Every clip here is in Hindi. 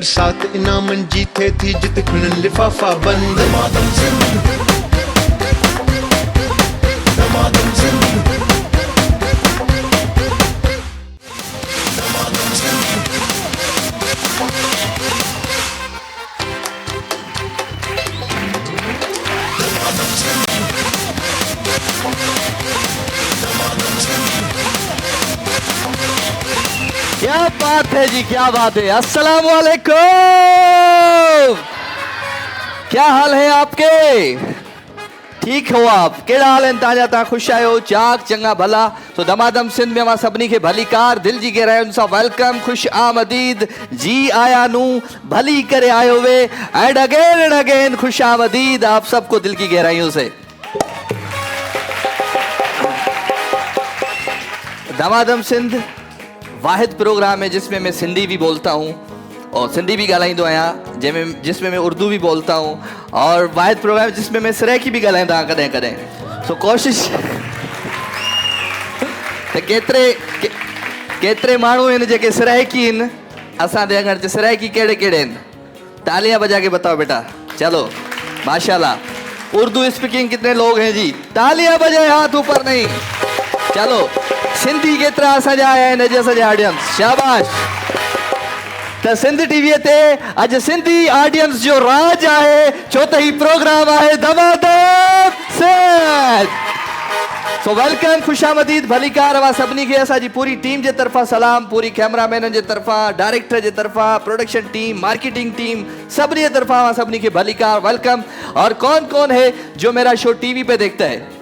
बरसात इनामन जीते थी जित खुनन लिफाफा बंद। दमादम सिंध, दमादम सिंध, दमादम सिंध। क्या बात है जी, क्या बात है। अस्सलाम वालेकुम, क्या हाल है आपके? ठीक हो आप? केड़ा हाल है ताजा? ता खुश आयो? चाक चंगा भला? तो दमादम सिंध में मां सभनी के भली कार दिल जी के रहन सा वेलकम, खुश आमदीद, जी आया नू भली करे आयो वे एंड अगेन खुश आमदीद आप सबको दिल की गहराइयों से। दमादम सिंध वाहिद प्रोग्राम है जिसमें मैं सिंधी भी बोलता हूँ और सिंधी भी ॻाल्हाईंदो आहियां, जिसमें मैं उर्दू भी बोलता हूँ, और वाहिद प्रोग्राम जिसमें मैं सराइकी भी ॻाल्हाईंदो आहियां कॾहिं कॾहिं। सो कोशिश त केतिरे माण्हू आहिनि जेके सराइकी आहिनि असां ते अगरि सराइकी कहिड़े कहिड़े आहिनि? तालियां बजा के बताओ बेटा। चलो माशाल्लाह। उर्दू स्पीकिंग कितने लोग हैं जी? तालियां बजाए, हाथ ऊपर नहीं। चलो सिंधी केतिरा असांजा आया आहिनि अॼु असांजा ऑडियंस? शाबाश। त सिंध टीवीअ ते अॼु सिंधी ऑडियंस जो राज आहे, छो त ही प्रोग्राम आहे दमादम सिंध। सो वेलकम, खुशामदीद, भली कार अवां सभिनी खे असांजी पूरी टीम जे तरफ़ां सलाम, पूरी कैमरामैननि जे तरफ़ां, डायरेक्टर जे तरफ़ां, प्रोडक्शन टीम, मार्केटिंग टीम, सभिनी जे तरफ़ां अवां सभिनी खे भली कार वेलकम। और कौन कौन है जो मेरा शो टीवी पे देखता है?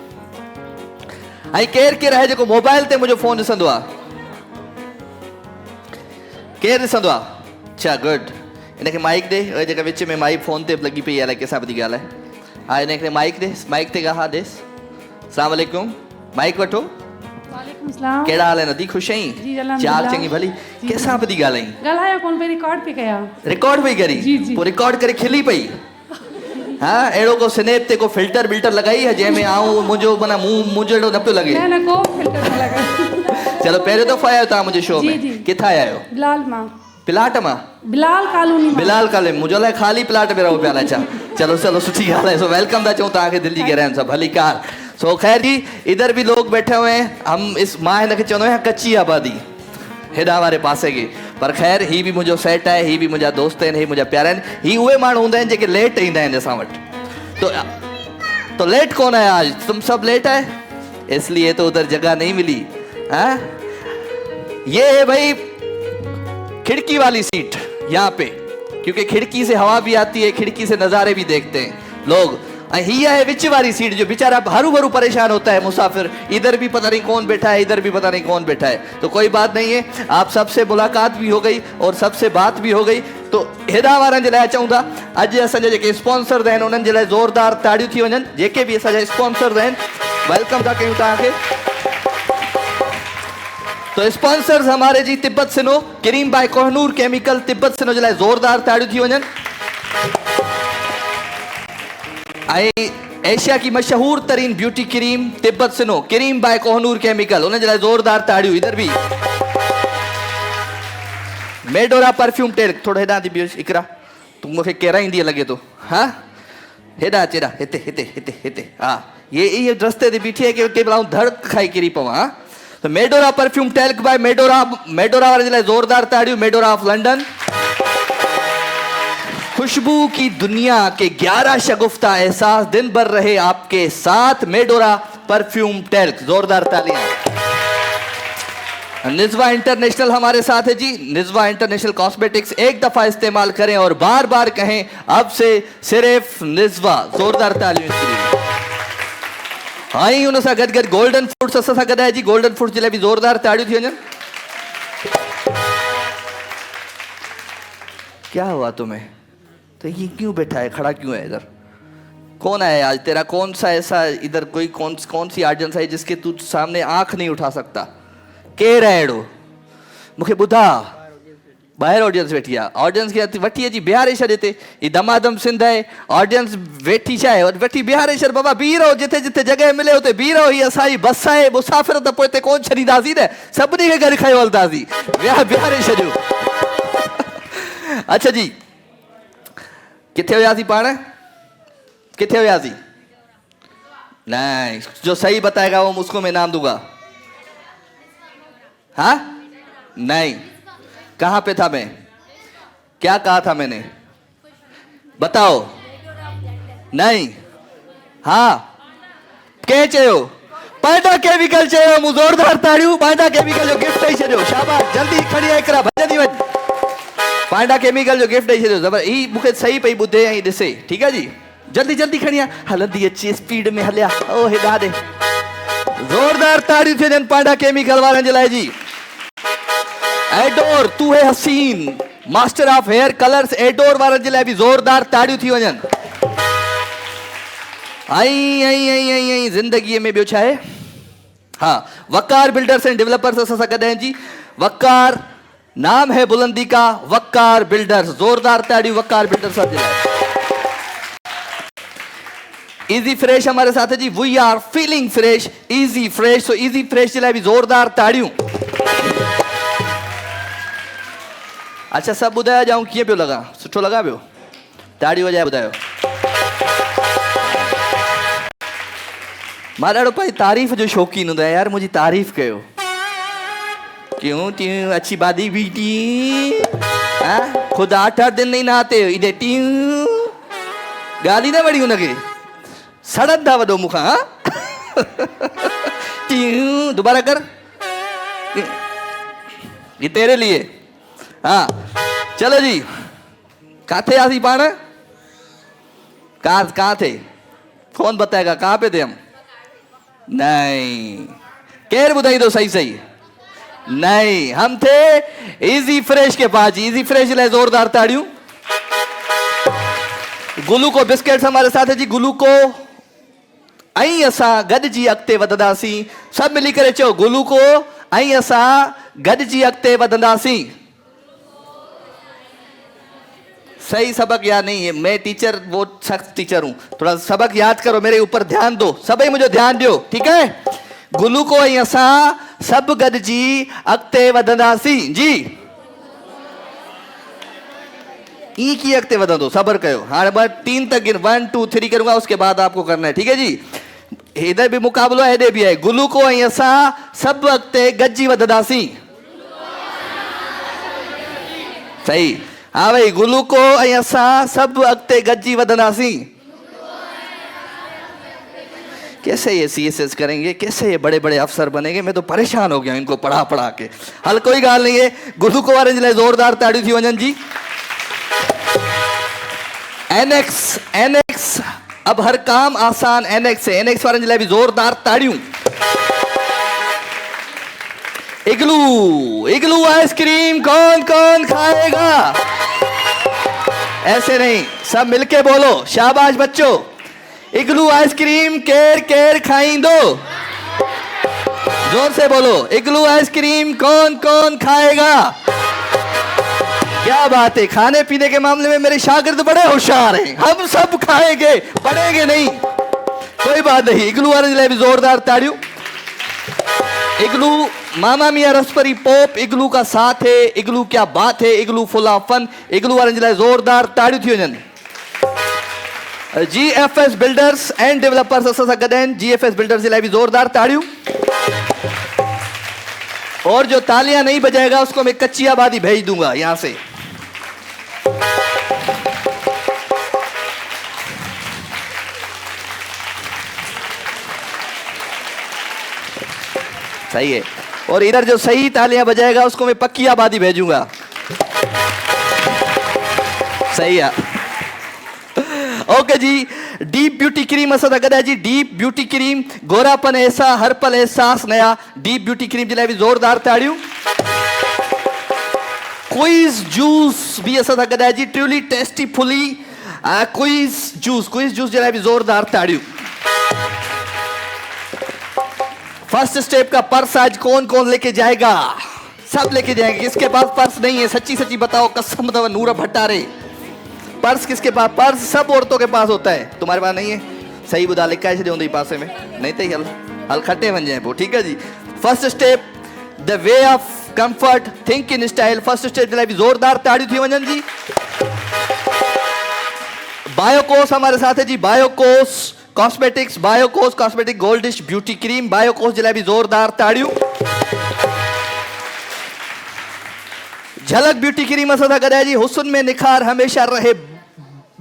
आई केर केर है जो मोबाइल ते मुझे फोन ॾिसंदो आहे? केर ॾिसंदो आहे? अच्छा गुड। इनखे माइक दे, जेका विच में माइक फोन ते लगी पई आहे कंहिंसां बि थी ॻाल्हाए। हा इनखे माइक दे, माइक ते ॻाल्हा ॾेस। अस्सलाम वालेकुम, माइक वठो। वालेकुम सलाम। केड़ा हाल है नदी? खुश आहीं? जी अल्हम्दुलिल्लाह। चाक चंगी भली? कंहिंसां बि थी ॻाल्हाई? ॻाल्हायो कोन पे, रिकॉर्ड पे कया। रिकॉर्ड पई करी? जी जी। पोइ रिकॉर्ड करे खिली पई? हाँ अहिड़ो को स्नैप ते को फिल्टर बिल्टर लॻाई है जंहिंमें आऊं मुंहिंजो माना मुंहिंजो अहिड़ो न पियो लॻे? न को फिल्टर न लगा। चलो पहिरियों दफ़ो आया तव्हां मुंहिंजे शो में? जी। किथां आया आहियो? बिलाल मां। प्लाट मां? बिलाल कॉलोनी मां। बिलाल कॉलोनी, मुझे लाइ खाली प्लाट में रहो पिया अच्छा। चलो चलो सुठी ॻाल्हि आहे। सो वेलकम था चऊं तव्हांखे दिल जी गहराइयों सां, भली कार। सो खैर जी, इधर भी लोग बैठे हुए हैं। हम इस मां हिनखे चवंदो आहियां कच्ची आबादी हेॾा वारे पासे की, पर ख़ैर ही भी मुंहिंजो सेट आहे, ही भी मुंहिंजा दोस्त आहिनि, ही मुंहिंजा प्यारा आहिनि। ही उहे माण्हू हूंदा आहिनि जेके लेट ईंदा आहिनि असां वटि। तो लेट कौन है आज? तुम सब लेट है, इसलिए तो उधर जगह नहीं मिली। हाँ ये है भाई खिड़की वाली सीट यहाँ पे, क्योंकि खिड़की से हवा भी आती है, खिड़की से नज़ारे भी देखते हैं लोग। ही है विच वाली सीट जो बेचारा हरू भरू परेशान होता है मुसाफिर, इधर भी पता नहीं कौन बैठा है, इधर भी पता नहीं कौन बैठा है। तो कोई बात नहीं है, आप सबसे मुलाकात भी हो गई और सबसे बात भी हो गई। तो हेॾा वारनि जे लाइ चऊं था अॼु असांजा जेके स्पॉन्सर्स आहिनि उन्हनि जे लाइ ज़ोरदार ताड़ियूं थी वञनि। जेके बि असांजा स्पॉन्सर्स आहिनि वेलकम था कयूं तव्हांखे। तो स्पॉन्सर्स हमारे जी Tibet snow, cream by Kohinoor chemical, Tibet snow जे लाइ ज़ोरदार ताड़ियूं थी वञनि। एशिया की मशहूर तरीन beauty cream Tibet snow, cream by Kohinoor chemical, उन जे लाइ ज़ोरदार ताड़ियूं। इधर भी मेडोरा परफ्यूम टेल, थोड़ा हेॾां थी बियो इकरा, तू मूंखे केराईंदी लॻे थो। हाँ हेॾा चेड़ा, हिते हिते हिते हिते। हाँ ये रस्ते ते बीठी है कि भला धड़ खाई किरी पवां। हाँ तो मेडोरा परफ्यूम टेल्क बाय मेडोरा, मेडोरा वाले जे लाइ ज़ोरदार ताड़ियूं। मेडोरा ऑफ लंडन, खुशबू की दुनिया के 11 शगुफ्ता एहसास दिन भर रहे आपके साथ। मेडोरा परफ्यूम टेल्क, जोरदार तालियां। निज़वा इंटरनेशनल हमारे साथ है जी। निज़वा इंटरनेशनल कॉस्मेटिक्स एक दफा इस्तेमाल करें और बार बार कहें अब से सिर्फ निज़वा, जोरदार तालियां इसके लिए। हाँ ही उन सां गॾु गोल्डन फूड्स असां सां गॾु आहे जी। गोल्डन फूड्स जे लाइ बि ज़ोरदार ताड़ियूं थी वञनि। क्या हुआ तुम्हें? तो ये क्यों बैठा है, खड़ा क्यों है इधर? कौन आया आज? तेरा कौन सा ऐसा इधर कोई कौन सी ऑडियंस है जिसके तू सामने आंख नहीं उठा सकता? केर है अहिड़ो? मूंखे ॿुधा। ॿाहिरि ऑडियंस वेठी आहे। ऑडियंस खे वठी अची बिहारे छॾे ते। ही दमादम सिंध आहे, ऑडियंस वेठी छा आहे, वठी बिहारे छॾ। बाबा बीह रहो, जिथे जिथे जॻह मिले उते बीह रहो। ही असांजी बस आहे, मुसाफ़िर त पोइ हिते कोन छॾींदासीं न, सभिनी खे गॾु खयो हलंदासीं। बिहारे छॾियो। अच्छा जी, किथे होयासी पाण, किथे होयासी? नहीं, जो सही बताएगा वो उसको मैं नाम दूंगा। हाँ नहीं, कहाँ पे था मैं, क्या कहा था मैंने, बताओ। नहीं, हाँ के चयो, पांडा केमिकल चयो, मु जोरदार ताड़ियूं। पांडा केमिकल जो गिफ्ट ॾेई छॾियो, शाबाश, जल्दी खणी आ हिकिड़ा भॼंदी वञ। पांडा केमिकल जो गिफ्ट ॾेई छॾियो, ज़बर। ही मूंखे सही पई ॿुधे ऐं ॾिसे, ठीकु आहे जी। जल्दी जल्दी खणी आ, हलंदी अचे स्पीड में हलिया। ओ हेॾा ॾे, ज़ोरदार ताड़ियूं थियूं ॾियनि पांडा केमिकल वारनि जे लाइ जी। एडोर तू है हसीन, master of hair colours, adore वारनि जे लाइ बि ज़ोरदार ताड़ियूं थी वञनि। आई ज़िंदगीअ में ॿियो छा आहे? हाँ, वकार बिल्डर्स एंड डेवलपर्स असां सां गॾु आहिनि जी। वकार नाम है बुलंदी का, वकार बिल्डर्स, जोरदार ताड़ियूं वकार बिल्डर्स जे लाइ। इजी फ्रेश हमारे साथ है जी। We are feeling fresh, easy fresh, so easy fresh जे लाइ बि जोरदार ताड़ियूं। अच्छा, सभु ॿुधायो ॼाऊं कीअं पियो लॻा, सुठो लॻा पियो? ताड़ियूं वॼाए ॿुधायो। मां ॾाढो भाई तारीफ़ जो शौक़ीन हूंदो आहियां यार, मुंहिंजी तारीफ़ कयो। क्यों त्यूं अच्छी बादी बीटी, खुद 8 दिन नहीं नहाते हो, इधे ट्यूं गाली न वड़ी हुनखे, सड़न था वॾो मूंखां। ट्यूं दोबारा कर, ये तेरे लिए। हाँ चलो जी, काथे आसी पाण, कहाँ थे, कौन बताएगा कहाँ पे थे हम? नहीं, केर बुधाई दो सही सही। नहीं, हम थे इजी फ्रेश के पास। इजी फ्रेश ले जोरदार ताड़ियों। ग्लूको बिस्किट्स हमारे साथ है जी। ग्लूको आई असा गॾिजी अॻिते वधंदासीं। सब मिली करे चओ, ग्लूको आई असा गॾिजी अॻिते वधंदासीं। सही सबक याद नहीं है, मैं टीचर वो सख्त टीचर हूँ, थोड़ा सबक याद करो, मेरे ऊपर ध्यान दो, सभी मुझे ध्यान दो, ठीक है? ग्लूको ऐं असां सभु गॾिजी अॻिते वधंदासीं जी। ई कीअं अॻिते वधंदो, सब्र कयो। हाणे 3 तक गिन, 1 2 3 करूंगा, उसके बाद आपको करना है, ठीक है जी। इधर भी मुकाबलो है, हेॾे भी है। ग्लूको ऐं असां सभु अॻिते गॾिजी वधंदासीं। सही, हाँ भाई, ग्लूको ऐं असां सभु अॻिते गॾिजी वधंदासीं। कैसे ये CSS करेंगे, कैसे ये बड़े बड़े अफसर बनेंगे, मैं तो परेशान हो गया इनको पढ़ा पढ़ा के। हल कोई गाल नहीं है, ग्लूको वारनि जे लाइ जोरदार ताड़ियूं थी वञनि जी। NX अब हर काम आसान NX है। NX वारनि जे लाइ बि जोरदार ताड़ियूं। इग्लू आइसक्रीम कौन कौन खाएगा? ऐसे नहीं, सब मिलके बोलो, शाबाश बच्चों। इग्लू आइसक्रीम केर केर खाइंदो? जोर से बोलो, इग्लू आइसक्रीम कौन कौन खाएगा? क्या बात है, खाने पीने के मामले में मेरे शागिर्द बड़े होशियार हैं। हम सब खाएंगे, पढ़ेंगे नहीं, कोई बात नहीं। इग्लू वाले जिले भी जोरदार ताड़ियों। इग्लू मामा मियां रसपरी पोप, इग्लू का साथ है, इग्लू क्या बात है, इग्लू फुल ऑफ फन। इग्लू वाले जिले जोरदार ताड़ियों थी वञनि। GFS बिल्डर्स एंड डेवलपर्स असां सां गॾु आहिनि। GFS बिल्डर्स जे लाइ बि जोरदार ताड़ियूं। और जो तालियां नहीं बजाएगा उसको मैं कच्ची आबादी भेज दूंगा यहां से। सही है। और इधर जो सही तालियां बजाएगा उसको मैं पक्की आबादी भेजूंगा। सही है, ओके जी। डीप ब्यूटी क्रीम असां सां गॾु आहे जी। डीप ब्यूटी क्रीम, गोरापन ऐसा हर पल एहसास नया। डीप ब्यूटी क्रीम जे लाइ बि ज़ोरदार ताड़ियूं। क्विज जूस भी असां सां गॾु आहे जी। Truly tasty fully quiz juice जे लाइ बि ज़ोरदार ताड़ियूं। फर्स्ट स्टेप का पर्स आज कौन कौन लेके जाएगा? सब लेके जाएंगे। किसके पास पर्स नहीं है सच्ची सच्ची बताओ, कसम दवा नूरा भट्टारे। पर्स किसके पास? पर्स सब औरतों के पास होता है, तुम्हारे पास नहीं है? सही बुधा लिखा है दे पास में नहीं तो हल खट्टे बन जाए वो, ठीक है जी। First step the way of comfort, think in style. First stage जे लाइ बि ज़ोरदार ताड़ियूं थी वञनि जी। बायोकोस हमारे साथ है जी। बायोकोस cosmetics, बायोकोस cosmetic goldish beauty cream, बायोकोस जे लाइ बि ज़ोरदार ताड़ियूं। झलक ब्यूटी क्रीम असां सां गॾु आहे जी। हुस्न में निखार हमेशा रहे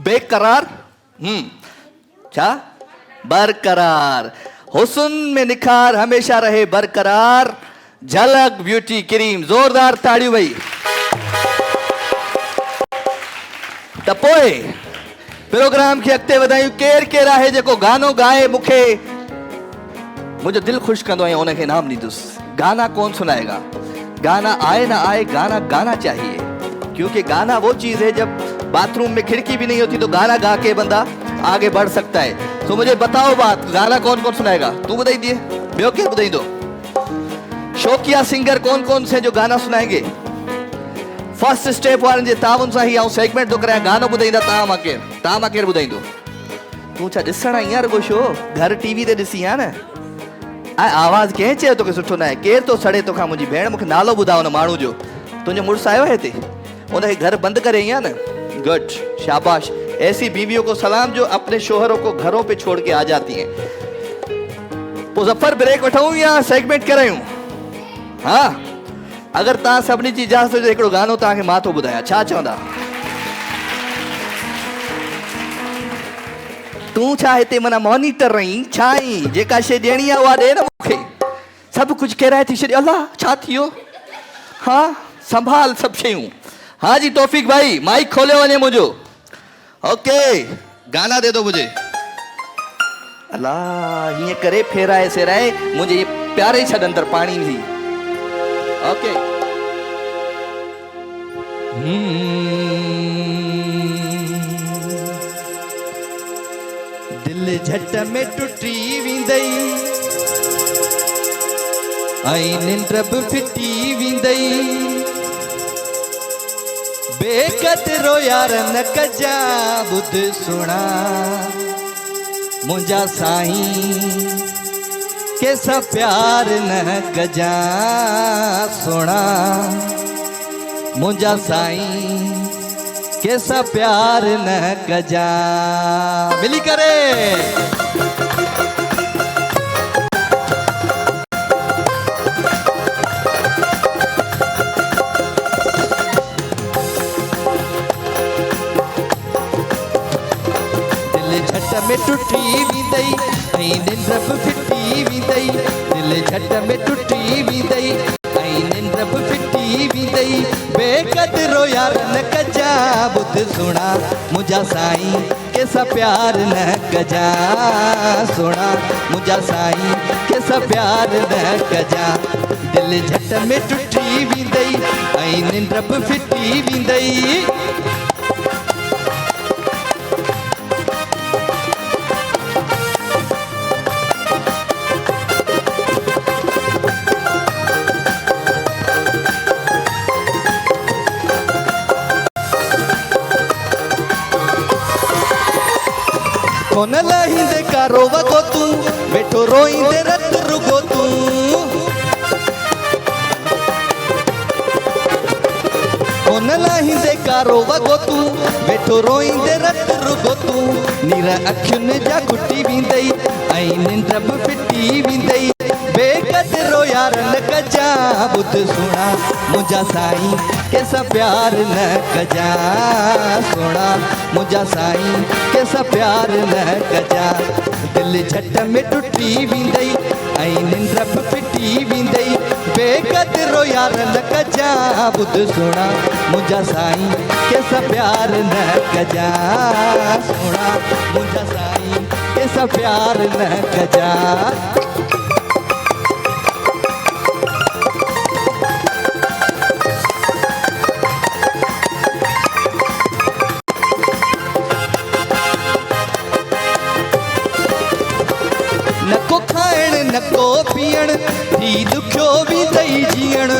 बेकरार, छा बरकरार। हुस्न में निखार हमेशा रहे बरकरार, झलक ब्यूटी क्रीम। ज़ोरदार ताड़ियूं भई। त पोइ प्रोग्राम खे अॻिते वधायूं। केरु आहे जेको गानो गाए मूंखे मुंहिंजो दिलि ख़ुशि कंदो ऐं उनखे इनाम ॾींदुसि। गाना कौन सुनाएगा? गाना आए ना आए, गाना गाना चाहिए, क्योंकि गाना वो चीज़ है जब बाथरूम में खिड़की भी नहीं होती तो गाना गा के बंदा आगे बढ़ सकता है। तो मुझे बताओ बात, गाना कौन कौन सुनाएगा? तू बताई दिए, ॿियो केरु ॿुधाई दो? शौकिया सिंगर कौन कौन से जो गाना सुनाएंगे? फर्स्ट स्टेप वारनि जे ताउन सां ही आउं सेगमेंट थो करां। गानो ॿुधाईंदा तव्हां मां केरु ॿुधाईंदो? तूं छा ॾिसण आई आहे रुॻो शो? घर टीवी ते ॾिसी आहे न। आवाज़ कंहिं चयो तोखे सुठो न आहे? केरु तो सड़े तोखां? मुंहिंजी भेण मूंखे नालो ॿुधायो हुन माण्हू जो। तुंहिंजो मुड़ुसु आयो आहे हिते? उनखे घर बंदि करे आई आहे न? गुड, शाबाश। ऐसी बीवियों को सलाम जो अपने शोहरों को घरों पे छोड़ के आ जाती हैं। मुज़फ़्फ़र ब्रेक वठूं या सेगमेंट करायूं? हाँ, अगर तव्हां सभिनी जी इजाज़त हुजे हिकिड़ो गानो तव्हांखे मां थो ॿुधायां। छा चवंदा? तूं छा हिते माना मॉनिटर रही छा आई? जेका शइ ॾियणी आहे उहा ॾे न मूंखे। सभु कुझु किराए थी छॾियो। अलाह, छा थियो? हाँ, संभाल सभु शयूं। हाँ जी तौफीक भाई, माइक खोलियो वञे मुंहिंजो। ओके, गाना दे दो मुझे। अल्लाह, हीअं करे फेराए सेराए मुंहिंजे प्यारे ई छॾ अंदरि पाणी थी। ओके। दिल झट में टुटी वेंदई ऐं निंड बि फिटी वेंदई। बेकदरो यार न कजा, ॿुध सुणा मुंहिंजा साईं कैसा प्यार न कजा। सुणा मुंहिंजा साईं कैसा प्यार न कजा। मिली करे में टुटी वेंदई ऐं निंड बि फिटी वेंदई। दिलि झट में टुटी वेंदई ऐं निंड बि फिटी वेंदई। बेकदरो यार न कजा, ॿुध सुणा मुंहिंजा साईं कैसा प्यार न कजा। सुणा मुंहिंजा साईं कैसा प्यार न कजा। दिलि झट में टुटी वेंदई ऐं निंड बि फिटी वेंदई। कोन लाहींदे कारो वगो तूं, वेठो रोईंदे रत रुगो तूं। कोन लाहींदे कारो वगो तूं, वेठो रोईंदे रत रुगो तूं। नीर अखियुनि जा खुटी वेंदई ऐं निंड बि फिटी वेंदई। बेकदरो यार न कजा, ॿुध सुणा मुंहिंजा साईं कैसा प्यार न कजा। सुणा मुंहिंजा साईं कैसा प्यार न कजा। दिलि झट में टुटी वेंदई ऐं निंड बि फिटी वेंदई। बेकदरो यार न कजा, ॿुध सुणा मुंहिंजा साईं कैसा प्यार न कजा। सुणा मुंहिंजा साईं कैसा प्यार न कजा। नको खाइण नको पीअण थी दुखियो वेंदई जीअण।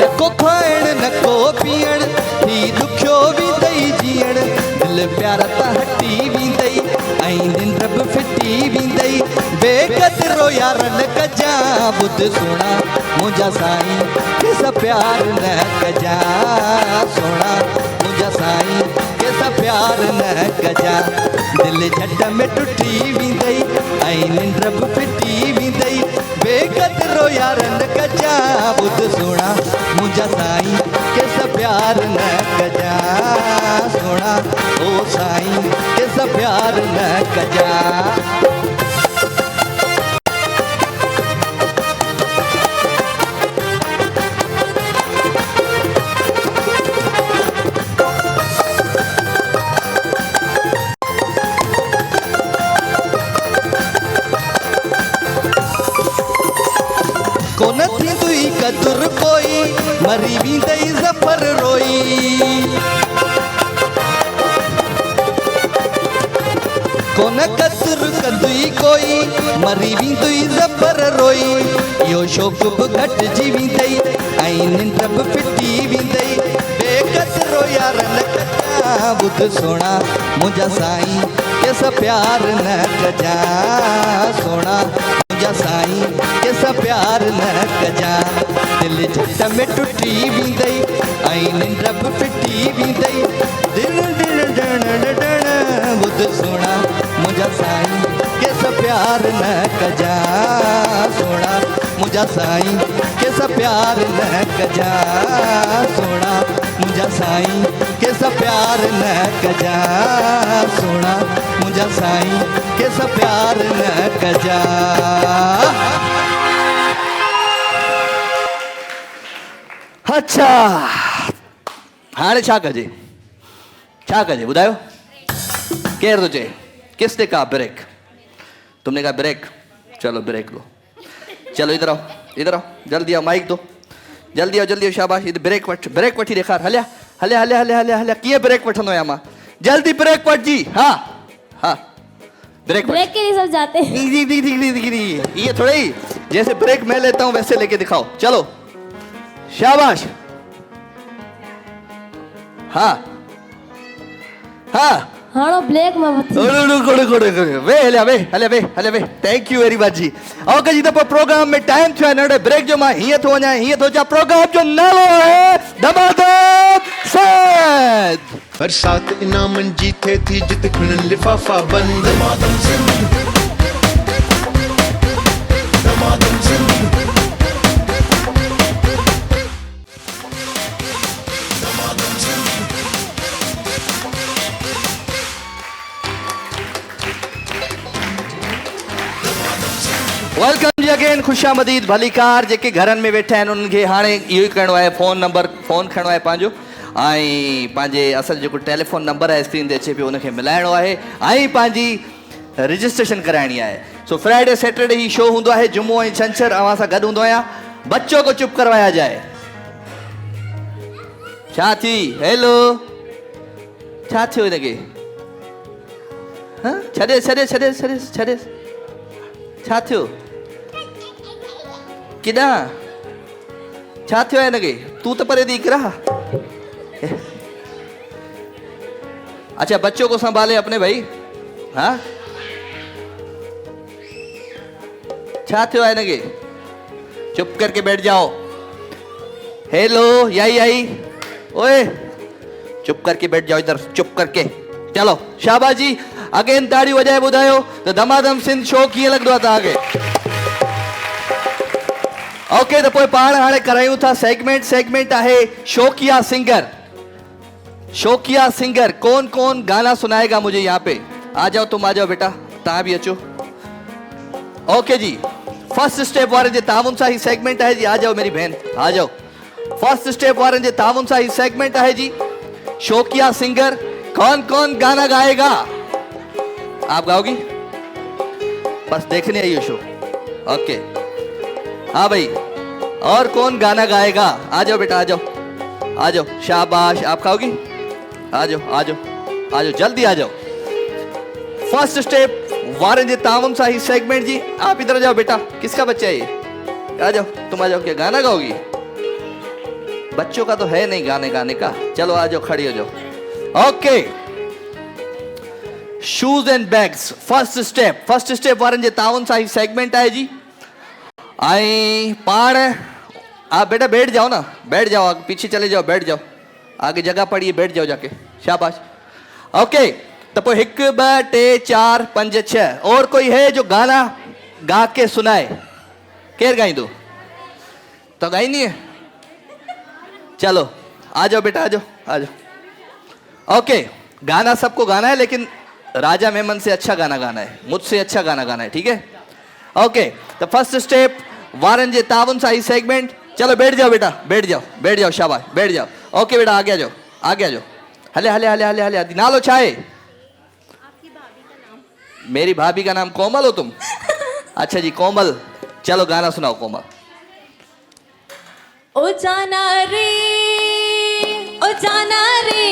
नको खाइण नको पीअण थी दुखियो वेंदई जीअण। दिलि प्यार तां हटी वेंदई ऐं निंड बि फिटी वेंदई। बेकदरो कतरो यारन कजा बुध सोना मुझा साईं कैसा प्यार न कजा सोना मुझा साईं कैसा प्यार न कजा दिल झट में टुटी विंदई ऐं निंड बि फिटी विंदई बेकतरो यारन कजा बुध सोना मुझा साईं कैसा प्यार न कजा सोना ओ साईं कैसा प्यार न कजा कोन थींदुई कदुर कोई मरी वेंदई ज़फ़र रोई कोन कदुर कंदुई कोई मरी वेंदुई ज़फ़र रोई इहो शौक़ बि घटिजी वेंदई ऐं निंड बि फिटी वेंदई बेकतरो यारन कजा बुध सोना मुंहिंजा साईं कैसा प्यार न कजा सोना मुंहिंजा साईं कैसा प्यार न कजा दिल झट में टुटी वेंदई ऐं निंड बि फिटी वेंदई दिल दिल डण डण बुध सोना मुंहिंजा साईं कैसा प्यार न कजा सोना मुंहिंजा साईं कैसा प्यार न कजा सोना मुंहिंजा साईं कैसा प्यार न कजा सोना मुंहिंजा साईं कैसा प्यार न कजा अच्छा हाणे छा कजे ॿुधायो केरु थो चए किसने कहा ब्रेक तुमने कहा ब्रेक चलो ब्रेक लो चलो इधर आओ जल्दी आओ माइक दो जल्दी आओ शाबाश इधर ब्रेक वठी ॾेखार हलिया हलिया हलिया हलिया हलिया हलिया कीअं ब्रेक वठंदो आहियां मां जल्दी ब्रेक वठ जी हाँ हाँ ब्रेक ब्रेक के लिए सब जाते हैं ये थोड़ा ही जैसे ब्रेक मैं लेता हूँ वैसे लेके दिखाओ चलो शाबाश हाँ हाँ हाणो ब्लैक में वे थैंक यू वेरी मच जी ओके जी तो प्रोग्राम में टाइम थियो आहे नंढे ब्रेक जो मां हीअं थो वञा हीअं थो अचां प्रोग्राम जो नालो आहे धमाधम सिंध बरसात इनामन जी थे थी जित खुलन लिफाफा बंद दमादम सिंध दमादम सिंध वेलकम जी अगेन खुशामदीद भलीकार जेके घरनि में वेठा आहिनि उन्हनि खे हाणे इहो ई करिणो आहे फोन खणणो आहे पंहिंजो ऐं पंहिंजे असांजो जेको टेलीफोन नंबर आहे स्क्रीन ते अचे पियो उनखे मिलाइणो आहे ऐं पंहिंजी रजिस्ट्रेशन कराइणी आहे सो फ्राइडे सैटरडे ही शो हूंदो आहे जुमो ऐं छंछरु अवां सां गॾु हूंदो आहियां बच्चों को चुप करवाया जाए छा थी हेलो छा थियो हिनखे छॾे छा थियो किॾां छा थियो आहे हिनखे तूं त परे थी किरा अच्छा बच्चों को संभाले अपने भाई हाँ छा थियो आहे हिनखे चुप करके बैठ जाओ हेलो यही ओए चुप करके बैठ जाओ इधर चुप करके चलो शाबाश जी अगेन ताड़ी वजाए ॿुधायो त धमाधम सिंध शो कीअं लॻंदो आहे तव्हांखे ओके तो पोइ पाण हाणे करायूं था सेगमेंट आहे शौकिया सिंगर कौन कौन गाना सुनाएगा मुझे यहाँ पे आ जाओ तुम आ जाओ बेटा तव्हां भी अचो ओके जी फर्स्ट स्टेप वारे जे तामुन सां ही सेगमेंट है जी आ जाओ मेरी बहन आ जाओ फर्स्ट स्टेप वारे जे तामुन सां ही सेगमेंट है जी शौकिया सिंगर कौन कौन गाना गाएगा आप गाओगी बस देखने आइए शो ओके हाँ भाई और कौन गाना गाएगा आ जाओ बेटा आ जाओ शाबाश आप खाओगी आ जाओ जल्दी आ जाओ फर्स्ट स्टेप वारन जे तामुन सां ही सेगमेंट जी आप इधर जाओ बेटा किसका बच्चा है ये आ जाओ तुम आ जाओ क्या गाना गाओगी बच्चों का तो है नहीं गाने का चलो आ जाओ खड़ी हो जाओ okay shoes and bags first step वारनि जे ताउन सां सेगमेंट आहे जी। आई पाण आप बेटा बैठ जाओ ना, बैठ जाओ, आगे पीछे चले जाओ, बैठ जाओ, आगे जगह पड़ी है, बैठ जाओ जाके, शाबाश। ओके, तो पोइ 1 2 3 4 5 6 और कोई है जो गाना गा के सुनाए? केर गाइंदो? तो गाई नहीं है? चलो आ जाओ बेटा, आ जाओ आ जाओ। ओके, गाना सबको गाना है, लेकिन राजा मेमन से अच्छा गाना गाना है, मुझसे अच्छा गाना गाना है, ठीक है? ओके, तो फर्स्ट स्टेप वारन जे ताउन सां सेगमेंट। चलो बैठ जाओ बेटा, बैठ जाओ, बैठ जाओ, शाबाश, बैठ जाओ। ओके बेटा, आगे आ जाओ, आगे आ जाओ। हले हले हले हले हले, नालो छा है? मेरी भाभी का नाम कोमल हो तुम? अच्छा जी, कोमल, चलो गाना सुनाओ कोमल। ओ जाना रे, ओ जाना रे,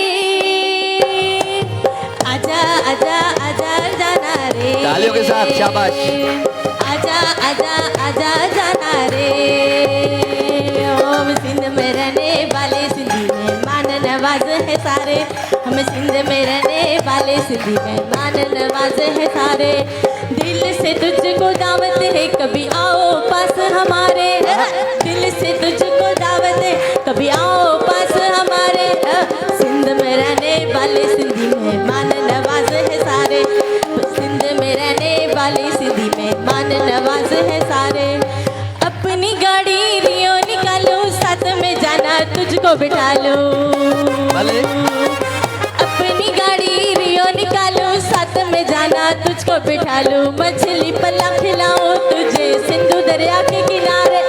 आजा आजा आजा जाना रे, तालियों के साथ, शाबाश। आजा आजा आजा जाना रे, हम सिंध में रहने वाले, सिंधी मेहमान नवाज है सारे, हम सिंध में रहने वाले, सिंधी मेहमान नवाज है सारे। दिल से तुझको दावत है, कभी आओ पास हमारे, दिल से तुझको दावत है, कभी आओ पास हमारे। सिंध में रहने वाले, सिंधी मेहमान नवाज है सारे, सिंध में रहने वाले, सिंधी मेहमान नवाज है सारे। अपनी गाड़ी रियो निकालो, साथ में जाना तुझको बिठा लो, भले अपनी गाड़ी रियो निकालो, साथ में जाना तुझको बिठा लो। मछली पला खिलाऊं तुझे सिंधु दरिया के किनारे,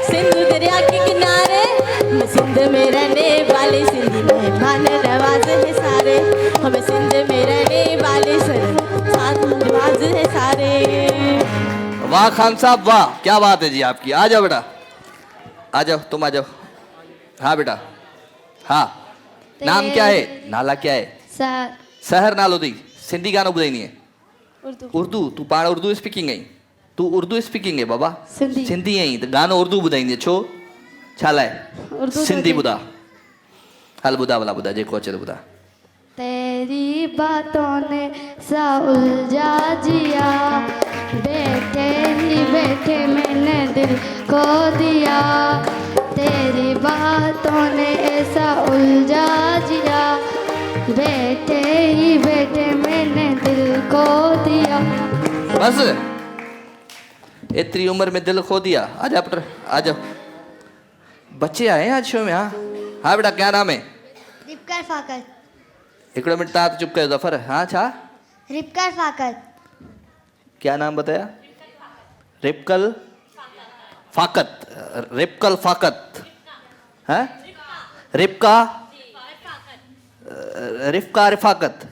सिंधु दरिया के किनारे। हम सिंध में रहने वाले, सिंधी मेहमान नवाज है सारे, हम सिंध में रहने वाले, साथ नवाज है सारे। वाह खान साहब, वाह, क्या बात है जी आपकी। आ जाओ बेटा, आ जाओ, तुम आ जाओ। हाँ बेटा, हाँ, नाम क्या है? नाला क्या है? सर शहर नालो दी। सिंधी गानो ॿुधाईंदी है? उर्दू उर्दू? तू पाण उर्दू स्पीकिंग आई? तू उर्दू स्पीकिंग है बाबा? सिंधी। सिंधी आई त गानो उर्दू ॿुधाईंदी छो? छा लाइ? उर्दू सिंधी तो ॿुधा, हल ॿुधा भला, ॿुधा जेको अचे ॿुधा। तेरी बातों ने सा उलझा जिया, बैठे ही बैठे मैंने दिल को दिया, तेरी बातों ने ऐसा उलझा जिया, बैठे ही बैठे मैंने दिल को दिया। बस इतनी उम्र में दिल खो दिया? आ जा पुत्र, आ जाओ। बच्चे आए हैं आज शो में? हाँ हाँ बेटा, क्या नाम है? रिपकर फाकत। हिकिड़ो मिनट तव्हां चुप कयो ज़फ़र। हाँ छा? रिपकर फाकत। क्या नाम बताया? रिपकल फाकत। रिपकल फाकत, हाँ? रिपका, रिफका, रिफाकत,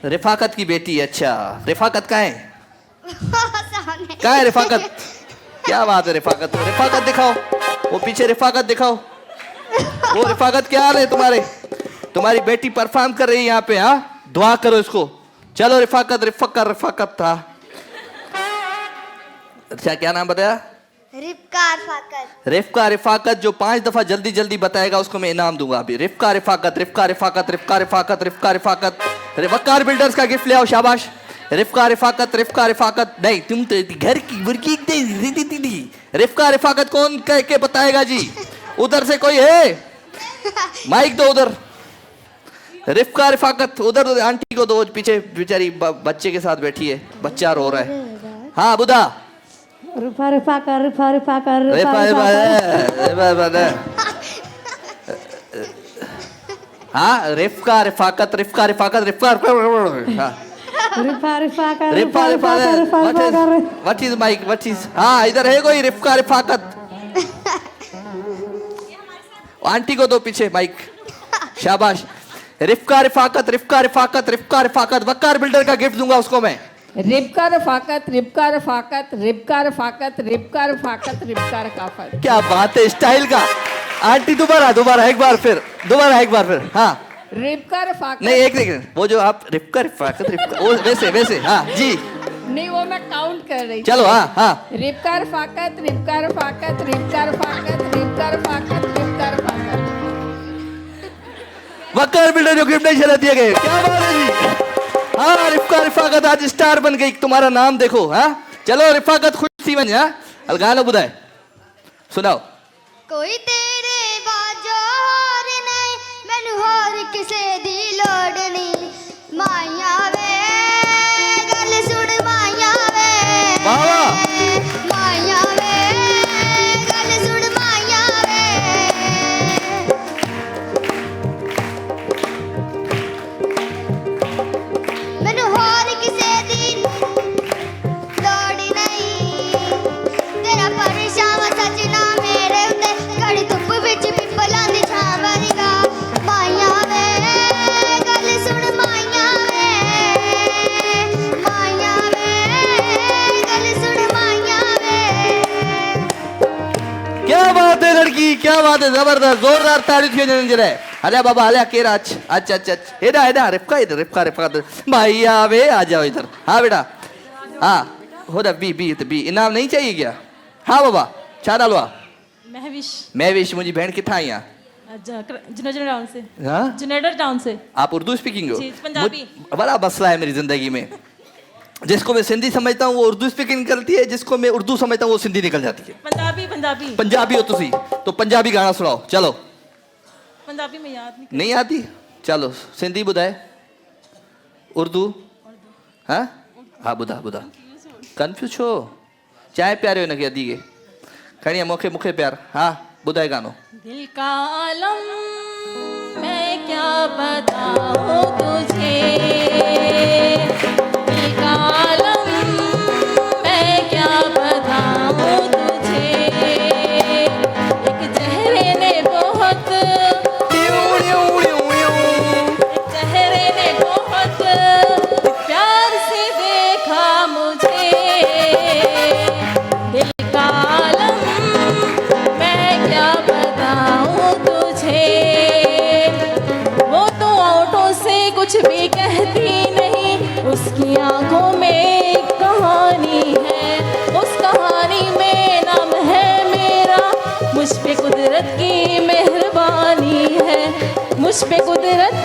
रिफाकत की बेटी। अच्छा, रिफाकत कहाँ है? कहाँ है रिफाकत? क्या बात है, रिफाकत, रिफाकत दिखाओ, वो पीछे रिफाकत दिखाओ। वो रिफाकत, क्या हाल है तुम्हारे? तुम्हारी बेटी परफॉर्म कर रही है यहाँ पे, हाँ? दुआ करो इसको। चलो रिफाकत, रिफका, रिफाकत था। अच्छा, क्या नाम बताया? रिपका फाकत। रिफका रिफाकत। जो 5 दफा जल्दी जल्दी बताएगा उसको मैं इनाम दूंगा अभी। रिफका रिफाकत, रिफका रिफाकत, रिफका रिफाकत, रिफका रिफाकत। वकार बिल्डर्स का गिफ्ट ले आओ, शाबाश। रिफका रिफाकत, रिफका रिफाकत। नहीं, तुम तो घर की बुर्की दे। रिफका रिफाकत कौन कह के बताएगा जी? उधर से कोई है? माइक दो उधर। रिफका रिफाकत, उधर आंटी को दो, पीछे बेचारी बच्चे के साथ बैठी है, बच्चा रो रहा है। हाँ बुधा। रिफा रिफा कर, रिफा रिफा कर, रिफा रिफा हाँ, रिफका रिफाकत, रिफका रिफाकत, रिफका रिफा रिफा कर, रिफा रिफा। What is mike? What is? हाँ, इधर है कोई? रिफका रिफाकत। आंटी को दो पीछे माइक, शाबाश। रिफका रिफाकत, रिफका रिफाकत, रिफका रिफाकत। वकार बिल्डर का गिफ्ट दूंगा उसको मैं। रिबका रफाकत, रिबका रफाकत, रिबका रफाकत, रिबका रफाकत, रिबका रफाकत। क्या बात है स्टाइल का। आंटी दोबारा दोबारा एक बार फिर, दोबारा एक बार फिर। हाँ, रिबका रफाकत। नहीं एक सेकंड, वो जो आप रिबका रिफाकत, रिबका, वो वैसे वैसे। हाँ जी, नहीं वो मैं काउंट कर रही थी। चलो। हाँ हाँ, रिबका रफाकत, रिबका रफाकत, रिबका रफाकत, रिबका रफाकत, रिबका रफाकत। वकार बिल्डर जो गिफ्ट नहीं चला दिए गए। क्या बात है जी। हाँ रिफका रिफाकत आज स्टार बन गई, तुम्हारा नाम देखो। हाँ चलो रिफाकत खुश थी वञ। हाँ हल गानो ॿुधाए सुनाओ। कोई तेरे बाजो होर नहीं, मैनू होर किसे दी लोड़ नहीं। माया वे गल सुन माया वे, वाह वाह। माया वे गल सुन माया वे। मैनू होर किसे दी लोड़ नहीं, तेरा परछावां सजना मेरे उत्ते, घड़ी धुप विच पिपलां दी छां वरगा। माया वे गल सुन माया वे, माया वे गल सुन माया वे। क्या बात है लड़की, क्या बात है, जबरदस्त, जोरदार ताड़ी थी वञनि जे लाइ। हलिया बाबा हलिया, केरु अच्छा हेॾा हेॾा रिफका इधर, रिफका भैया वे आ जाओ इधर। हाँ बेटा हाँ होदा बी इनाम नहीं चाहिए क्या? हाँ बाबा छा नालो आहे? महविश। मुंहिंजी भेण किथां आई आहे? जुनेडर टाउन से। हाँ जुनेडर टाउन से। आप उर्दू स्पीकिंग हो? जी, पंजाबी। बड़ा मसला है मेरी जिंदगी में, जिसको मैं सिंधी समझता हूँ वो उर्दू स्पीकिंग निकलती है, जिसको मैं उर्दू समझता हूँ वो सिंधी निकल जाती है। पंजाबी पंजाबी हो तुसी तो पंजाबी गाना सुनाओ। चलो पंजाबी में याद नहीं आती, चलो सिंधी बुधाए, उर्दू। हाँ हाँ बुधा कंफ्यूज छो, चाहे प्यारे हो इनके अधी के खड़ी मूंखे प्यार। हाँ बुधाए गानो। दिल का आलम मैं क्या बताऊं तुझे, दिल का आलम मैं क्या बताऊं तुझे। एक चेहरे ने बहुत, चेहरे ने बहुत प्यार से देखा मुझे। दिल का आलम मैं क्या बताऊं तुझे। वो तो होठों से कुछ भी कहती नहीं, उसकी आंखों में एक कहानी है, उस कहानी में नाम है मेरा। मुझ पे कुदरत की मेहरबानी है, मुझ पे कुदरत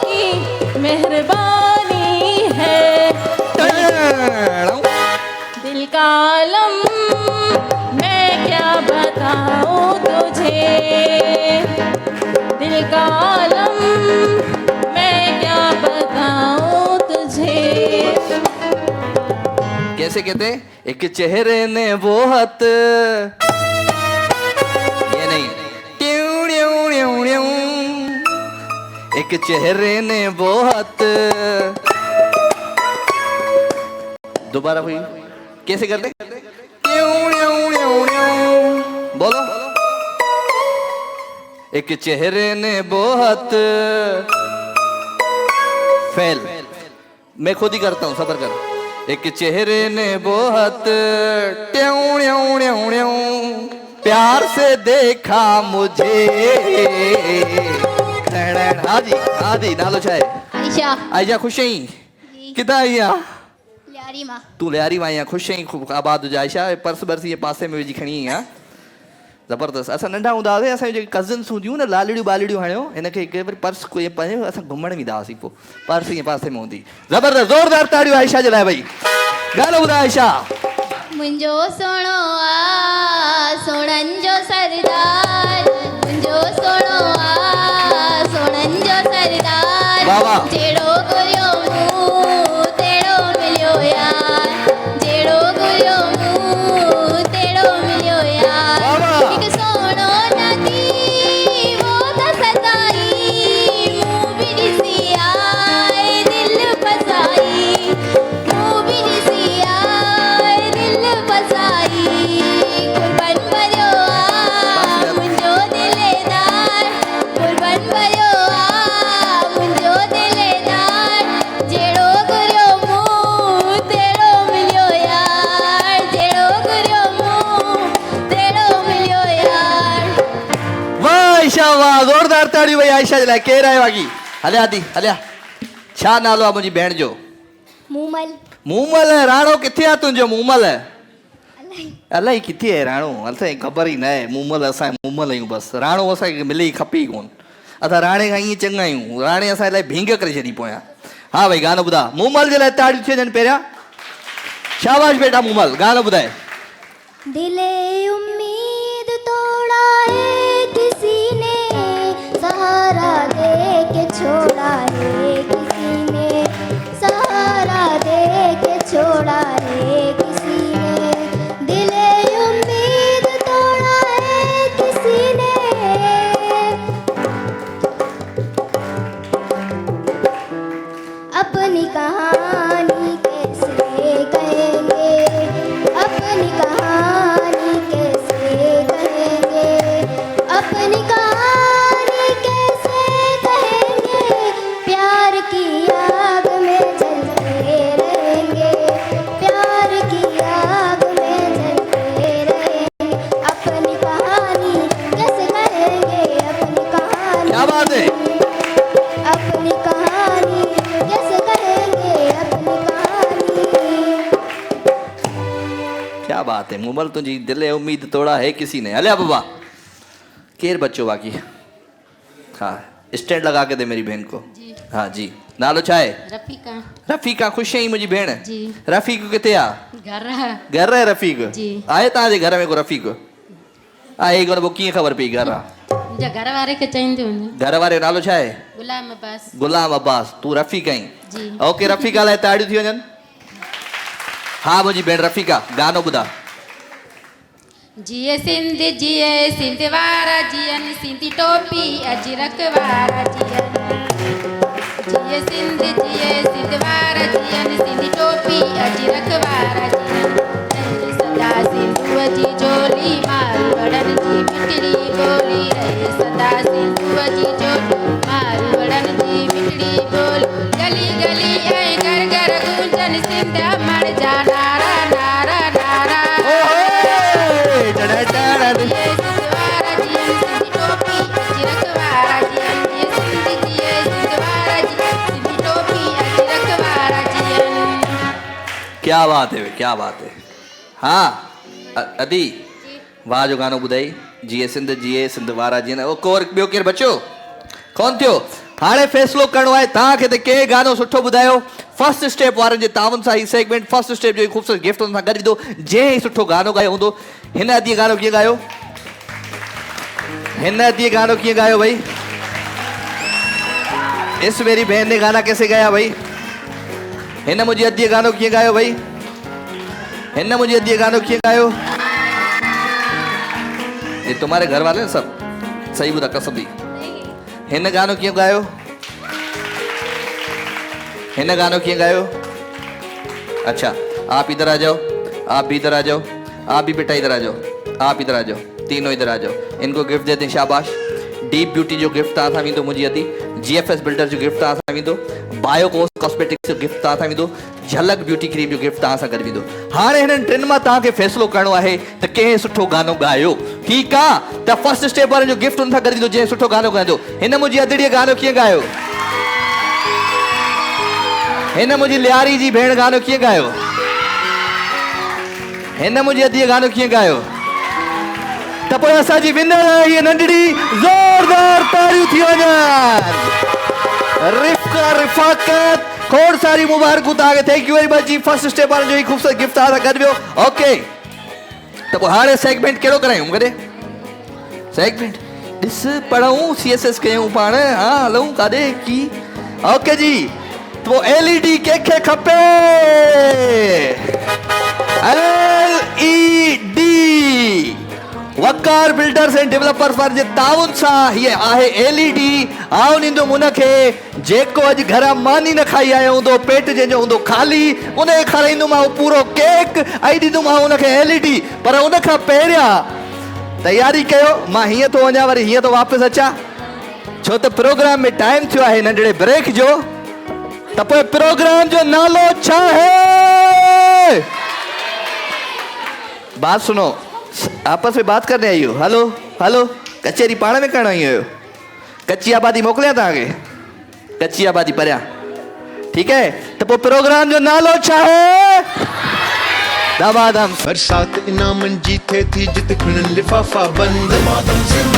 की मेहरबानी है। दिल का आलम मैं क्या बताऊं तुझे, दिल का आलम मैं क्या बताऊं तुझे। कैसे कहते हैं? एक चेहरे ने वो हत, ये नहीं, एक चेहरे ने वो हत। दोबारा हुई, कैसे करते? बोलो। एक चेहरे ने बहुत फेल, मैं खुद ही करता हूं, सबर कर। एक चेहरे ने बहुत प्यार से देखा मुझे। हाँ जी नालो छाए? आयशा खुश आई कितना आई? लियारी मां तू लियारी मां आई खुश आई, खूब आबाद हुजे आयशा। पर्स बर्स ये पासे में विझी खणी आई। ज़बरदस्त। असां नंढा हूंदा हुआसीं, असांजी जेके कज़िन्स हूंदियूं न, लालिड़ियूं बालिड़ियूं हणियो हिनखे हिकु बार पर्स को ईअं पंहिंजो असां घुमण वेंदा हुआसीं, पोइ पर्स ईअं पासे में हूंदी। ज़बरदस्त, ज़ोरदार ताड़ियूं आयशा जे लाइ। भई गानो ॿुधाए आयशा। मुंहिंजो सोणो आ सोणनि जो सरदार, मुंहिंजो सोणो आ सोणनि जो सरदार। वाह वाह। जहिड़ो घुरियो मूं तहिड़ो मिलियो यार, जहिड़ो घुरियो मूं तहिड़ो मिलियो यार। वाह वाह। हिकु सोणो नदी वो त सताई, मूं बि ॾिसी आए दिल फसाई, मूं बि ॾिसी आए दिल फसाई। कुर्बान भरियो आ मुंहिंजो दिलेदार, कुर्बान भरियो आ मुंहिंजो दिलेदार। जहिड़ो घुरियो मूं तहिड़ो मिलियो यार, जहिड़ो घुरियो मूं तहिड़ो मिलियो यार। वाह आयशा वाह, ज़ोरदार ताड़ियूं भई आयशा जे लाइ। केरु आयो अॻी? हलिया दी हलिया। छा नालो आहे मुंहिंजी भेण जो? मूमल मूमल। राणो किथे आहे तुंहिंजो मूमल? अलाही किथे आहे राणो, असांखे ख़बर ई न आहे। मूमल असां मूमल आहियूं बसि, राणो असांखे मिले ई खपे ई कोन। असां राणे खां ईअं चङा आहियूं, राणे असां इलाही भींग करे छॾी पोयां। हाँ भाई गानो ॿुधा मूमल जे लाइ ताड़ियूं थी वञनि पहिरियां शाबाश बेटा मूमल गानो ॿुधाए दिले उम्मीद तोड़ा है किसी ने सहारा दे के छोड़ा है किसी ने सहारा दे के छोड़ा है किसी ने दिले उम्मीद तोड़ा है किसी ने अपनी कहानी कैसे कहेंगे अपनी कहानी कैसे कहेंगे अपनी कहानी कैसे कहेंगे प्यार की आग में जलते रहेंगे प्यार की आग में जलते रहेंगे अपनी कहानी कैसे कहेंगे अपनी कहानी क्या बात है अपनी कहानी कैसे कहेंगे अपनी कहानी क्या बात है मूमल तुझी दिल उम्मीद तोड़ा है किसी ने हले बाबा केर बच्चो बाकी हाँ स्टैंड लगा के दे मेरी बहन को हाँ जी नालो छा है रफीका रफीका खुश है मुझी भेण जी रफीक किथे आ घर घर है रफीक जी। आए तव्हांजे घर में को रफीक आहे कोन पोइ कीअं ख़बर पई घर आहे मुंहिंजा घर वारे खे चईंदी वञे घर वारे जो नालो छा आहे गुलाम अब्बास गुलाम अब्बास तूं रफ़ीक आहीं जी ओके रफ़ीका लाइ ताड़ियूं थी वञनि हा मुंहिंजी भेण रफ़ीका गानो ॿुधा जिए सिंध वारा जियन सिंधी टोपी अजरक वारा जियन जिए सिंध वारा जियन सिंधी टोपी अजरक वारा जियन रहे सदा सिंधुअ जी झोली मारू वड़न जी मिठड़ी ॿोली रहे सदा सिंधुअ जी झोली मारू वड़न जी मिठड़ी ॿोली गली गली ऐं घर घर गूंजन सिंध अमर जा नारा नारा नारा क्या बात है क्या बात है हाँ अदी वाह जो गानो ॿुधाई जीए सिंध वारा जीअं ओ कोर ॿियो केरु बचियो कोन थियो हाणे फ़ैसिलो करिणो आहे तव्हांखे त कंहिं गानो सुठो ॿुधायो फर्स्ट स्टेप वारनि जे ताउन सां ही सेगमेंट फर्स्ट स्टेप जो ख़ूबसूरत गिफ्ट हुन सां गॾु ॾींदो जंहिं ही सुठो गानो ॻायो हूंदो हिन अदीअ गानो कीअं ॻायो हिन अदीअ गानो कीअं ॻायो भाई इस मेरी बहन ने गाना कैसे गाया भाई हिन मुंहिंजी अदीअ गानो कीअं ॻायो भाई हिन मुंहिंजी अदीअ गानो कीअं ॻायो ये तुम्हारे घर वाले सब सही ॿुधा कसम दी हिन गानो कीअं ॻायो हिन गानो कीअं ॻायो अच्छा आप इधर आ जाओ आप भी इधर आ जाओ आप भी बेटा इधर आ जाओ आप इधर आ जाओ तीनों इधर आ जाओ इनको गिफ्ट देते हैं शाबाश डीप ब्यूटी जो गिफ्ट तव्हां सां वेंदो मुंहिंजी अदी GFS बिल्डर जो गिफ्ट तव्हां सां वेंदो बायो कॉस्मेटिक्स जो गिफ्ट तव्हां सां वेंदो झलक ब्यूटी क्रीम जो गिफ्ट तव्हां सां गॾु वेंदो हाणे हिननि टिनि मां तव्हांखे फ़ैसिलो करिणो आहे त कंहिं सुठो गानो ॻायो ठीकु आहे त फर्स्ट स्टेप वारनि जो गिफ्ट हुन सां गॾु ईंदो जंहिं सुठो गानो ॻाईंदो हिन मुंहिंजी अदड़ीअ गानो कीअं ॻायो हिन मुंहिंजी लियारी जी भेण गानो कीअं ॻायो हिन मुंहिंजी अदीअ गानो कीअं ॻायो त पोइ असांजी विनर आहे हीअ नंढड़ी ज़ोरदार ताड़ियूं थी वञनि रिफ़्का रिफ़ाक़त खोड़ सारी मुबारकूं तव्हांखे थैंक यू वेरी मच जी फर्स्ट स्टेप वारनि जो ही ख़ूबसूरत गिफ्ट तव्हां सां गॾु वियो ओके त पोइ हाणे सेगमेंट कहिड़ो करायूं कॾहिं सेगमेंट ॾिस पढ़ूं CSS कयूं पाण हा हलूं काॾे की ओके जी तो LED कंहिंखे खपे LED Waqar builders and developers वारनि जे ताउन सां हीअ आहे LED आउं ॾींदुमि हुनखे जेको अॼु घर मानी न खाई आयो हूंदो पेट जंहिंजो हूंदो ख़ाली उनखे खाराईंदुमि पूरो केक ऐं ॾींदुमि हुनखे LED पर उनखां पहिरियां तयारी कयो मां हीअं थो वञा वरी हीअं थो वापसि अचां छो त प्रोग्राम में टाइम थियो आहे नंढड़े ब्रेक जो त पोइ प्रोग्राम जो नालो छा है बात सुनो आपस में बात करने आई हो हेलो हेलो कचेरी पाण में करण आई हो कच्ची आबादी मोकिलियां तव्हांखे कच्ची आबादी परियां ठीकु है त पोइ प्रोग्राम जो नालो छा है दमादम बरसात इनामन जीते थी जित खुनन लिफाफा बंद दमादम सिंध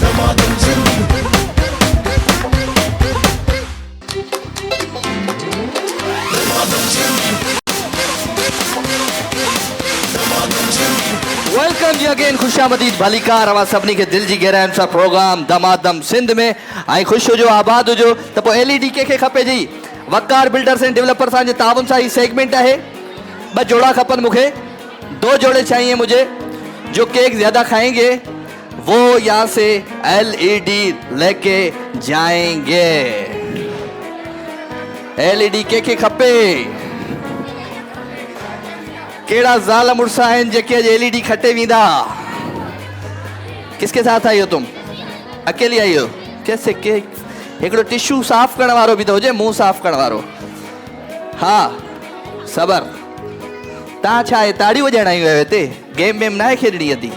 दमादम सिंध नाज़रीन खुशामदीद भलीकार अवां सभिनी खे दिल जी गहराइयुनि सां प्रोग्राम दमादम सिंध में ऐं ख़ुशि हुजो आबाद हुजो त पोइ एलईडी कंहिंखे खपे जी वकार बिल्डर्स एंड डेवलपर्स जे ताउन सां ही सेगमेंट आहे 2 जोड़ा खपनि मूंखे 2 जोड़े चाहिए मुझे जो केक ज्यादा खाएंगे वो यहाँ से एलईडी लेके जाएंगे एलईडी कंहिंखे खपे केड़ा ज़ाल मुड़स आहिनि जेके अॼु एलईडी खटे वींदा किसके साथ आई हो तुम अकेली आई हो कैसे के हिकिड़ो टिश्यू साफ़ करण वारो बि त हुजे मुंहुं साफ़ करण वारो हाँ सबर तव्हां छा आहे ताड़ियूं वॼाइण आयूं आहियो हिते गेम वेम न आहे खेॾणी अधी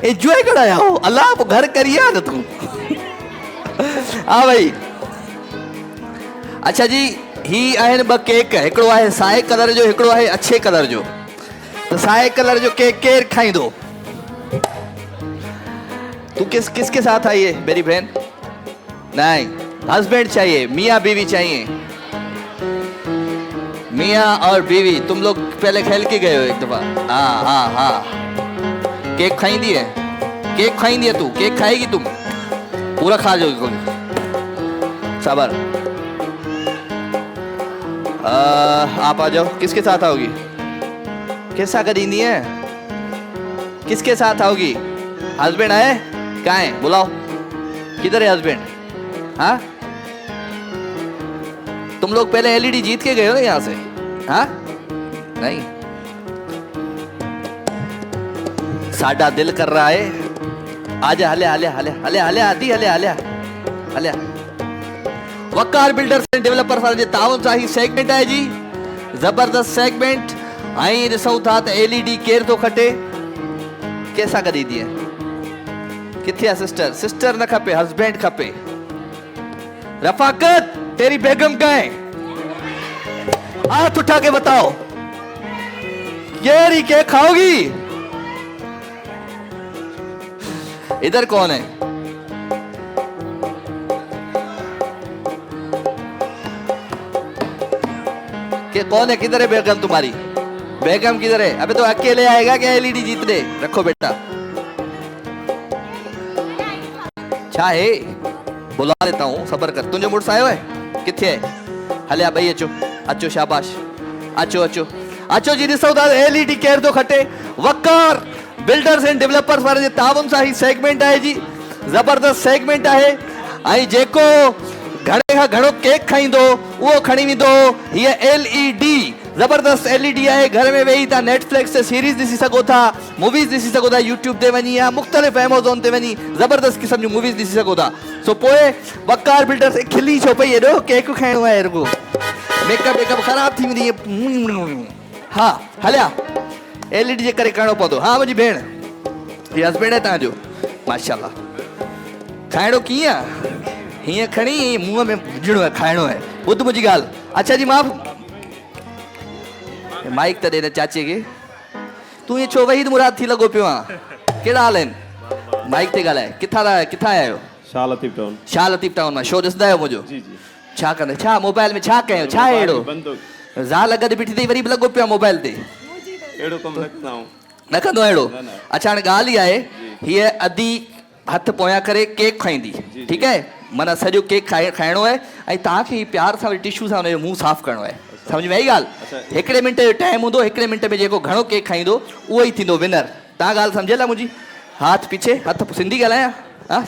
एंजॉय कराया हो अल्लाह पोइ घर करी आ न तूं हाँ भाई अच्छा जी ही आहिनि 2 केक हिकिड़ो आहे साए कलर जो हिकिड़ो आहे अच्छे कलर जो तो साए कलर जो केक केर खाइंदो तू किसके साथ आई है मेरी बहन नहीं हस्बैंड चाहिए मियाँ बीवी चाहिए मियाँ और बीवी तुम लोग पहले खेल के गए हो एक दफा हाँ हाँ हाँ केक खाइंदी है तू केक खाएगी तुम पूरा खा जाओगी सबर आप आ जाओ किसके साथ आओगी कैसा करींदी है किसके साथ आओगी हस्बैंड है कहाँ है बुलाओ किधर है हस्बैंड हाँ तुम लोग पहले एलईडी जीत के गए हो ना यहाँ से हाँ नहीं साडा दिल कर रहा है आजा हले हले हले हले हले आदि हले हले हले वकार बिल्डर्स एंड डेवलपर्स वाले ताउन सां ही सेगमेंट है जी जबरदस्त सेगमेंट आई ॾिसूं था त एलईडी केर थो खटे कैसा करी दी है किथे है सिस्टर न खपे हस्बैंड खपे रफाकत तेरी बेगम कहाँ है हाथ उठा के बताओ ये केक खाओगी इधर कौन है कि कौन है किधर है बेगम तुम्हारी बेगम किधर है अबे तो अकेले आएगा क्या एलईडी जीतने रखो बेटा है बुला लेता हूँ सबर कर तुझे मुड़स आयो है किथे है हलिया भाई अचो अचो शाबाश अचो अचो अचो जी ॾिसो था एलईडी केर थो खटे वकार बिल्डर्स एंड डेवलपर्स वारे जे ताउन सां ही सेगमेंट आहे जी जबरदस्त सेगमेंट आहे ऐं जेको घणे खां घणो केक खाईंदो उहो खणी वेंदो हीअ एलईडी जबरदस्त एलईडी आहे घर में वेही तव्हां नेटफ्लिक्स ते सीरीज़ ॾिसी सघो था मूवीज़ ॾिसी सघो था यूट्यूब ते वञी या मुख़्तलिफ़ एमेज़ॉन ते वञी ज़बरदस्त क़िस्म जूं मूवीज़ ॾिसी सघो था सो पोइ वकार बिल्डर्स खिली छो पई एॾो केक खाइणो आहे रुगो मेकअप ख़राब थी वेंदी हा हलिया एलईडी जे करे करिणो पवंदो हा मुंहिंजी भेण हीअ हस्बैंड आहे तव्हांजो माशाल्लाह खाइणो कीअं आहे हीअं खणी मुंहं में विझणो आहे खाइणो आहे ॿुध मुंहिंजी ॻाल्हि अच्छा जी मां माइक त ॾे न चाचे खे तूं ईअं छो वहीद मुराद थी लॻो पियो आहे कहिड़ा हाल आहिनि माइक ते ॻाल्हाए किथां आया आहियो शाह लतीफ़ टाउन मां शो ॾिसंदा आहियो मुंहिंजो छा कंदा छा मोबाइल में छा कयो छा आहे अहिड़ो ज़ाल गॾु बीठी अथई वरी बि लॻो पियो आहे मोबाइल ते न कंदो अहिड़ो अच्छा हाणे ॻाल्हि इहा आहे हीअ अधी हथ पोयां करे केक खाईंदी ठीकु आहे माना सॼो केक खाइणो आहे ऐं तव्हांखे ही प्यार सां वरी टिश्यू सां हुनजो मुंहुं साफ़ु करिणो आहे समझ में आई ॻाल्हि हिकिड़े मिंट जो टाइम हूंदो हिकिड़े मिंट में जेको घणो केक खाईंदो उहो ई थींदो विनर तव्हां ॻाल्हि सम्झियल आहे मुंहिंजी हाथ पीछे हथ सिंधी ॻाल्हायां हा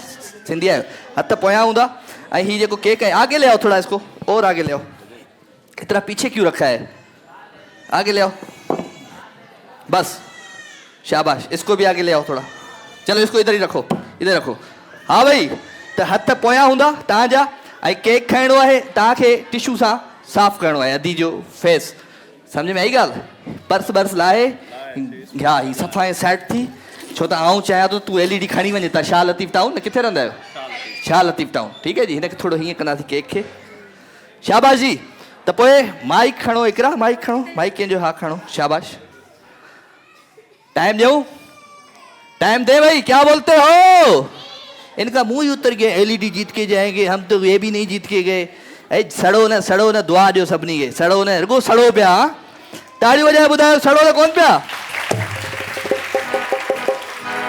सिंधी आहियो हथ पोयां हूंदा ऐं हीउ जेको केक है आगे ले आओ थोड़ा इसको और आगे ले आओ इतना पीछे क्यों रखा है आगे ले आओ बस शाबाश इसको भी आगे ले आओ थोड़ा चलो इसको इधर ही रखो इधर रखो हाँ भाई तो हथ पोयां हूंदा तव्हांजा ऐं केक खाइणो आहे तव्हांखे टिश्यू सां साफ़ करिणो आहे अधी जो फेस सम्झ में आई ॻाल्हि पर्स बर्स लाहे हा ही सफ़ा ऐं सेट थी छो त आउं चाहियां थो तूं एलईडी खणी वञे तव्हां शाह लतीफ़ टाउन न किथे रहंदा आहियो शाह लतीफ़ टाउन ठीकु है जी हिनखे थोरो हीअं कंदासीं केक खे शाबाश जी त पोइ माइक खणो हिकिड़ा माइक खणो माइक कंहिंजो हा खणो शाबाश टाइम ॾियूं टाइम दे भाई क्या बोलते हो इनका मुंह ही उतर गया एलईडी जीत के जाएंगे हम तो ये भी नहीं जीत के गए ऐं सड़ो न दुआ ॾियो सभिनी खे सड़ो न रुगो सड़ो पिया ताड़ी वॼाए ॿुधायो सड़ो न कोन पिया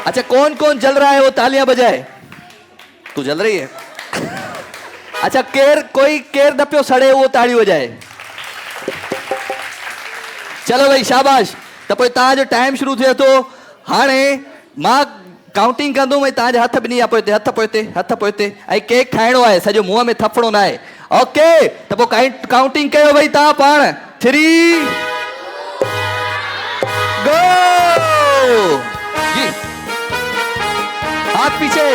अच्छा कौन कौन जल रहा है वो तालियां बजाए। तू जल रही है। अच्छा कोई केर न पियो सड़े वो ताड़ी बजाए। चलो भाई शाबाश। तो पोइ तव्हांजो टाइम शुरू थिए थो हाणे मां काउंटिंग कंदुमि ऐं तव्हांजे हथ ॿिन्ही हथ पोइते ऐं केक खाइणो आहे सॼो मुंहं में थफड़ो न आहे। ओके त पोइ काउंटिंग कयो भाई तव्हां पाण 3 गो जी। हाथ पीछे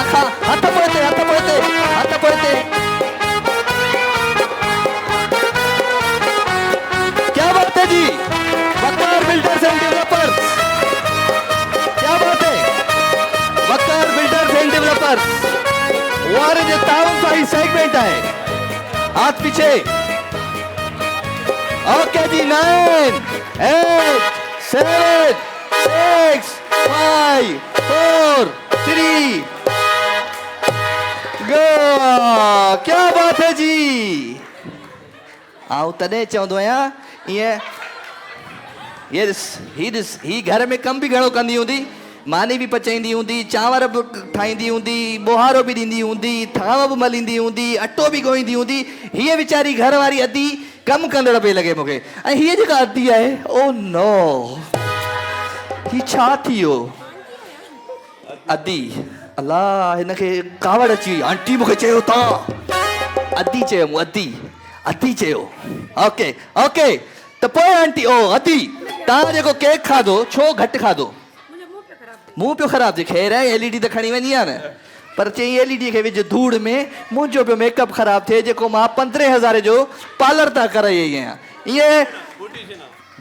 खा हाथ पोइते क्या बात है जी। वकार बिल्डर्स एंड डेवलपर्स, क्या बात है। वकार बिल्डर्स एंड डेवलपर्स वारे जे ताउन सां ही सेगमेंट आहे। हाथ पीछे। ओके जी 9 8 7 6 5 4 3 गो। क्या बात है जी। आऊं तॾहिं चवंदो आहियां ईअं ही घर में कम भी घणो कंदी हूंदी। मानी भी पचाईंदी हूंदी, चांवर भी ठाहींदी हूंदी, बोहारो भी ॾींदी हूंदी, थांव भी मलींदी हूंदी, अटो भी ॻोहींदी हूंदी। हीअ वीचारी घर वारी अधी कम कंदड़ पई लॻे मूंखे। ऐं हीअ जेका अधी आहे ओ नो ही छा थी वियो। अधी अल्लाह हिनखे कावड़ अची वई। आंटी मूंखे चयो तव्हां अधी चयो मूं अधी चयो। ओके ओके त पोइ आंटी ओ अधी तव्हां जेको केक खाधो छो घटि खाधो। मुंहुं पियो ख़राब थिए। ख़ैर आहे एलईडी त खणी वञी आहे न पर चई एलईडी खे विझ धूड़ में मुंहिंजो पियो मेकअप ख़राब थिए जेको मां 15,000 जो पार्लर था कराई आहियां। ईअं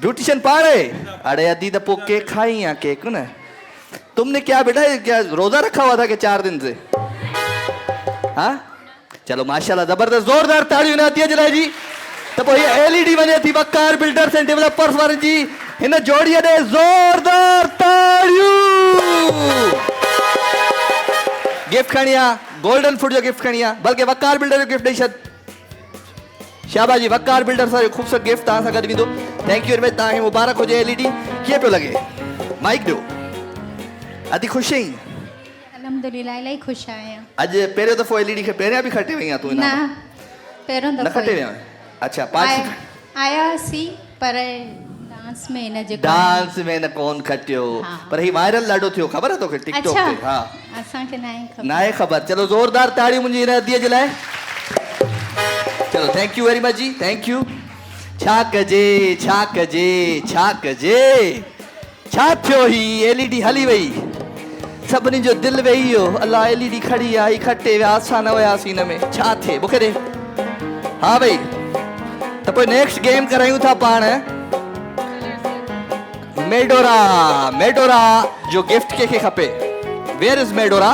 ब्यूटिशियन पाड़े अड़े अधी त पोइ केक खाई आहे केक न। तुमने क्या बेटा क्या रोजा रखा हुआ था कि 4 दिन से। हाँ चलो माशाल्लाह जबरदस्त जोरदार ताड़ियों ने दिया जलाए जी। तो पोइ एलईडी वने थी वकार बिल्डर्स एंड डेवलपर्स वारनि जी हिन जोड़ीअ ॾे ज़ोरदार ताड़ियूं। गिफ्ट खणी आ गोल्डन फूड जो गिफ्ट खणी आ बल्कि वकार बिल्डर जो गिफ्ट ॾेई छॾ। शाबाश जी वकार बिल्डर्स वारो ख़ूबसूरत गिफ्ट तव्हां सां गॾु वेंदो। Thank you very much. तव्हांखे मुबारक हुजे। एलईडी कीअं पियो लॻे। माइक ॾियो। अदी खुश आहीं। अल्हम्दुलिल्लाह इलाही ख़ुशि आहियां। अॼु पहिरियों दफ़ो एलईडी खे पहिरियां बि खटे वई आहे तूं। न पहिरों न दफ़ो खटे विया। अच्छा पांच आयासीं पर डांस में न जेको डांस में न कोन खटियो पर ही वायरल ॾाढो थियो ख़बर आहे तोखे टिकटॉक ते। हा असांखे न आहे ख़बर। चलो ज़ोरदार ताड़ियूं मुंहिंजी हिन अदीअ जे लाइ। चलो थैंक यू वेरी मच जी थैंक यू। छा कजे छा थियो ही एलईडी हली वई सभिनी जो दिलि वेही वियो। अलाह एलईडी खड़ी आई खटे विया असां न वियासीं हिन में छा थिए मूंखे ॾे। हाँ भाई त पोइ नेक्स्ट गेम करायूं था पाण मेडोरा जो गिफ्ट कंहिंखे खपे। Where is Medora.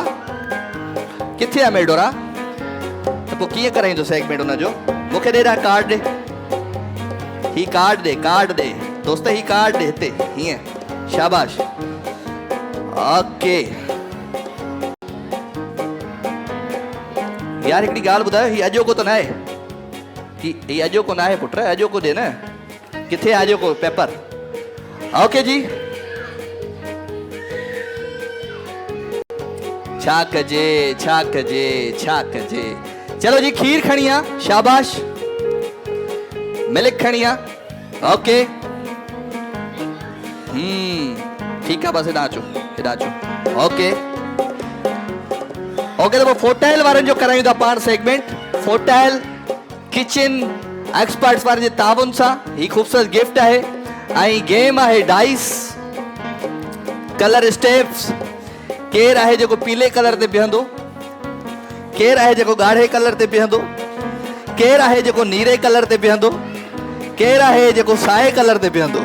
किथे आहे मेडोरा। त पोइ कीअं कराईंदो सेगमेंट हुनजो। मूंखे ॾे ॾा कार्ड ॾे। ही कार्ड ॾे दोस्त ही कार्ड ॾे हिते हीअं। शाबाश। ओके यार हिकिड़ी ॻाल्हि ॿुधायो ही अॼोको त न आहे। ही अॼोको न आहे पुट अॼोको ॾे न। किथे आहे अॼोको पेपर। ओके जी। छा कजे चलो जी खीर खणी आ। शाबाश। मिल्क खणी आ। ओके ठीक है बस हेॾा अचो ओके तो पोइ फोटाइल वारनि जो करायूं था पाण सेगमेंट। फोटाइल किचन एक्सपर्ट्स वारे जे ताउन सां ही ख़ूबसूरत गिफ्ट आहे ऐं गेम आहे डाइस कलर स्टेप्स। केर आहे जेको पीले कलर ते बीहंदो, केर आहे जेको ॻाढ़े कलर ते बीहंदो, केर आहे जेको नीरे कलर ते बीहंदो, केर आहे जेको साए कलर ते बीहंदो।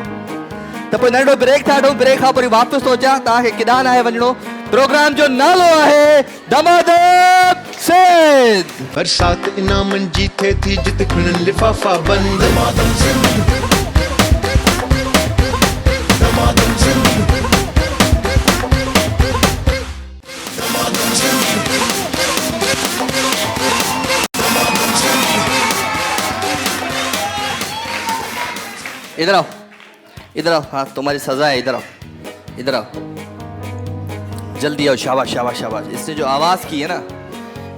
त पोइ नंढो ब्रेक था वठूं। ब्रेक खां पोइ वापसि थो अचां। तव्हांखे केॾांहुं नाहे वञिणो। प्रोग्राम जो नालो आहे धमाधम सिंध। बरसात इनामन जीते थी जित खुलन लिफाफा बंद। धमाधम सिंध इधर आओ, इधर आओ। हाँ तुम्हारी सजा है, इधर आओ, इधर आओ, जल्दी आओ। शाबाश शाबाश शाबाश। इसने जो आवाज़ की है ना,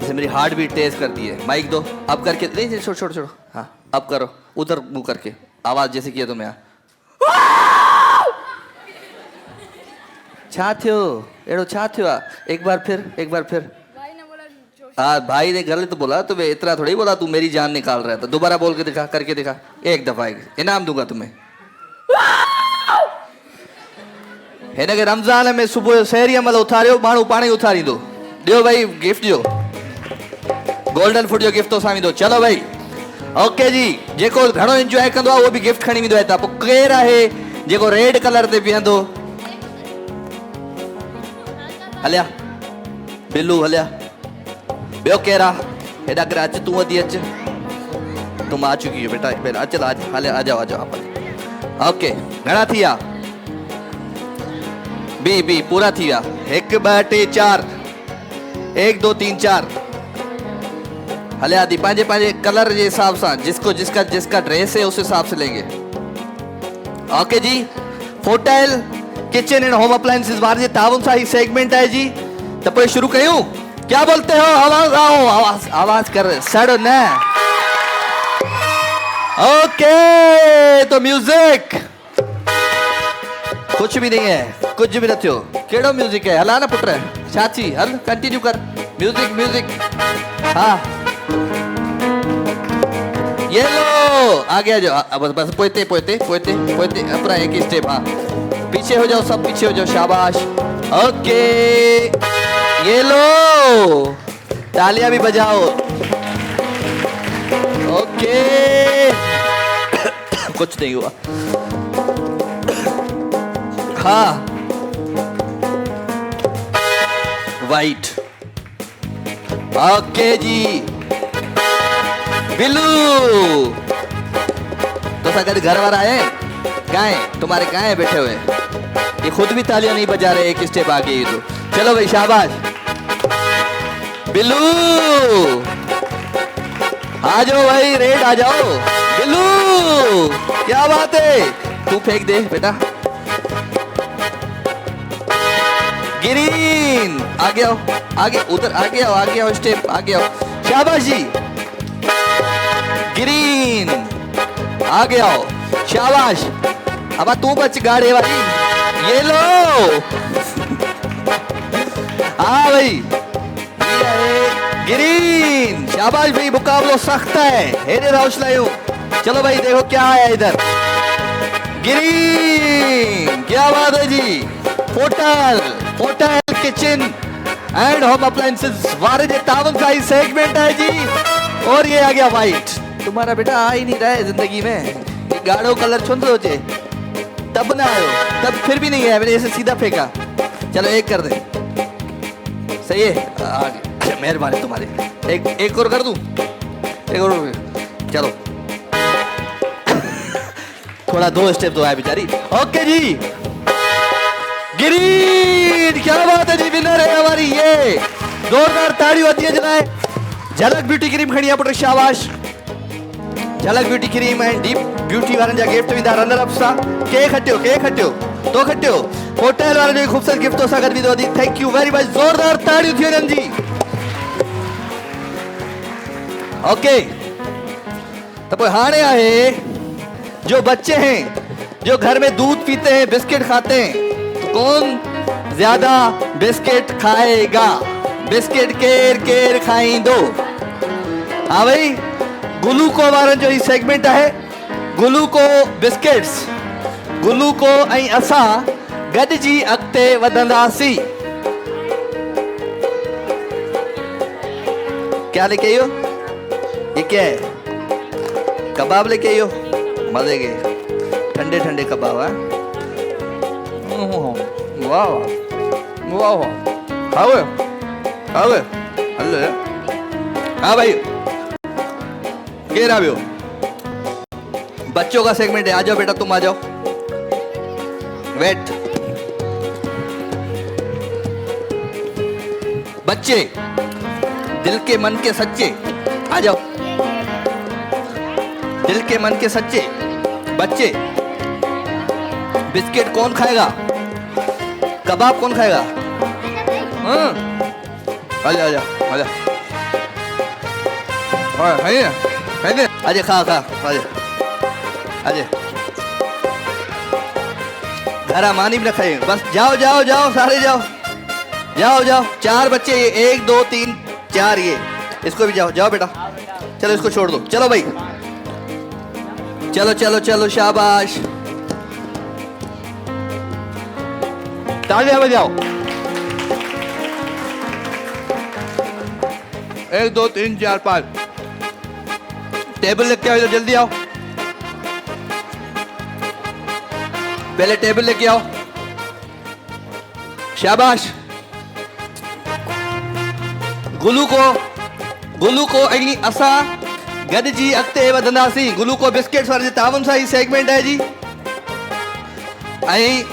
इसे मेरी हार्ट बीट तेज कर दी है। माइक दो, अब करके नहीं, छोड़ छोड़ छोड़ो। हाँ अब करो, उधर मुंह करके आवाज़ जैसे किया तुम्हें। छा थियो एड़ो छा थियो आ? एक बार फिर, एक बार फिर। हाँ भाई ने गलत बोला, तुम्हें इतना थोड़ी बोला तू मेरी जान निकाल रहा था। दोबारा बोल के दिखा, करके दिखा, एक दफा इनाम दूंगा तुम्हें। हिन खे रमज़ान में सुबुह सहरीअ महिल उथारियो, माण्हू पाण ई उथारींदो। ॾियो भाई गिफ्ट जो, गोल्डन फूड जो गिफ्ट तोसां वेंदो। चलो भाई ओके जी। जेको घणो एंजॉय कंदो आहे उहो बि गिफ्ट खणी वेंदो आहे। पोइ केरु आहे जेको रेड कलर ते बीहंदो? हलिया बिल्लू, हलिया। ॿियो केरु आहे? हेॾा करे अच, तूं वधी अच। तुम आ चुकी हो बेटा, अच आज, हलिया आ जाओ, आ जाओ। ओके घणा थी विया? बी पूरा थी विया। 1 2 3 4, 1 2 3 4। हलिया दी पंहिंजे पंहिंजे कलर जे हिसाब सां, जिसको जिसका जिसका ड्रेस है उस हिसाब से लेंगे। ओके जी। Fotile kitchen and home appliances वाले ताउन सां ही सेगमेंट है जी। तो पोइ शुरू कयूं? क्या बोलते हो? आवाज आओ, आवाज आवाज कर, सड़ो न। ओके तो म्यूजिक कुछ भी नहीं है, कुछ भी न थियो। केड़ो म्यूजिक है? हला ना पुत्र, चाची हल, कंटिन्यू कर। Music music. हाँ ये लो आगे आ जाओ। बस बस पोते पोते पोते पोते अपना एक ही स्टेप। हाँ पीछे हो जाओ, सब पीछे हो जाओ, शाबाश। ओके ये लो, तालियां भी बजाओ। ओके कुछ नहीं हुआ। हाँ वाइट। ओके जी। बिल्लू तो सागर घर वाला है? कहाँ है तुम्हारे? कहाँ है बैठे हुए? ये खुद भी तालियां नहीं बजा रहे, एक स्टेप आगे ही। तो चलो भाई शाबाश। बिल्लू आ जाओ भाई, रेड आ जाओ। बिल्लू क्या बात है, तू फेंक दे बेटा। ग्रीन आगे आओ, आगे उधर, आगे आओ, आगे आओ, स्टेप आगे आओ। शाबाश जी। ग्रीन आगे आओ, शाबाश। अब तू बच गाड़े वाली। ये लो हाँ भाई, ग्रीन शाबाश भाई। मुकाबला सख्त है, हेरे हौसला। चलो भाई देखो क्या आया इधर। ग्रीन क्या बात है जी। फोटल फोटल किचन एंड होम अप्लायंसेस वाले जे तावन का ही सेगमेंट है जी। और ये आ गया वाइट। तुम्हारा बेटा आ ही नहीं रहा है जिंदगी में। ये गाढ़ो कलर छुन सोचे तब ना आयो, तब फिर भी नहीं है, मैंने ऐसे सीधा फेंका। चलो एक कर दे, सही है। आगे मेहरबानी तुम्हारी। एक और कर दूं? एक और चलो थोड़ा 2 स्टेप तो है बेचारी। ओके जी। ग्रीन क्या बात है जी, विनर है हमारी। ये जोरदार ताड़ी होती है जनाए। झलक ब्यूटी क्रीम खड़ी पुट, शाबाश। झलक beauty cream and deep beauty वारनि जा गिफ्ट विधा रनर अप सां। के खटियो तो खटियो होटल वारनि जो खूबसूरत गिफ्ट सां गॾु विधो। Thank you very much. जोरदार ताड़ियूं थी वञनि जी। ओके तो कोई हाणे आहे जो बच्चे हैं जो घर में दूध पीते हैं, बिस्किट खाते हैं, तो कौन ज्यादा बिस्किट खाएगा? बिस्किट केर केर खाईंदो? हाँ भाई ग्लूको वारनि जो ही सेगमेंट है। ग्लूको बिस्किट्स, ग्लूको ऐं असां गॾिजी अॻिते वधंदासीं। क्या लेके आयो? ये क्या है? कबाब लेके आयो? मजे के ठंडे ठंडे कबाब है। वाह वाह वाह। आओ हेलो। हाँ भाई घेरा भी हो। बच्चों का सेगमेंट है, आ जाओ बेटा, तुम आ जाओ। वेट बच्चे दिल के मन के सच्चे, आ जाओ। दिल के मन के सच्चे बच्चे बिस्किट कौन खाएगा? कबाब कौन खाएगा? हाँ, आजा आजा आजा, आजा खा खा, आजा आजा। घर मानी भी ना खाए, बस जाओ जाओ जाओ, सारे जाओ जाओ जाओ। 4 बच्चे, 1 2 3 4, ये इसको भी जाओ जाओ बेटा, चलो इसको छोड़ दो, चलो भाई, चलो चलो चलो, शाबाश, तालियां बजाओ। 1 2 3 4 5, टेबल लेके आओ, इधर जल्दी आओ, पहले टेबल लेके आओ, शाबाश। गुलू को अगी असा गड जी अगते वधंदासी। गुलू को बिस्किट्स वारे तावन सा ही सेगमेंट है जी। ऐं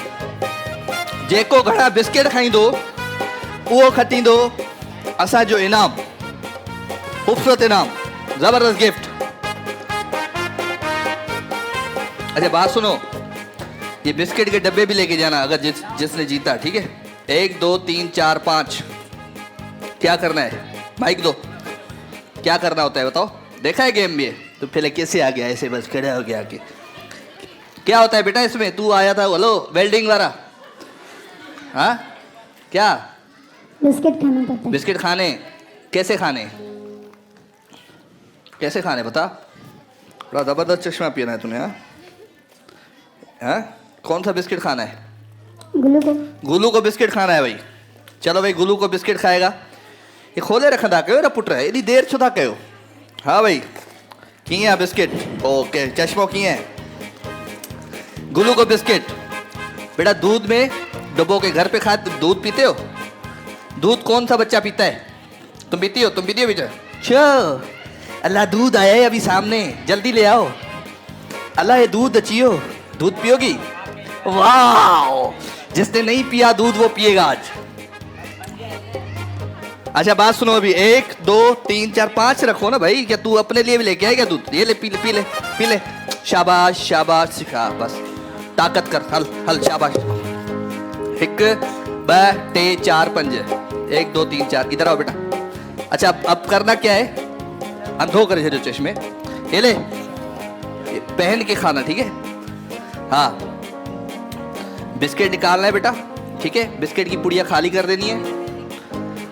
जेको घणा बिस्किट खाईंदो उहो खटींदो असांजो इनाम, खूबसूरत इनाम, जबरदस्त गिफ्ट। अच्छा बात सुनो, ये बिस्किट के डब्बे भी लेके जाना अगर जिसने जीता, ठीक है? 1 2 3 4 5, क्या करना है? माइक दो, क्या करना होता है बताओ? देखा है गेम में? तो पहले कैसे आ गया ऐसे, बस खड़ा हो गया आके? क्या होता है बेटा इसमें? तू आया था हेलो वेल्डिंग वाला, हाँ क्या? बिस्किट खाना पड़ता है। बिस्किट खाने, कैसे खाने? कैसे खाने बता? बड़ा जबरदस्त चश्मा पीना है तूने, हाँ? हाँ, कौन सा बिस्किट खाना है? गुलू को बिस्किट खाना है भाई। चलो भाई, गुलू को बिस्किट खाएगा। ये खोले रखंदा कयो ना पुट, एडी देर छो था कयो? हाँ भाई, किए है बिस्किट? ओके, चश्मो किए है? गुलू को बिस्किट बेटा दूध में डुबो के घर पे खा। दूध पीते हो? दूध कौन सा बच्चा पीता है? तुम पीती हो? तुम पीती हो बेटा? चो अल्लाह, दूध आया है अभी सामने, जल्दी ले आओ। अल्लाह ये दूध अचियो, दूध पियोगी? वाह, जिसने नहीं पिया दूध वो पिएगा आज। अच्छा बात सुनो, अभी 1 2 3 4 5 रखो ना भाई। क्या तू अपने लिए भी लेके आएगा दूध? ये ले, पी ले पी ले पी ले, शाबाश शाबाश, सिखा बस, ताकत कर, हल हल, शाबाश। 1 2 3 4 5, 1 2 3 4, इधर आओ बेटा। अच्छा अब करना क्या है? अंधो करे जो चश्मे, ये ले, ये पहन के खाना, ठीक है? हाँ, बिस्किट निकालना है बेटा, ठीक है? बिस्किट की पुड़िया खाली कर देनी है,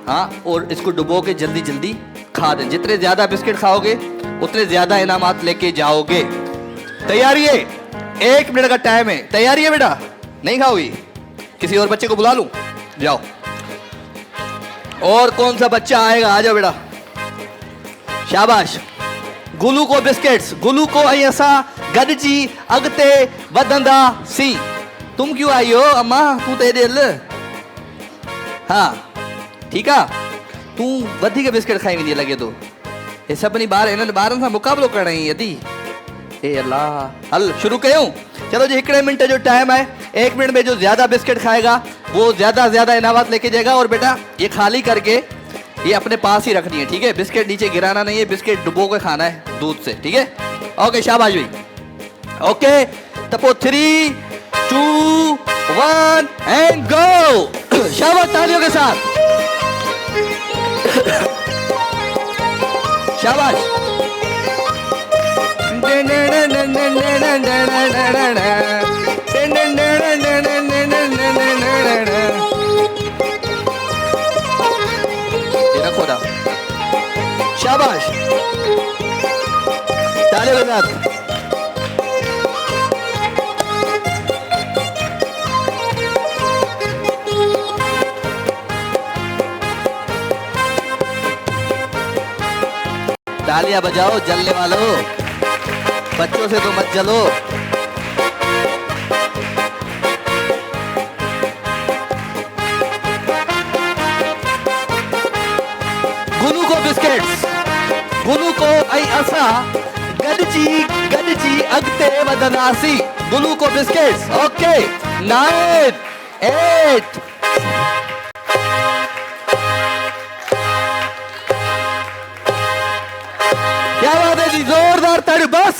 हाँ, और इसको डुबो के जल्दी जल्दी खा दे। जितने ज्यादा बिस्किट खाओगे उतने ज्यादा इनामात लेके जाओगे। तैयारी है? 1 मिनट का टाइम है। तैयारी है बेटा? नहीं खाओगी? किसी और बच्चे को बुला लूं? जाओ। और कौन सा बच्चा आएगा? आ जाओ बेटा, शाबाश। गुलू को बिस्किट्स, गुलू को ऐं असां गॾिजी अॻिते वधंदासीं। तुम क्यों आई हो अम्मा? तू तो दिल, हाँ ठीक है, तू वधीक बिस्किट खाई वेंदी लगे तो। ये सभिनी ॿार इन्हनि ॿारनि सां मुक़ाबिलो करण ई यदि, हे अल्लाह। हल शुरू कयूं? चलो जी, 1 मिनट जो टाइम है। 1 मिनट में जो ज्यादा बिस्किट खाएगा वो ज्यादा इनामात लेके जाएगा। और बेटा ये खाली करके ये अपने पास ही रखनी है, ठीक है? बिस्किट नीचे गिराना नहीं है, बिस्किट डुबो के खाना है दूध से, ठीक है? ओके शाबाश भाई। ओके तपो 3 2 1 एंड गो। शाबाश, तालियों के साथ शाबाश। रखो ना, शाबाश, तालियों के साथ। तालियां बजाओ जलने वालों, बच्चों से तो मत जलो। गुलू को बिस्किट्स, गुलू को ऐं असां गॾिजी अॻिते वधंदासीं। गुलू को बिस्किट्स। ओके 9 8 क्या बात है जी, जोरदार ताड़ी। बस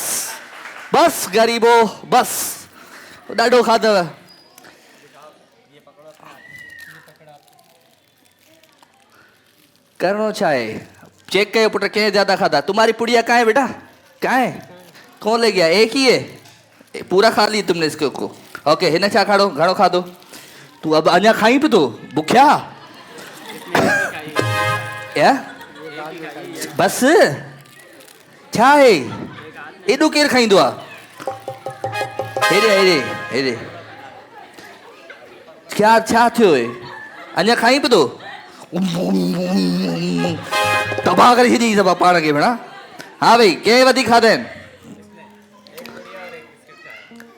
बस गरीबो, बस ॾाढो खाधव। करणो छा आहे? चेक कयो पुट कंहिं ज्यादा खाधा। तुम्हारी पुड़िया कहाँ है बेटा? कहाँ है? कौन ले गया? एक ही है? पूरा खा ली तुमने इसके को? ओके, हिन छा खाधो? घणो खाधो? तू अब अञा खाई पियो तो बुखिया? या बस छा आहे? एॾो केरु खाईंदो आहे? हेॾे हेॾे हेॾे छा छा थियो आहे? अञा खाई पियो तो? तबाह करे छॾी सभु पाण खे भेणा। हाँ भाई, कंहिं वधीक खाधा आहिनि?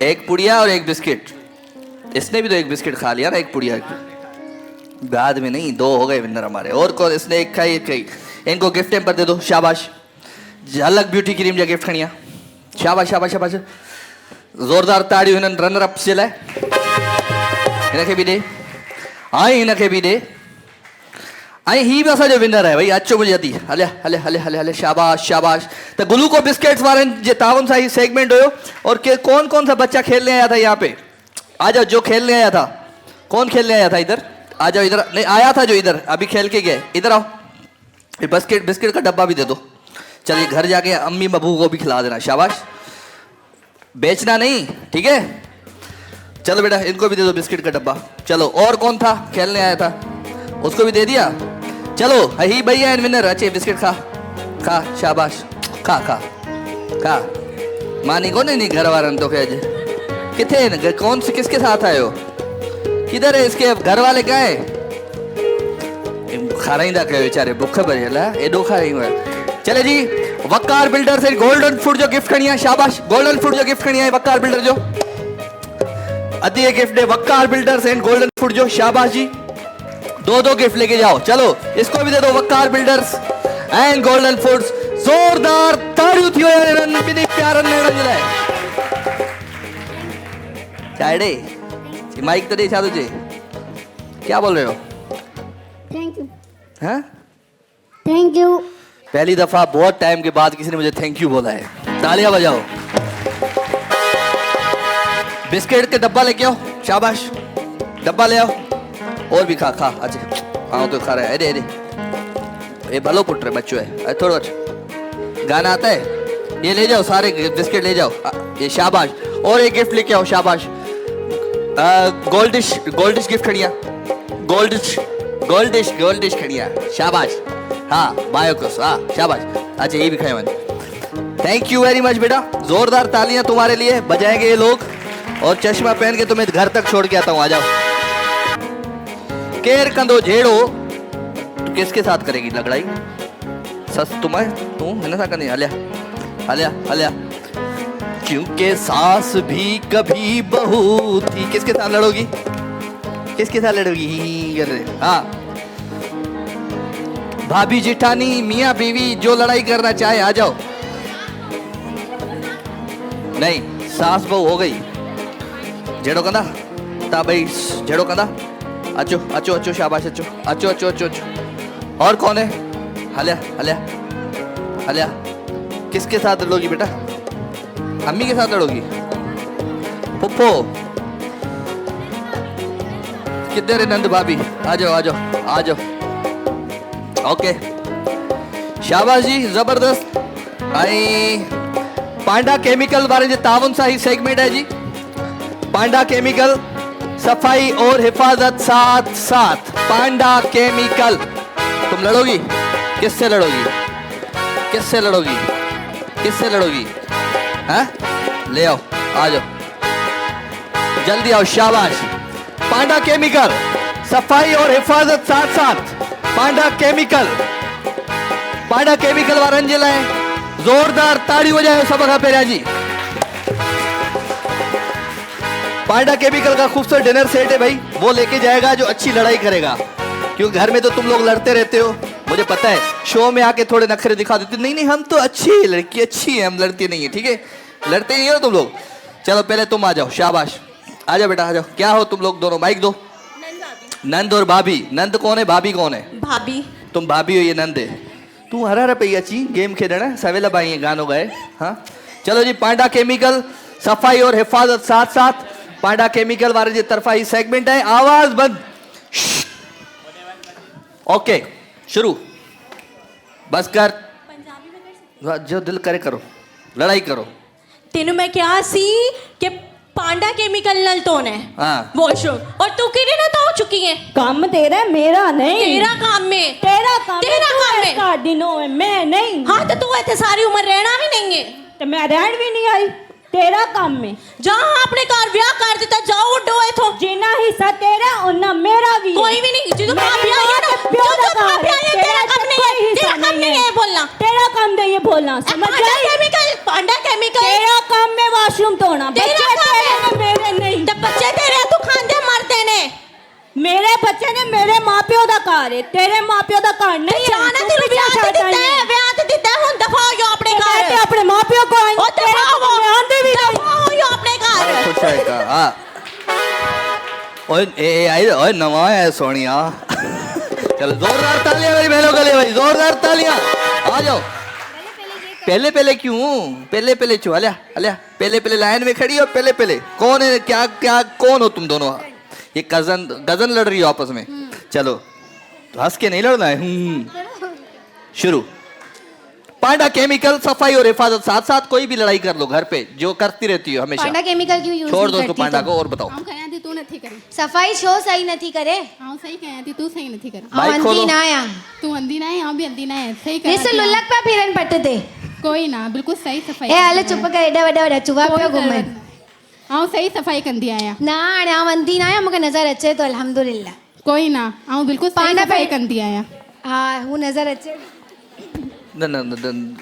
एक पुड़िया और एक बिस्किट। इसने भी तो एक बिस्किट खा लिया ना, एक पुड़िया बाद में नहीं, 2 हो गए विनर हमारे। और कौन? इसने एक खाई, एक खाई। इनको गिफ्ट टेम्पर दे दो, शाबाश। झलक ब्यूटी क्रीम जा गिफ्ट खणिया, शाबाश शाबाश शाबाश। ज़ोरदार ताड़ियूं हिननि रनर अप्स जे लाइ। हिनखे बि ॾे, ऐं हिनखे बि ॾे, ऐं ही भी असांजो विनर है भाई। अचो मुंहिंजी अदी, हले हले हले हले हले, शाबाश शाबाश। तो ग्लूको बिस्किट्स वारनि जे ताउन सां ही सेगमेंट हुयो। और कौन कौन सा बच्चा खेलने आया था यहाँ पे? आ जाओ, जो खेलने आया था। कौन खेलने आया था? इधर आ जाओ, इधर नहीं आया था जो इधर अभी खेल के गए, इधर आओ। ये बिस्किट का डब्बा भी दे दो। चलिए घर जाके अम्मी बबू को भी खिला देना, शाबाश। बेचना नहीं, ठीक है? चलो बेटा, इनको भी दे दो बिस्किट का डब्बा। चलो, और कौन था खेलने आया था? उसको भी दे दिया। चलो, ही भैया विनर। अच्छे बिस्किट खा खा, शाबाश, खा खा खा। मानी को नहीं घर वारन तो अज किथे? कौन से किसके साथ आए हो? किधर है इसके घर वाले? क्या है? खाराइंदा कयो बेचारे, बुख भरियल है, एडो खाराइंदो है। चले जी, वकार बिल्डर से गोल्डन फूड जो गिफ्ट खणी है, शाबाश। गोल्डन फूड जो गिफ्ट खणी है वकार बिल्डर जो। अदी गिफ्ट है वकार बिल्डर से गोल्डन फूड जो, शाबाश जी। 2 गिफ्ट लेके जाओ। चलो, इसको भी दे दो, वकार बिल्डर्स एंड गोल्डन फूड्स। जोरदार ताड़ियूं थियो यारनि ॿिन्ही प्यारनि नेड़नि जे लाइ। चाय ॾे, माइक तो दे, छा तुझे? क्या बोल रहे हो? Thank you. हाँ, थैंक यू। पहली दफा बहुत टाइम के बाद किसी ने मुझे थैंक यू बोला है। तालियां बजाओ। बिस्किट के डब्बा लेके आओ, शाबाश। डब्बा ले आओ, और भी खा खा। अच्छा, आओ तो खा रहा है। अरे अरे, ये भलो पुट रहे बच्चों है। थोड़ा गाना आता है? ये ले जाओ, सारे बिस्किट ले जाओ, ये शाबाश। और एक गिफ्ट लेके आओ, शाबाश। गोल्डिश गिफ्ट खड़िया, गोल्डिश खड़िया, शाबाश। हाँ, बायोकोस, हाँ, शाबाश। अच्छा, ये भी खाए मैंने। थैंक यू वेरी मच बेटा। जोरदार तालियां तुम्हारे लिए बजाएंगे ये लोग। और चश्मा पहन के तुम्हें घर तक छोड़ के आता हूँ, आ जाओ। केर कंदो झेड़ो, तू किसके साथ करेगी लड़ाई? सस तुम्हें, तू है ना करनी? हलिया हलिया हलिया। क्योंकि सास भी कभी बहू थी। किसके साथ लड़ोगी? किसके साथ लड़ोगी? हाँ, भाभी जिठानी, मियाँ बीवी, जो लड़ाई करना चाहे आ जाओ। नहीं, सास बहू हो गई। झेड़ो कंदा ता भाई, झेड़ो कंदा। अचो अचो अचो, शाबाश। अचो अचो अचो अचो अचो। और कौन है? हलिया हलिया हलिया। किसके साथ लड़ोगी बेटा? अम्मी के साथ लड़ोगी? पुप्पो किधर है? नंद भाभी, आ जाओ आ जाओ आ जाओ। ओके, शाबाश जी, जबरदस्त। आई पांडा केमिकल वाले जे ताउन सा ही सेगमेंट है जी। पांडा केमिकल, सफाई और हिफाजत साथ साथ। पांडा केमिकल। तुम लड़ोगी? किससे लड़ोगी? किससे लड़ोगी? किससे लड़ोगी? हाँ, ले आओ, आ जाओ, जल्दी आओ, शाबाश। पांडा केमिकल, सफाई और हिफाजत साथ साथ। पांडा केमिकल, पांडा केमिकल वारनि जे लाइ जोरदार ताड़ी वजायो सब खां पहिरियां जी। पांडा केमिकल का खूबसूरत डिनर सेट है भाई, वो लेके जाएगा जो अच्छी लड़ाई करेगा। क्योंकि घर में तो तुम लोग लड़ते रहते हो, मुझे पता है। शो में आके थोड़े नखरे दिखा देते, नहीं नहीं हम तो अच्छी लड़की, अच्छी है, हम लड़ती नहीं है, ठीक है? लड़ते नहीं हो तुम लोग। चलो पहले तुम आ जाओ, शाबाश। आ जाओ बेटा, आ जाओ। क्या हो तुम लोग दोनों? माइक दो। नंद और भाभी। नंद कौन है? भाभी कौन है? भाभी। तुम भाभी हो, ये नंद है। तू हरा पई अची गेम खेलण, सवेल भाई गानो गाए। हाँ, चलो जी। पांडा केमिकल, सफाई और हिफाजत साथ साथ। पांडा केमिकल वाले जी तरफा ही सेगमेंट है आवाज बंद ओके शुरू बस कर जो दिल करे करो लड़ाई करो तेनू मैं क्या सी कि पांडा केमिकल नल तो ने हाँ वॉशरूम और तू किने ना तो हो चुकी है काम तेरा है, मेरा नहीं। तेरा काम में तेरा काम तेरा काम में का दिनों में मैं नहीं। हाँ तो तू इतने सारी उम्र रहना भी नहीं है तो मैं रहन भी नहीं आई तेरा काम में। जहाँ अपने घर ब्याह कर दिता जाओ उठो इथों जिना हिस्सा तेरा उन्ना मेरा भी है। कोई भी नहीं जो मैं बाप ब्याह है ना प्यो जो दा बाप घर ब्याह है है, तेरा काम नहीं है तेरा काम नहीं है बोलना तेरा काम दे ये बोलना समझ पांडा आई। केमिकल पांडा केमिकल तेरा काम में वॉशरूम धोना तेरा बच्चे काम तेरे है। ने मेरे नहीं। ते बच्चे तेरे तू खांदे मरते ने मेरे बच्चे ने मेरे मापियों दा घर है तेरे मापियों दा घर नहीं है। जाना तू तेरे भी ब्याह ते छाता दिता नहीं है ब्याह ते दिता है हुन दफा हो जाओ अपने मैं घर ते अपने मापियों को आई ओ तेरे दफा को मैं आंदे भी नहीं। दफा हो जाओ अपने घर खुश है का हाँ ओए ए आई ओए नवा है सोनिया चलो जोरदार तालियां मेरी बहनों के लिए भाई जोरदार तालियां आ जाओ पहले पहले क्यों पहले पहले क्यों अलिया अलिया पहले पहले लाइन में खड़ी हो पहले पहले कौन है क्या क्या कौन हो तुम दोनों ये गजन लड़ रही हो आपस में चलो तो हंस के नहीं लड़ना है शुरू पांडा केमिकल सफाई और हिफाजत साथ साथ कोई भी लड़ाई कर लो घर पे जो करती रहती हो हमेशा पांडा केमिकल क्यों यूज छोड़ दो उसको पांडा को और बताओ હું કયાથી તું નથી કરી सफाई शो सही નથી करे હું સહી કયાથી તું સહી નથી કરી माइक हम खोलो अंधी ना आया તું અંધી ના હું બી અંધી ના સહી जैसे કરાતી लुल्लक पे फिरन पड़ते थे કોઈ ના बिल्कुल सही सफाई ए हाले चुप कर एडा वडा वडा चुवा पे घूमे હું સહી સફાઈ कंदी आया ना अरे हम अंधी ना आया मुझे नजर अच्छे तो अल्हम्दुलिल्लाह કોઈ ના હું बिल्कुल सही पांडा सफाई पे- कंदी आया हाँ वो नजर अच्छे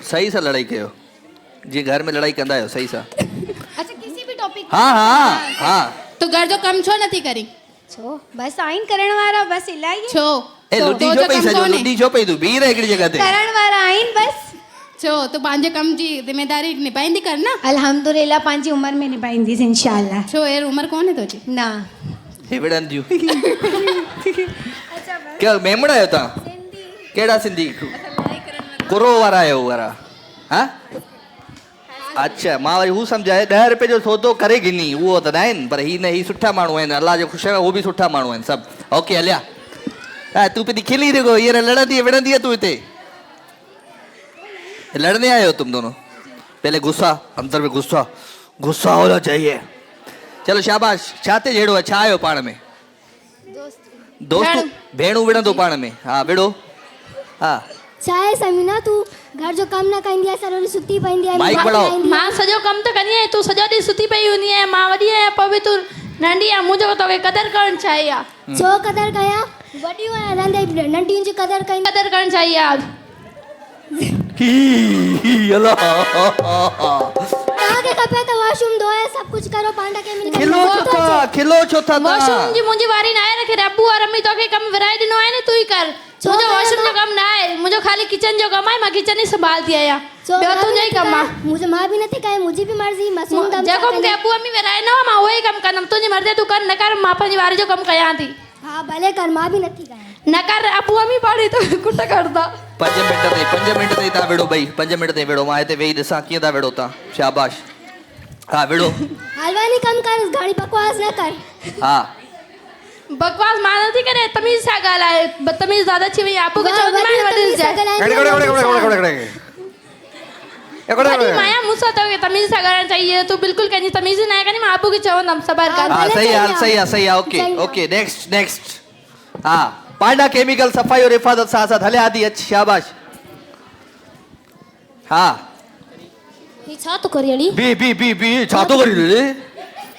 सही सा लड़ाई कयो जी घर में लड़ाई कंदा आयो सही सा अच्छा किसी भी टॉपिक हाँ हाँ हाँ તું ઘર જો કમ છો નથી કરી छो बस आइन करण वाला बस इलाही છો ए लुड्डी तो जो जो पैसा कम जो कोने लुड्डी जो पई तू बीर है एकड़ी जगह ते करण वाला आइन बस છો તો પાંજે કમ जी जिम्मेदारी निभाईंदी कर ना अल्हम्दुलिल्लाह पांची उम्र में निभाईंदी इंशाल्लाह છો एर उम्र कोने तो जी ना हिवड़न जू क्या मेमड़ा आयो ता केड़ा सिंधी कुरो वारा आयो वारा हाँ अच्छा मां वरी हू समझाए 10 रुपए जो सौदो करेगी नी वो तो नाइन पर ही ने ही सुठा माण्हू आहिनि अल्लाह जो खुश है वो भी सुठा माण्हू आहिनि सब ओके हलिया हाँ तू पे खिली रहो ये लड़ंदी विड़ंदी है तू इते लड़ने आए हो तुम दोनों पहले गुस्सा अंदर में गुस्सा गुस्सा होना चाहिए चलो शाबाश छाते जेड़ो है छा आयो पाण में दोस्त भेणू विड़ंदो पाण में हाँ विड़ो हाँ चाहे समीना तू घर जो कम ना कंदी आहे सरो सुती पईंदी आहे माइक बढ़ाओ। मां सॼो कमु त कंदी आहियां तूं सॼो ॾींहुं सुती पई हूंदी आहियां मां वॾी आहियां पोइ बि तूं नंढी आहे मूं जेको तोखे क़दुरु करणु चाहिए आहे छो कदर कया वॾियूं आहिनि रंदे नंढियुनि जी कदर कईंदी क़दुरु करणु चाहिए आहे तव्हांखे खपे त वॉशरूम धोए सब कुछ करो पांडा के मिल खिलो छो था वॉशरूम जी मुंहिंजी वारी न आहे रखे अबू और अम्मी तोखे कमु विराए ॾिनो आहे न तू ई कर मुंहिंजो वॉशरूम जो कमु न आहे मुंहिंजो ख़ाली किचन जो कमु आहे मां किचन ई संभालती आहियां ॿियो तुंहिंजो ई कमु आहे मुझे मां भी नथी कहे मुझी भी मर्जी मसूम दम जेको मूंखे अबू अम्मी विराए न मां उहो ई कमु कंदमि तुंहिंजी मर्ज़ी तूं कर न कर मां पंहिंजी वारी जो कमु कयां थी हां भले कर मां भी नथी कहे न कर अबू अम्मी पाड़ी तो कुट करदा 5 मिंट ते ता विड़ो भाई 5 मिंट ते विड़ो मां हिते वेही ॾिसां कीअं था विड़ो ता शाबाश हाँ विड़ो हलवानी कम कर घणी बकवास न कर हाँ बकवास मां नथी करे तमीज़ सां ॻाल्हाए बदतमीज़ ज़्यादा थी वई आपू खे चवंदी मां वॾी जाए वॾी माया मूंसां तोखे तमीज़ सां ॻाल्हाइणु चाहिए तूं बिल्कुलु कंहिंजी तमीज़ न आहे कंदी मां आपू खे चवंदमि सबर कर हाँ सही है ओके ओके नेक्स्ट हाँ पांडा केमिकल सफाई और हिफाजत साथ साथ हले आदि अच्छी शाबाश हाँ ये छा तो करी अली बी छा तो करी रे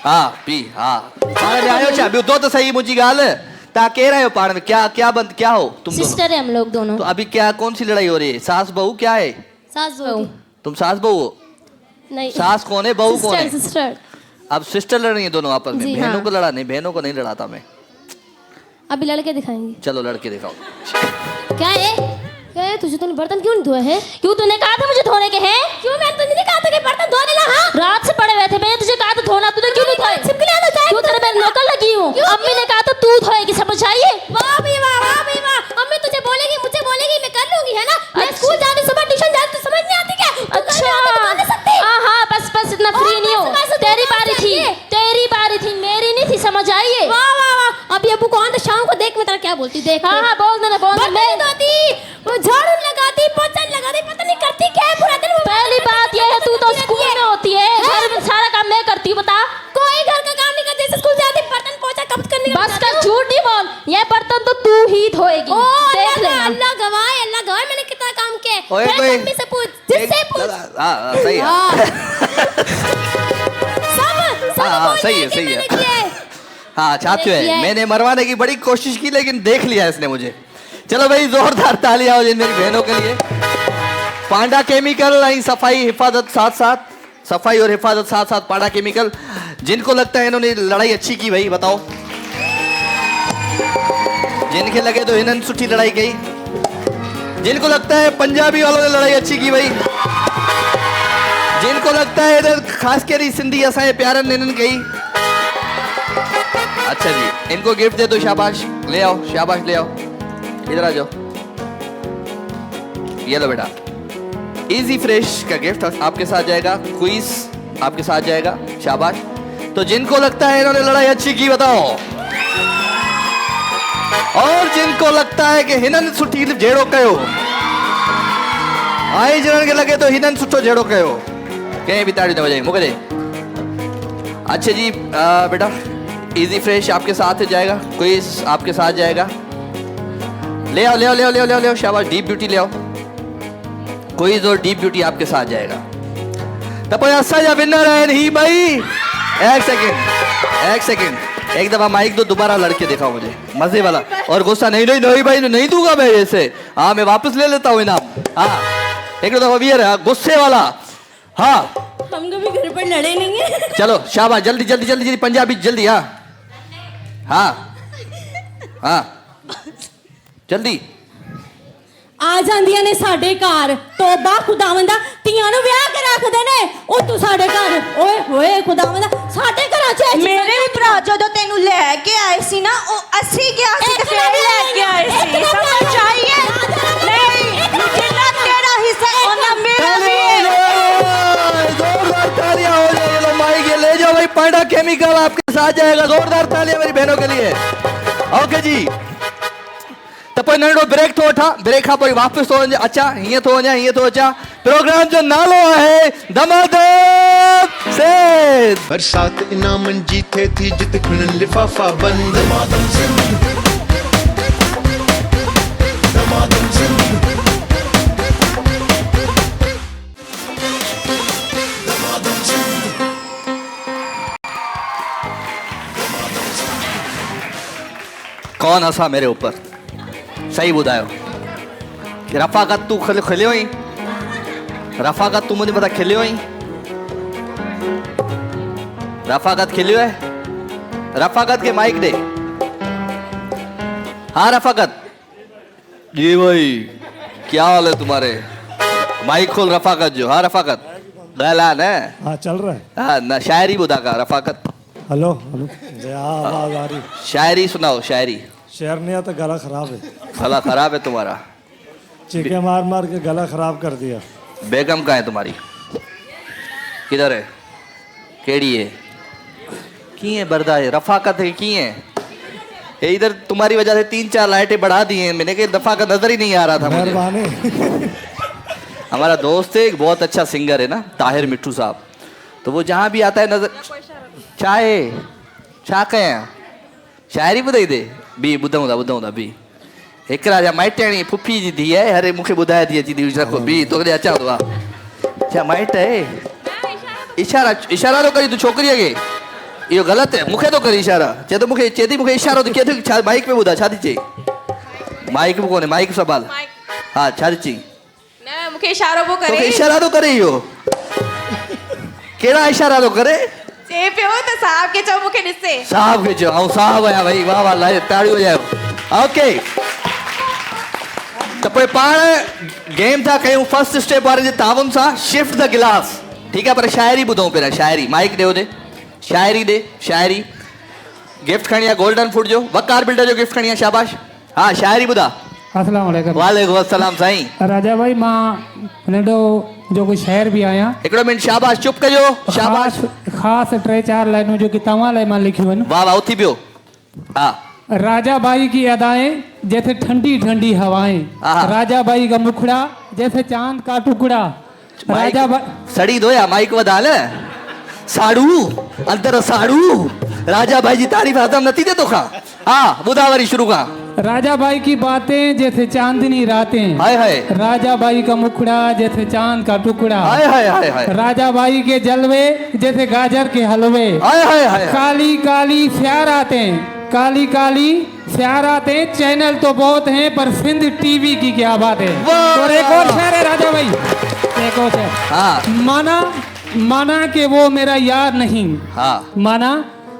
हाँ बी हाँ पाण में आयो छा ॿियो तो सही मुंहिंजी ॻाल्हि तव्हां केरु आहियो पाण में क्या हो तुम दोनों सिस्टर है हम लोग दोनों तो अभी क्या कौन सी लड़ाई हो रही है सास बहू क्या है सास बहू तुम सास बहू हो नहीं सास कौन है बहू कौन है सिस्टर अब सिस्टर लड़ रही है दोनों आपस में जी, बहनों हाँ। को लड़ा नहीं बहनों को नहीं लड़ाता मैं अभी लड़के दिखाएंगे चलो लड़के दिखाओ क्या है तुझे तूने बर्तन क्यों नहीं धोए हैं क्यों तूने कहा था मुझे धोने के हैं क्यों मैंने तुझे नहीं कहा था कि बर्तन धोने ला हाँ रात से पड़े हुए थे मैंने तुझे कहा था धोना तूने क्यों नहीं धोए छिपकली आना चाहिए क्यों तेरे मैं नौकर लगी हूँ अम्मी ने कहा था तू धोएगी समझ आइए वाह भी वाह अम्मी तुझे बोलेगी मुझे बोलेगी मैं कर लूंगी है ना मैं स्कूल जाती सुबह ट्यूशन जाती समझ नहीं आती क्या अच्छा हाँ बस इतना फ्री नहीं हो तेरी बारी थी क्या बोलती देख। हाँ हाँ बोल देना बोल देना। मैं धोती, वो झाड़ू लगाती, पोछा लगाती, पता नहीं करती क्या है पूरा दिन। पहली बात ये है तू तो स्कूल में होती है, घर में सारा काम मैं करती हूँ। बता कोई घर का काम नहीं करती, स्कूल जाती, बर्तन पोछा कब करने का। बस कर, झूठ नहीं बोल, ये बर्तन तो तू ही धोएगी। देख ले, अल्लाह गवाह, अल्लाह गवाह, मैंने कितना काम किया। मेरी मम्मी से पूछ, जिससे पूछ। सही है, सही है, सही है। हाँ छात्र है, मैंने मरवाने की बड़ी कोशिश की लेकिन देख लिया इसने मुझे। चलो भाई जोरदार तालियां हो जाए मेरी बहनों के लिए। पांडा केमिकल आई सफाई हिफाजत साथ साथ, सफाई और हिफाजत साथ साथ पांडा केमिकल। जिनको लगता है इन्होंने लड़ाई अच्छी की भाई बताओ, जिनके लगे तो इन्होंने सुठी लड़ाई की, जिनको लगता है पंजाबी वालों ने लड़ाई अच्छी की भाई, जिनको लगता है इधर खास कर सिंधी असाए प्यारन इन्होंने कही। अच्छा जी इनको गिफ्ट दे दो, शाबाश ले आओ, शाबाश ले आओ, इधर आ जाओ। ये लो बेटा, इजी फ्रेश का गिफ्ट आपके साथ जाएगा, क्विज आपके साथ जाएगा, शाबाश। तो जिनको लगता है इन्होंने लड़ाई अच्छी की बताओ, और जिनको लगता है कि हिनन सुठी जेड़ो कयो, आई जन के लगे तो हिनन सुठो जेड़ो कयो, कहीं भी ताड़ी न बजाई मुझे दे। अच्छा जी बेटा इजी फ्रेश आपके साथ जाएगा, क्विज आपके साथ जाएगा, ले आओ ले आओ ले आओ ले आओ ले आओ, शाबाश। डीप ब्यूटी ले आओ, क्विज और डीप ब्यूटी आपके साथ जाएगा। तब असा विनर है नहीं भाई, एक सेकेंड एक दफा माइक दो, दोबारा लड़के दिखाओ मुझे मजे वाला, और गुस्सा नहीं नहीं नहीं भाई नहीं दूंगा मैं ऐसे। हाँ मैं वापस ले लेता हूँ इनाम। हाँ एक दफा वियर है गुस्से वाला। हाँ हम कभी घर पर लड़े नहीं है। चलो शाबाश, जल्दी जल्दी जल्दी जल्दी पंजाबी जल्दी। हाँ हाँ हाँ जल्दी। आ जांदियां ने साडे घर, तौबा खुदावंदा, तियां नु ब्याह के रखदे ने, ओ तू साडे घर, ओए होए खुदावंदा साडे घरां च मेरे भी भरा जदों तेनू लेके आए सी ना, ओ अस्सी गया सी ते फिर लेके आए सी, समझ चाहिए नहीं जिन्ना तेरा हिस्सा ओना मेरा भी है। जोरदार तालियां हो जाए, लो माइक ये ले जाओ भाई, पांडा केमिकल आपके साथ जाएगा। जोरदार तालियां मेरी बहनों के लिए। ओके जी तो कोई नंढो ब्रेक थो वठा, ब्रेक खां पोइ वापस थो वञे। अच्छा हीअं थो वञा, हीअं थो अचां। प्रोग्राम जो नालो आहे धमाधम से। बरसात इनामन जी थे थी जित खिलन लिफाफा बंद। धमाधम सिंध, धमाधम सिंध, धमाधम सिंध। कौन हंसा मेरे ऊपर? सही ॿुधायो कि रफ़ाकत तू खिलियो ई, रफ़ाकत तू मुझे मथां खिलियो ई, रफ़ाकत खिलियो है? रफ़ाकत के माइक दे। हाँ रफ़ाकत जी भाई क्या हाल है तुम्हारे? माइक खोल रफ़ाकत जो। हाँ रफ़ाकत गैलान है। हाँ चल रहा है। हाँ ना शायरी बुधा का रफ़ाकत। हेलो हेलो आवाज आ रही। शायरी सुनाओ शायरी। शेर नहीं आता, गला खराब है। गला खराब है तुम्हारा? चीखे मार मार के गला खराब कर दिया। बेगम कहाँ है तुम्हारी? किधर है? केड़ी है? की है बरदा है? रफ़ाकत है की है? ये इधर तुम्हारी वजह से 3-4 लाइटें बढ़ा दी हैं, मैंने कहा रफ़ाकत नजर ही नहीं आ रहा था मुझे। हमारा दोस्त है एक बहुत अच्छा सिंगर है ना, ताहिर मिट्टू साहब, तो वो जहाँ भी आता है नजर चाहे छा कयां शायरी ॿुधाई दे बी ॿुधूं था बी। हिकिड़ा जा माइटाणी फुफी जी धीउ आहे, अरे मूंखे ॿुधाए थी अची थी रखो बी तोखे अचां थो। आहे छा माइट आहे? इशारा थो करी तूं छोकिरीअ खे, इहो ग़लति आहे। मूंखे थो करे इशारा, चए थो मूंखे, चए थी मूंखे इशारो थी, चए थी छा माइक में ॿुधा छा थी चई? माइक में कोन्हे, माइक संभाल। हा छा थी चई? न मूंखे इशारो पियो करे। तोखे इशारा थो करे इहो? कहिड़ा इशारा थो करे? चए पियो त साहब खे चओ मूंखे ॾिसे। साहब खे चओ, ऐं साहब आहियां भाई, वाह वाह लाइ ताड़ियूं वॼायो। ओके तो पोइ पाण गेम था कयूं फर्स्ट स्टेप वारे जे ताउन सां, शिफ्ट द गिलास। ठीक है पर शायरी ॿुधूं पहिरियां, शायरी। माइक ॾियो दे, शायरी दे, शायरी। गिफ्ट खणी आहे गोल्डन फूड जो, वकार बिल्डर जो गिफ्ट खणी आहे, शाबाश। हाँ शायरी ॿुधा। अस्सलाम वालेकुम। वालेकुम अस्सलाम साईं। राजा भाई मां नंढो जो कोई शहर भी आया। हिकिड़ो मिनट शाबाश, चुप कजो, शाबाश। ख़ासि 3-4 लाइनूं जो कि तव्हां लाइ मां लिखियूं आहिनि। वाह वाह उथी पियो। हा राजा बाई की अदाएं जैसे ठंडी ठंडी हवाएं, राजा बाई का मुखड़ा जैसे चांद का टुकड़ा, राजा बाई सड़ी दो या माइक वधा ले साड़ू अंदर साड़ू राजा भाई जी तारीफ आदम नती दे तो खा हाँ बुधावरी शुरू का राजा बाई की बातें जैसे चांदनी रातें, हाय हाय राजा बाई का मुखड़ा जैसे चांद का टुकड़ा, हाय हाय हाय हाय राजा बाई के जलवे जैसे गाजर के हलवे, हाय हाय हाय काली काली स्यार आते काली काली स्यार आते चैनल तो बहुत हैं पर सिंध टीवी की क्या बात है। और एक और शेर है राजा भाई, एक और शेर। हाँ माना माना कि वो मेरा यार नहीं, हाँ माना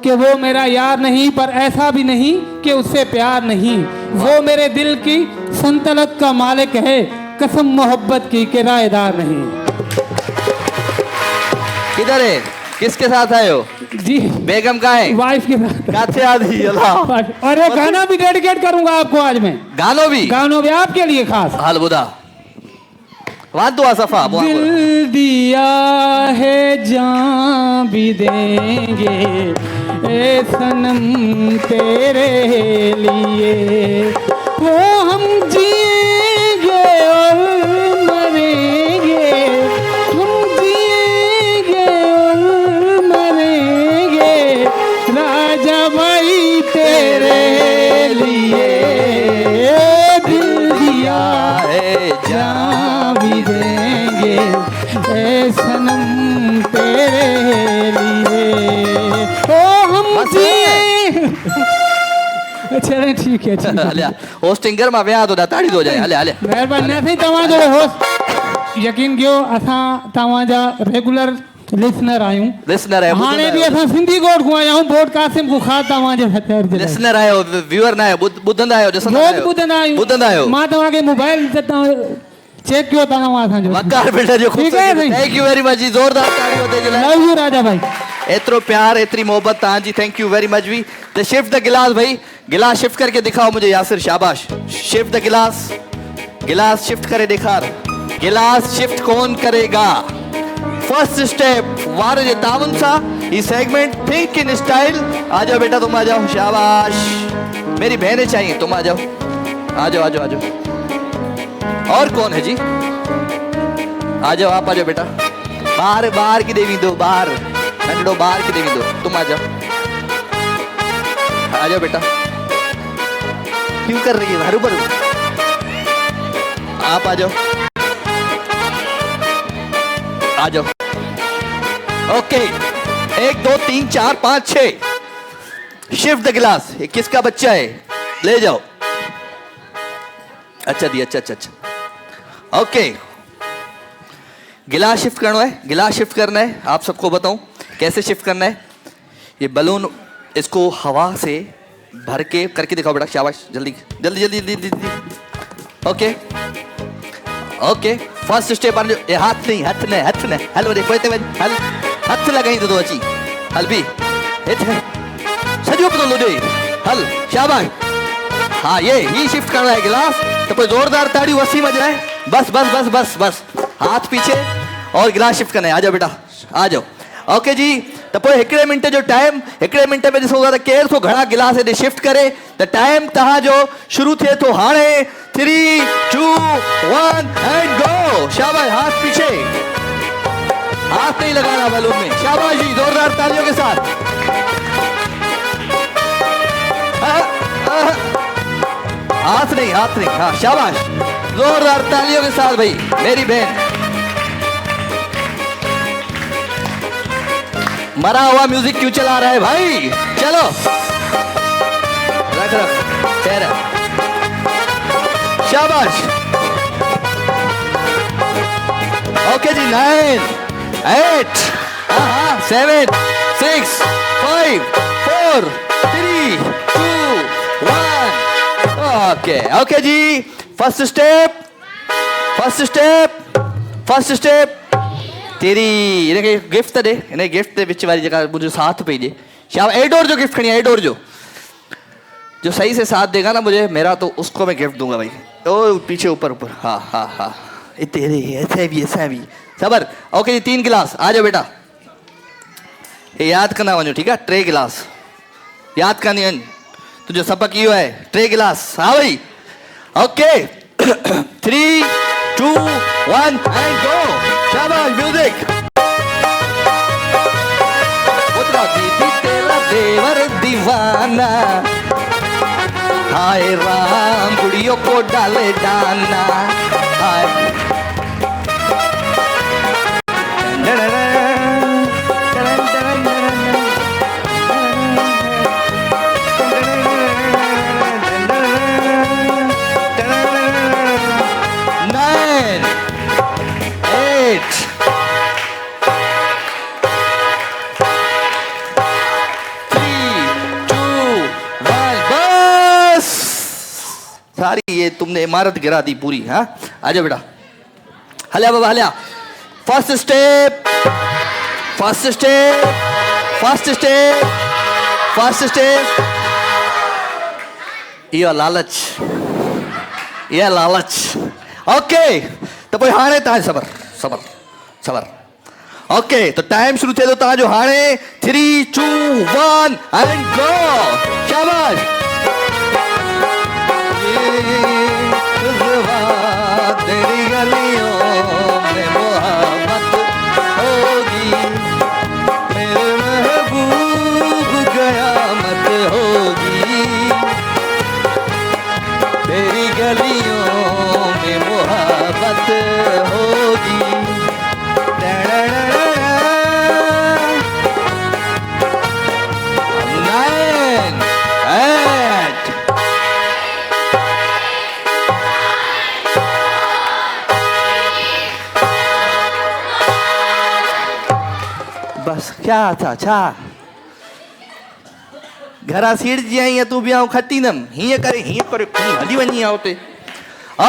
कि वो मेरा यार नहीं पर ऐसा भी नहीं कि उससे प्यार नहीं, वो मेरे दिल की संतलत का मालिक है, कसम मोहब्बत की किराएदार नहीं। किधर है किसके साथ आए हो जी बेगम का है वाइफ के साथ काथे आधी अल्लाह और एक गाना भी डेडिकेट करूंगा आपको आज मैं, गानो भी आपके लिए खास। हाल बुदा वाद दुआ सफा दिल दिया है जान भी देंगे ए सनम तेरे लिए, वो हम जिएंगे और मरेंगे, हम जिएंगे और मरेंगे राजा भाई तेरे लिए, दिल दिया है जान भी देंगे ए सनम तेरे लिए, ओ हम जिए। चले ठीक है ठीक है हलिया होस्टिंग कर मां व्याह तो ताड़ी दो जाए हले हले महिरबानी न थी तव्हां जो होस्ट यकीन कयो असां तव्हां जा रेगुलर लिसनर आहियूं लिसनर है हाणे बि असां सिंधी कोड को आया हूं पॉडकास्ट में खा तव्हां जे हथेर जे लिसनर आयो व्यूअर ना आयो बुधंदा आयो ॿुधंदा आहियो मां तव्हां खे मोबाइल चेक कयो तव्हां असां जो वकार बिल्डर जो ठीक है भाई थैंक यू वेरी मच जी जोरदार ताड़ी वधे जे लव यू राजा भाई एतरो प्यार एतरी मोहब्बत तां जी थैंक यू वेरी मच वी द शिफ्ट द गिलास भाई गिलास शिफ्ट करके दिखाओ मुझे यासिर शाबाश शिफ्ट द गिलास गिलास शिफ्ट करे दिखार गिलास शिफ्ट कौन करेगा फर्स्ट स्टेप वार जे तावन सा ये सेगमेंट थिंक इन स्टाइल आ जाओ बेटा तुम आ जाओ शाबाश मेरी बहनें चाहिए तुम आ जाओ आ जाओ आ जाओ आ जाओ और कौन है जी आ जाओ आप आ जाओ बेटा बाहर बाहर की देवी दो बाहर नंडो बाहर की देवी दो तुम आ जाओ बेटा क्यों कर रही है हरू भरू आप आ जाओ ओके 1 2 3 4 5 6 शिफ्ट द गिलास ये किसका बच्चा है ले जाओ अच्छा दी अच्छा अच्छा अच्छा ओके गिलास शिफ्ट करना है गिलास शिफ्ट करना है आप सबको बताऊं कैसे शिफ्ट करना है ये बलून इसको हवा से भर के करके दिखाओ बेटा शाबाश जल्दी जल्दी जल्दी जल्दी जल्दी ओके ओके फर्स्ट स्टेप आने ये हाथ नहीं हल रे कोई ते हल हाथ लगाई तो अची हल भी इथे सजो पतो लो दे हल शाबाश हाँ ये ही शिफ्ट करना है गिलास तो कोई जोरदार ताड़ी वसी मज रहा है बस बस बस बस बस हाथ पीछे और गिलास शिफ्ट करना है आ जाओ बेटा आ जाओ ओके जी तो पोइ हिकिड़े मिंट जो टाइम हिकिड़े मिंट में ॾिसो था त केरु थो घणा गिलास हेॾे शिफ्ट करे त टाइम तव्हांजो शुरू थिए थो हाणे 3 2 1 एंड गो शाबाश हाथ पीछे हाथ नहीं लगाना बैलून में शाबाश जी जोरदार तालियों के साथ हाथ नहीं हाँ शाबाश जोरदार तालियों के साथ भाई मेरी बहन मरा हुआ म्यूजिक क्यों चला रहा है भाई चलो रख खैर शाबाश ओके जी 9 8 7 6 5 4 3 2 1 ओके ओके जी फर्स्ट स्टेप तेरी इनके गिफ्ट दे इन्हें गिफ्ट दे विच वाली जगह मुझे साथ पे दे शाम एडोर जो गिफ्ट खड़ी है एडोर जो सही से साथ देगा ना मुझे मेरा तो उसको मैं गिफ्ट दूंगा भाई तो पीछे ऊपर हाँ तेरे ऐसा भी सबर ओके जी 3 गिलास आ जाओ बेटा ये याद करना वञो ठीक है 3 गिलास याद करनी आहिनि तुझे सबक इहो है 3 गिलास हाँ भाई ओके 3 2 1 एंड गो शाबाश म्यूजिक उतरा दीदी तेरा देवर दीवाना हाय राम गुड़ियों को डाले डाना हाय सारी ये तुमने इमारत गिरा दी पूरी हाँ आजा बेटा हल्या बाबा हल्या first step first step first step first step ये लालच ओके तो भाई हाणे तव्हां सबर सबर सबर ओके तो टाइम शुरू थे तो तव्हांजो हाणे 3 2 1 एंड गो शाबाश तेरी गलियों में मोहब्बत होगी मेरे महबूब कयामत होगी तेरी गलियों में मोहब्बत होगी 9 8 बस क्या था छा घरा सीट जी आई तू भी आऊं खटी नम हीअं करे हली वञी आ उते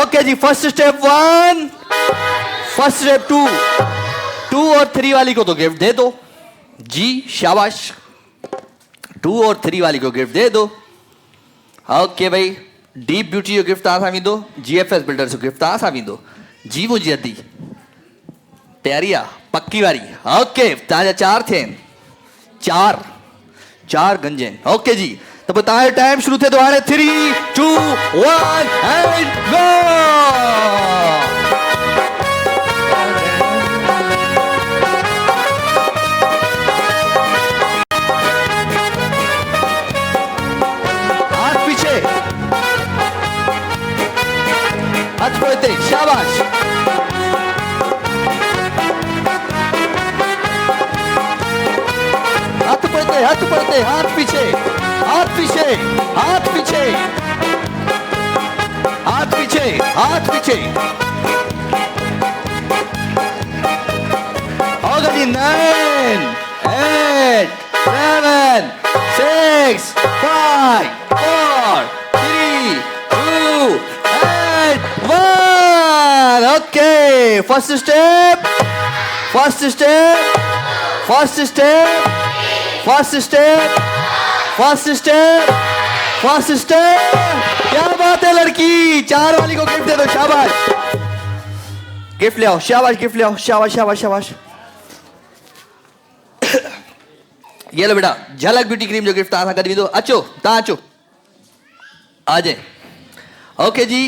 ओके जी फर्स्ट स्टेप 1 फर्स्ट स्टेप 2 और 3 वाली को तो गिफ्ट दे दो जी शाबाश 2 और 3 वाली को गिफ्ट दे दो ओके भाई डीप ब्यूटी जो गिफ्ट तव्हां सां वेंदो GFS बिल्डर्स जो गिफ्ट तव्हां सां वेंदो जी मुंहिंजी अदी तयारी आहे पक्की वारी ओके तव्हांजा 4 थिया आहिनि 4 गंज आहिनि ओके जी तो पोइ तव्हांजो टाइम शुरू थिए थो हाणे 3 2 1 एंड गो हाथ पड़ते शाबाश हाथ पड़ते हाथ पीछे हाथ पीछे हाथ पीछे हाथ पीछे हाथ पीछे होगा जी 9 8 7 6 5 4 3 2 1 okay first step first step first step first step first step first step क्या बात है लड़की 4 वाली को गिफ्ट दे दो शाबाश गिफ्ट ले आओ शाबाश गिफ्ट ले आओ शाबाश शाबाश शाबाश ये लो बेटा झलक ब्यूटी क्रीम जो गिफ्ट तव्हां सां गॾु वेंदो अचो तव्हां अचो आ जाए ओके जी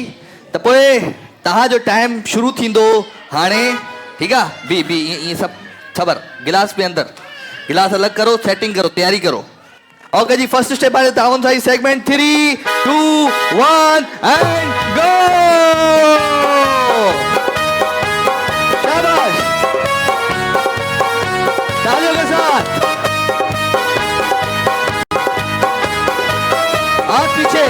तो पोइ तव्हांजो टाइम शुरू थींदो हाणे ठीकु आहे बी ये सब ख़बर गिलास पे अंदर गिलास अलग करो सेटिंग करो तैयारी करो ओके जी फर्स्ट स्टेप आहे तावन साई सेगमेंट 3 2 1 एंड गो शाबाश तालियों के साथ हाथ पीछे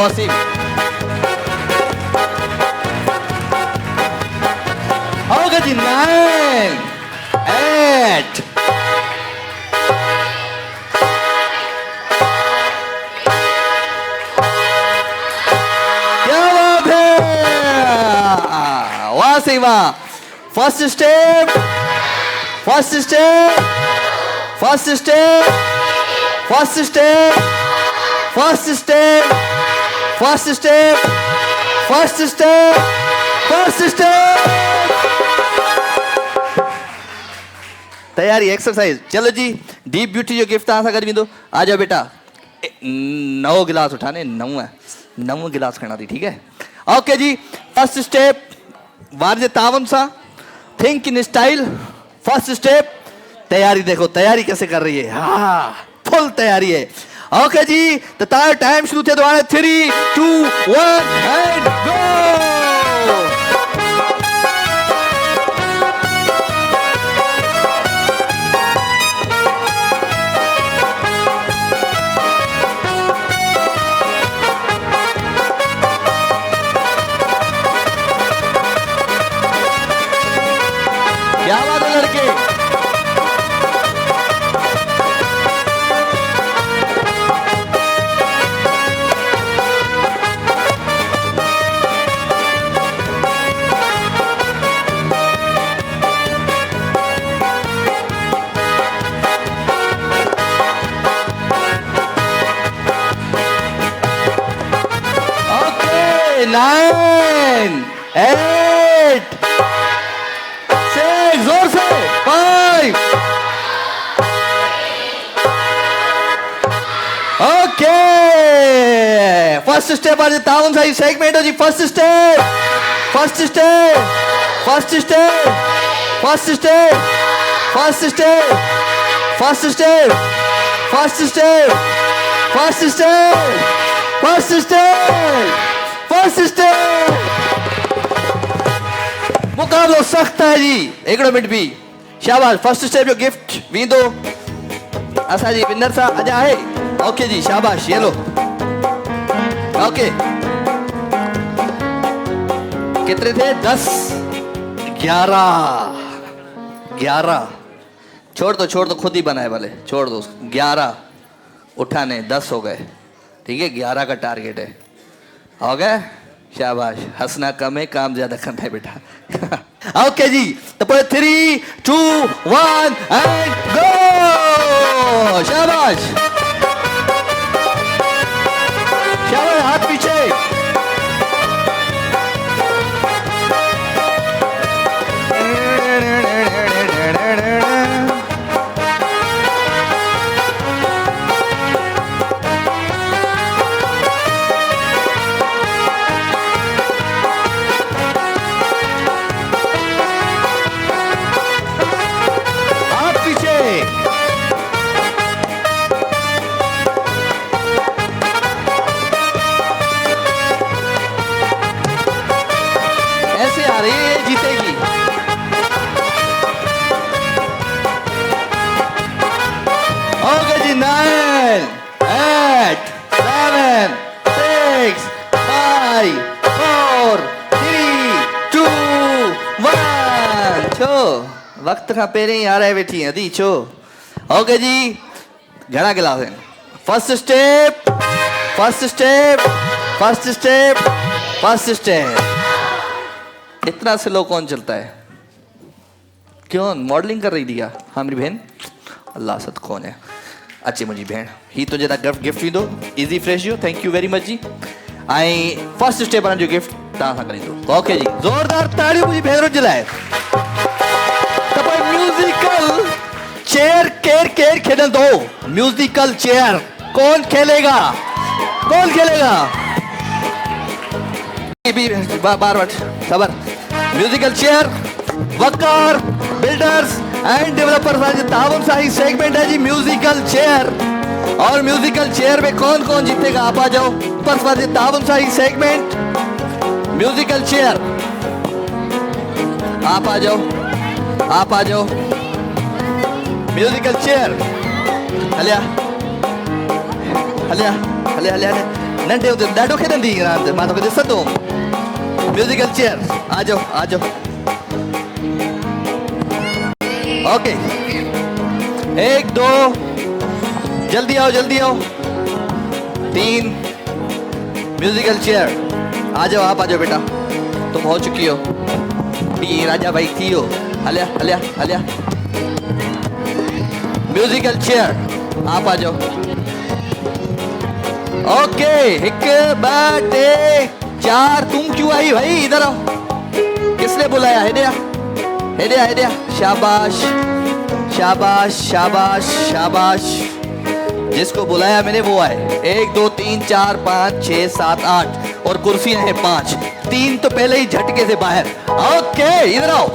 वसीम होगा जी 9 8 क्या बात है यहाँ से वहां। First step, first step, first step, first step, first step, first step, first step, first step. तैयारी एक्सरसाइज। चलो जी, डीप ब्यूटी जो गिफ्ट तव्हां सां गॾु वेंदो। आ जाओ बेटा, 9 गिलास उठाने, 9 गिलास खणा थी, ठीक है। ओके जी, फर्स्ट स्टेप वार जे तावन सा, think in style. First step, तैयारी देखो, तैयारी कैसे कर रही है, हाँ फुल तैयारी है। ओके जी, तो तार टाइम शुरू थे तो आने 3, 2, 1 एंड गो। क्या बात है लड़के, ओके 9, 8, 6, जोर से 5। ओके, फर्स्ट स्टेप आज तावन साई सेगमेंट हो जी। First step, first step, first step, first step, first step, first step, first step, first step, first step, first step. मुकाबलो सख्त है जी, 1 मिनट भी। शाबाश, फर्स्ट स्टेप जो गिफ्ट वींदो असा जी विनर सा अजा है। ओके जी, शाबाश, ये लो। ओके, कितने थे? 10, 11। छोड़ दो, खुद ही बनाए वाले, छोड़ दो। 11 उठाने, 10 हो गए, ठीक है। 11 का टारगेट है, हो गए। शाबाश, हंसना कम है, काम ज्यादा करना है बेटा। ओके जी, तो 3, 2, 1 एंड गो। शाबाश, शाबाश, हाथ पीछे। जीतेगी। ओके जी, 9, 8, 7, 6, 5, 4, 3, 2, 1 छो वक्त का पेरे ही आ रहे बैठी है दी छो। ओके जी, घना गिलास है। First step, first step, first step, first step. इतना स्लो कौन चलता है? क्यों मॉडलिंग कर रही थी क्या? हाँ मेरी बहन, अल्लाह सद कौन है अच्छी मुझी बहन ही तुझे गिफ्ट भी दो इजी फ्रेश जो थैंक यू वेरी मच जी। आई फर्स्ट स्टेप जो गिफ्ट तव्हां सां करी दो। ओके जी, जोरदार ताड़ियों मुझी भेनरुनि जे लाइ। तो भाई म्यूजिकल चेयर केर खेलंदो? म्यूजिकल चेयर कौन खेलेगा? कौन खेलेगा? बार वट सबर। Musical chair Waqar builders and developers आज तावन सा ही सेगमेंट है जी म्यूजिकल चेयर। और म्यूजिकल चेयर में कौन कौन जीतेगा आप आ जाओ। पर तावन सा ही सेगमेंट म्यूजिकल चेयर आप आ जाओ, आप आ जाओ। म्यूजिकल चेयर हलिया हलिया हलिया हलिया नंढे हुते ॾाढो खेॾंदी रांदि मां तोखे ॾिसंदो हुअमि। म्यूजिकल चेयर आ जाओ आ जाओ। ओके 1 2 जल्दी आओ जल्दी आओ। 3 म्यूजिकल चेयर आ जाओ आप आ जाओ बेटा तुम हो चुकी हो। ही राजा भाई थियो हलिया हलिया हलिया म्यूजिकल चेयर आप आ जाओ ओके एक बाटे 4 तुम क्यों आई भाई इधर आओ किसने बुलाया हेडिया हेडिया हेडिया शाबाश शाबाश शाबाश शाबाश जिसको बुलाया मैंने वो आए 1 2 3 4 5 6 7 8 और कुर्सियां हैं 5 3 तो पहले ही झटके से बाहर ओके इधर आओ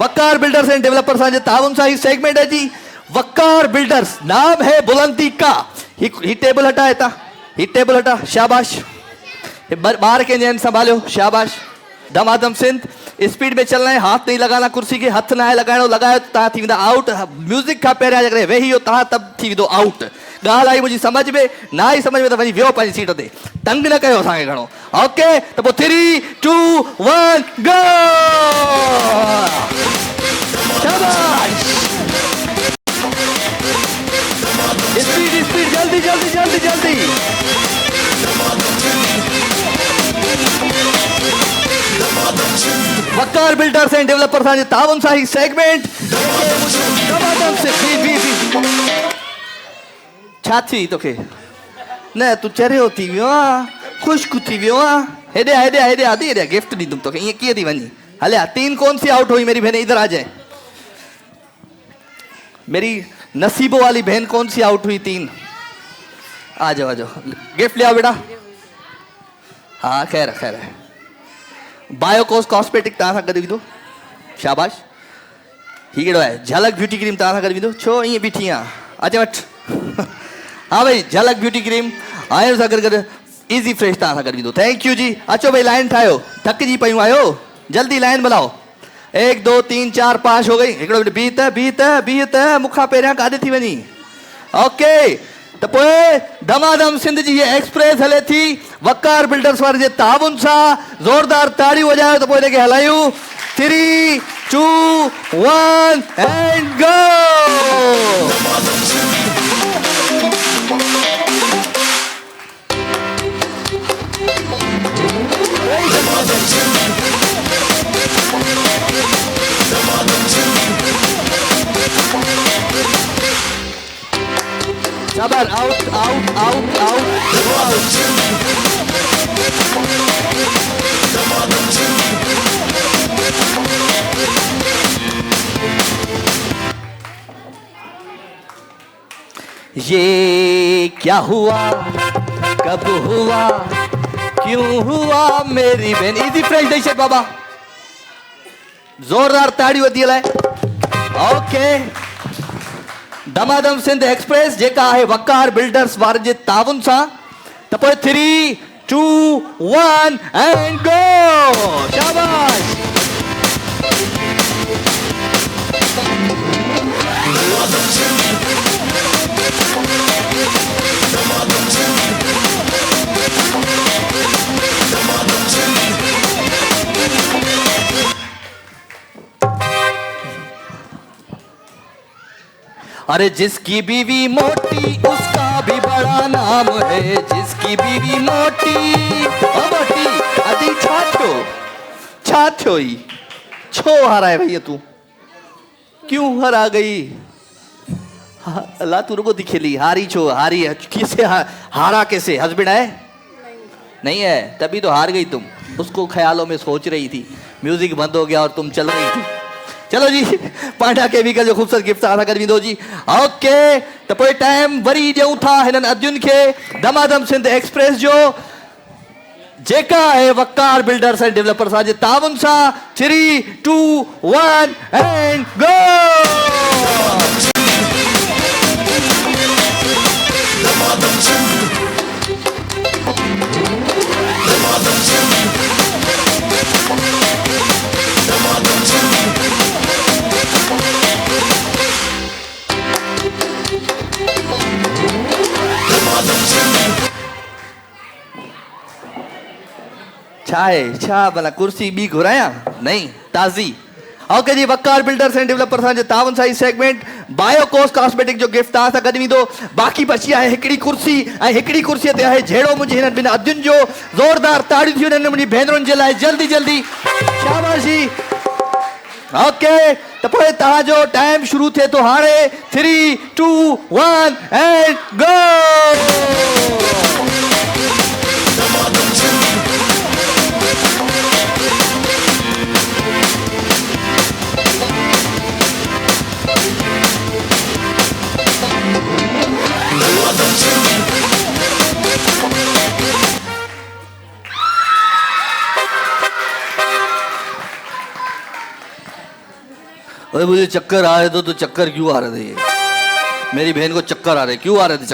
वक्कार बिल्डर्स एंड डेवलपर्स आज ताउन सा ही सेगमेंट है जी वक्कार बिल्डर्स नाम है बुलंदी का ही टेबल हटाए था ही टेबल हटा शाबाश बाहर के जैन संभालो शाबाश दमादम सिंध स्पीड में चलना है हाथ नहीं लगाना कुर्सी के हथ ना है लगाना लगायो ता थी वेंदा आउट म्यूजिक का पहिरियां जगह वेही हो ता तब थी वेंदो आउट ॻाल्हि आई मुंहिंजी समझ में ना आई समझ में त वञी वियो पंहिंजी सीट ते तंग न कयो असांखे घणो ओके त पोइ 3 2 1 गो शाबाश स्पीड स्पीड जल्दी जल्दी जल्दी जल्दी वक्कार बिल्डर्स एंड डेवलपर्स आज ताउन सा ही सेगमेंट दमादम से बी छा थी तोखे न तू चरियो थी वियो आहे खुश्क थी वियो आहे हेॾे हेॾे हेॾे आदि हेॾे गिफ्ट ॾींदुमि तोखे ईअं कीअं थी वञी हलिया 3 कौन सी आउट हुई मेरी बहन इधर आ जाए मेरी नसीबों वाली बहन कौन सी आउट हुई 3 आ जाओ गिफ्ट ले आओ बेटा हाँ खैर खैर है बायोकोस कॉस्मेटिक तव्हां सां गॾु विधो शाबाश ही कहिड़ो आहे झलक ब्यूटी क्रीम तव्हां सां गॾु विधो छो ईअं बीठी आहे अच वटि हाँ भाई झलक ब्यूटी क्रीम आयो सां गॾु इजी फ्रेश तव्हां सां गॾु विधो थैंक यू जी अचो भाई लाइन ठाहियो थकिजी पियूं आहियो जल्दी लाइन बनाओ 1 2 3 4 5 हो गई हिकिड़ो मिनट बीह त मूंखां पहिरियां काॾे थी वञी ओके त पोइ दमादम सिंध जी ये एक्सप्रेस हले थी वकार बिल्डर्स वारे जे ताउन सां ज़ोरदार ताड़ियूं वॼायो त पोइ हिनखे हलायूं 3 2 1 and go Sabar, out, out, out, out, go out. ये क्या हुआ कब हुआ क्यों हुआ मेरी बहन इजी फ्रेश दे बाबा जोरदार ताड़ी वधी लाए ओके दमादम सिंध एक्सप्रेस जेका है वकार बिल्डर्स वारे जे ताउन सां त पोइ 3 2 1 एंड गो शाबाश अरे जिसकी बीवी मोटी उसका भी बड़ा नाम है जिसकी बीवी मोटी मोटी अति छाछो ही छो हराए भैया तू क्यों हरा गई अल्लाह तू रुको दिखेली हारी छो हारी है किसे हारा कैसे हस्बैंड है नहीं है तभी तो हार गई तुम उसको ख्यालों में सोच रही थी म्यूजिक बंद हो गया और तुम चल रही थी चलो जी पांडा केमिकल जो खूबसूरत गिफ्ट असा कर दो जी ओके तो पोइ टाइम वरी ॾियूं था हिननि अदियुनि खे दमादम सिंध एक्सप्रेस जो जेका है वकार बिल्डर्स एंड डेवलपर्स आज ताउन सां 3 2 1 एंड गो छा भला कुर्सी बी घुराया नहीं ताज़ी ओके जी वकार बिल्डर्स एंड डेवलपर्स जे ताउन सां सेगमेंट बायोकोस कॉस्मेटिक जो गिफ्ट तव्हां सां गॾु वेंदो बाक़ी बची आहे हिकिड़ी कुर्सी ऐं हिकिड़ी कुर्सीअ ते आहे जहिड़ो मुंहिंजी हिननि ॿिनि अदियुनि जो ज़ोरदार ताड़ियूं थियूं हिननि मुंहिंजी भेनरुनि जे लाइ जल्दी जल्दी शाबाशी ओके तो पोइ तव्हांजो टाइम शुरू थिए थो हाणे 3 2 1 एंड गो अरे मुझे चक्कर आ रहे थे तो चक्कर क्यों आ रहे थे ये मेरी बहन को चक्कर आ रहे क्यों आ रहे थे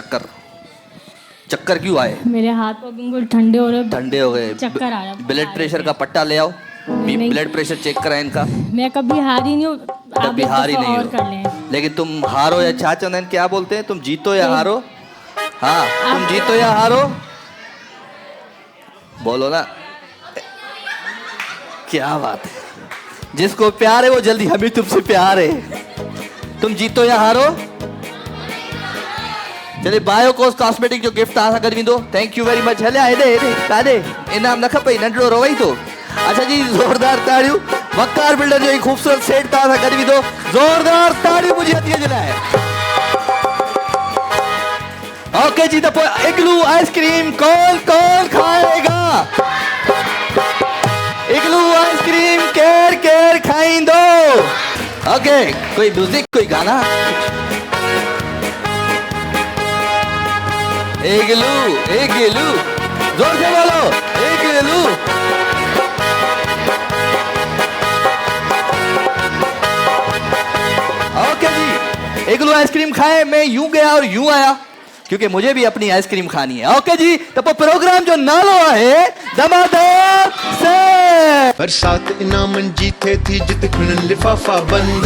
चक्कर क्यों आए मेरे हाथ पर बिल्कुल ठंडे हो रहे, ठंडे हो गए चक्कर आ रहा। ब्लड प्रेशर का पट्टा ले आओ ब्लड प्रेशर चेक कराए इनका मैं कभी हारी नहीं हूँ, आप कभी एक हारी दफा नहीं और कर लें। हो लेकिन तुम हारो या क्या चंदन क्या बोलते हैं तुम जीतो या हारो हाँ तुम जीतो या हारो बोलो ना क्या बात है जिसको प्यार है वो जल्दी हमें तुमसे प्यार है तुम जीतो या हारो चले बायोकोस कॉस्मेटिक जो गिफ्ट तव्हां सां गॾु ईंदो थैंक यू वेरी मच हलिया हेॾे काॾे इनाम न खपई नंढड़ो रवई थो अच्छा जी ज़ोरदार ताड़ियूं वकार बिल्डर जो ही खूबसूरत सेट तव्हां सां गॾु ईंदो ज़ोरदार ताड़ियूं मुंहिंजी हथीअ जे लाइ ओके जी तो इग्लू आइसक्रीम कौन कौन खाएगा इग्लू आइसक्रीम केर केर खाइंदो ओके कोई म्यूजिक कोई गाना इग्लू इग्लू जोर से बोलो इग्लू ओके जी इग्लू आइसक्रीम खाए मैं यूं गया और यूं आया क्योंकि मुझे भी अपनी आइसक्रीम खानी है ओके जी तो प्रोग्राम जो नालो है धमाधम से बरसात इनामन जीते थी जित खुनन लिफाफा बंद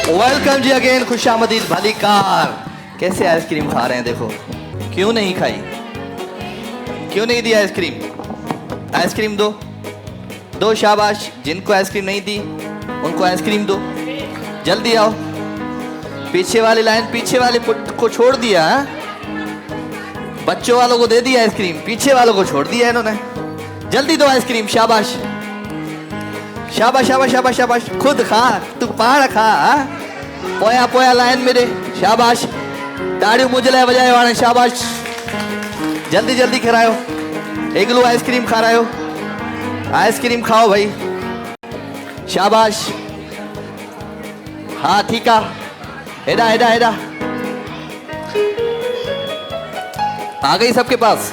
वेलकम जी अगेन खुशामदीद भली कार कैसे आइसक्रीम खा रहे हैं देखो क्यों नहीं खाई क्यों नहीं दी आइसक्रीम आइसक्रीम दो दो शाबाश जिनको आइसक्रीम नहीं दी उनको आइसक्रीम दो जल्दी आओ पीछे वाली लाइन पीछे वाले को छोड़ दिया हा? बच्चों वालों को दे दी आइसक्रीम पीछे वालों को छोड़ दिया इन्होंने जल्दी दो आइसक्रीम शाबाश शाबाश शाबाश शाबाश शाबाश खुद खा तू पाड़ खा हा? पोया पोया लाइन में दे शाबाश ताड़ियों मुझे लाए बजाए वाले शाबाश जल्दी जल्दी खिलायो इग्लू आइसक्रीम खा रहे हो आइसक्रीम खाओ भाई शाबाश हाँ ठीक है हेडा हेडा हेडा आ गई सबके पास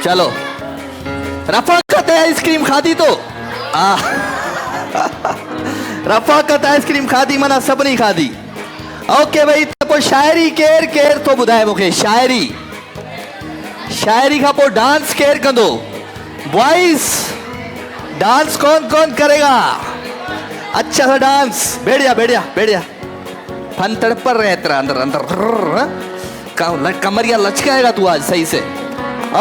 चलो रफाकत आइसक्रीम खादी तो रफाकत आइसक्रीम खादी माना सब नहीं खादी ओके भाई तो शायरी केर केर तो बुधाए मुखे शायरी शायरी का पोइ डांस केर कंदो बॉयज डांस कौन कौन करेगा अच्छा सा डांस बैठ जा फन पर रहे तेरा अंदर अंदर कमरिया लचकाएगा तू आज सही से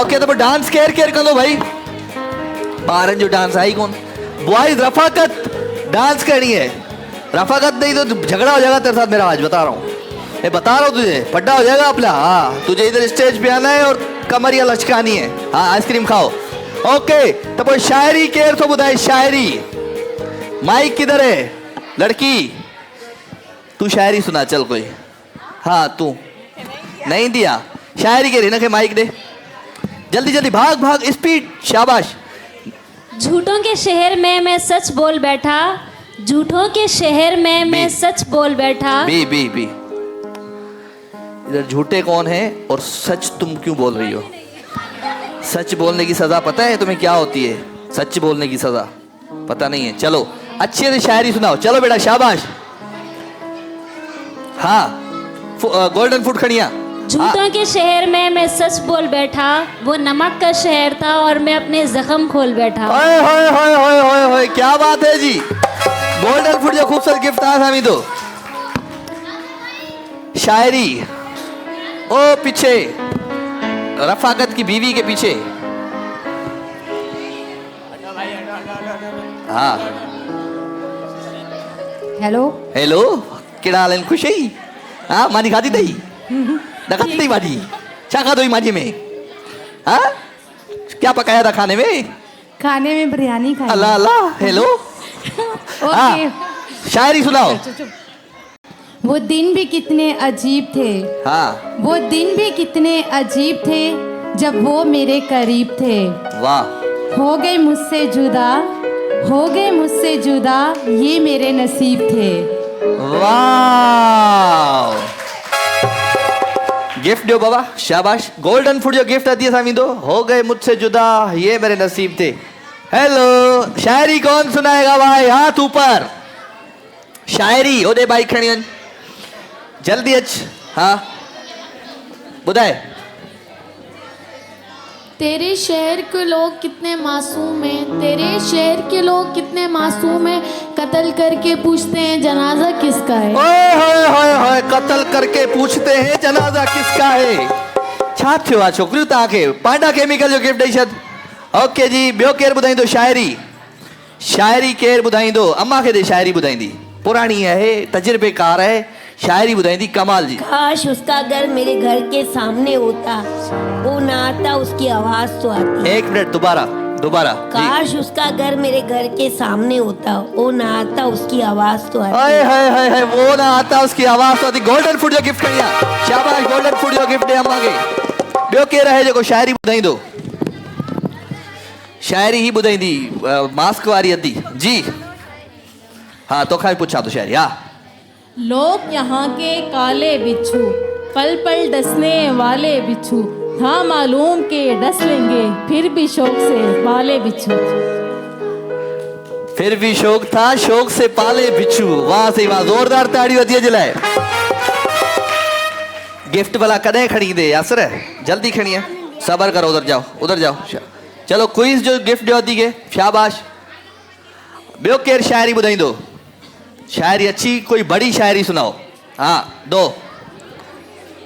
ओके तो डांस केर केर कंदो भाई बारन जो डांस आई कौन बॉयज रफाकत डांस करनी है रफाकत नहीं तो झगड़ा हो जाएगा तेरे साथ मेरा आज बता रहा हूँ ये बता रहा हूँ तुझे पड्डा हो जाएगा अपना हाँ तुझे इधर स्टेज पे आना है और कमरिया लचकानी है हाँ आइसक्रीम खाओ ओके तो कोई शायरी केर तो बुधाए शायरी माइक किधर है लड़की तू शायरी सुना चल कोई हाँ तू नहीं दिया शायरी केरी ना के माइक दे जल्दी जल्दी भाग भाग स्पीड शाबाश झूठों के शहर में मैं सच बोल बैठा झूठों के शहर में मैं सच बोल बैठा बी इधर झूठे कौन है और सच तुम क्यों बोल रही हो सच बोलने की सजा पता है तुम्हें क्या होती है सच बोलने की सजा पता नहीं है चलो अच्छे से शायरी सुनाओ चलो बेटा शाबाश हाँ गोल्डन फूड खड़िया झूठों के शहर में मैं सच बोल बैठा वो नमक का शहर था और मैं अपने जख्म खोल बैठा ओए होए होए होए होए होए क्या बात है जी गोल्डन फूड जो खूबसूरत गिफ्ट आया था तो शायरी ओ पीछे रफाकत की बीवी के पीछे हाँ हेलो हेलो केड़ा हाल खुश है हाँ मानी खाती दही खाती दही भाजी क्या खा दो माजी में हाँ क्या पकाया था खाने में खाने में बिरयानी खाई अल्लाह अल्लाह हेलो हाँ शायरी सुनाओ वो दिन भी कितने अजीब थे हाँ वो दिन भी कितने अजीब थे जब वो मेरे करीब थे वाह हो गए मुझसे जुदा हो गए मुझसे जुदा ये मेरे नसीब थे वाह गिफ्ट दो बाबा शाबाश गोल्डन फूड जो गिफ्ट दिया सामी दो हो गए मुझसे जुदा ये मेरे नसीब थे हेलो शायरी कौन सुनाएगा भाई हाथ ऊपर शायरी ओदे भाई खणियन जल्दी अच हाँ बुधाए तेरे शहर के लोग कितने मासूम हैं तेरे शहर के लोग कितने मासूम हैं कत्ल करके पूछते हैं जनाजा किसका है ओए होए होए होए कत्ल करके पूछते हैं जनाजा किसका है छा थियो आ छोकरियूं तव्हांखे पांडा केमिकल जो गिफ्ट ॾेई छॾ ओके जी ॿियो केरु ॿुधाईंदो शायरी शायरी केरु ॿुधाईंदो अम्मा खे दे शायरी ॿुधाईंदी पुरानी है तजुर्बेकार है शायरी बुधाई कमाल जी काश उसका घर मेरे घर के सामने होता वो ना आता उसकी आवाज तो आती एक मिनट दोबारा दोबारा काश उसका घर मेरे घर के सामने होता वो ना आता उसकी आवाज तो आती हाय वो ना आता उसकी आवाज तो आती गोल्डन फूड जो गिफ्ट करिया शाबाश गोल्डन फूड जो गिफ्ट दे अम्मा के ॿियो केरु आहे जेको शायरी ॿुधाईंदो शायरी ही ॿुधाईंदी मास्क वारी अद्दी जी हाँ तो खाई पूछा तो शायरी हाँ लोग यहाँ के काले बिच्छू पल पल डसने वाले बिच्छू था मालूम के डस लेंगे फिर भी शौक से पाले बिच्छू फिर भी शौक था शौक से पाले बिच्छू वाह सही वाह जोरदार ताड़ियों दिए जलाए गिफ्ट वाला कदे खड़ी दे यासर जल्दी खड़ी है सबर करो उधर जाओ चलो क्विज जो गिफ्ट दियो दी के शाबाश ॿियो केरु शायरी ॿुधाईंदो शायरी अच्छी कोई बड़ी शायरी सुनाओ हाँ दो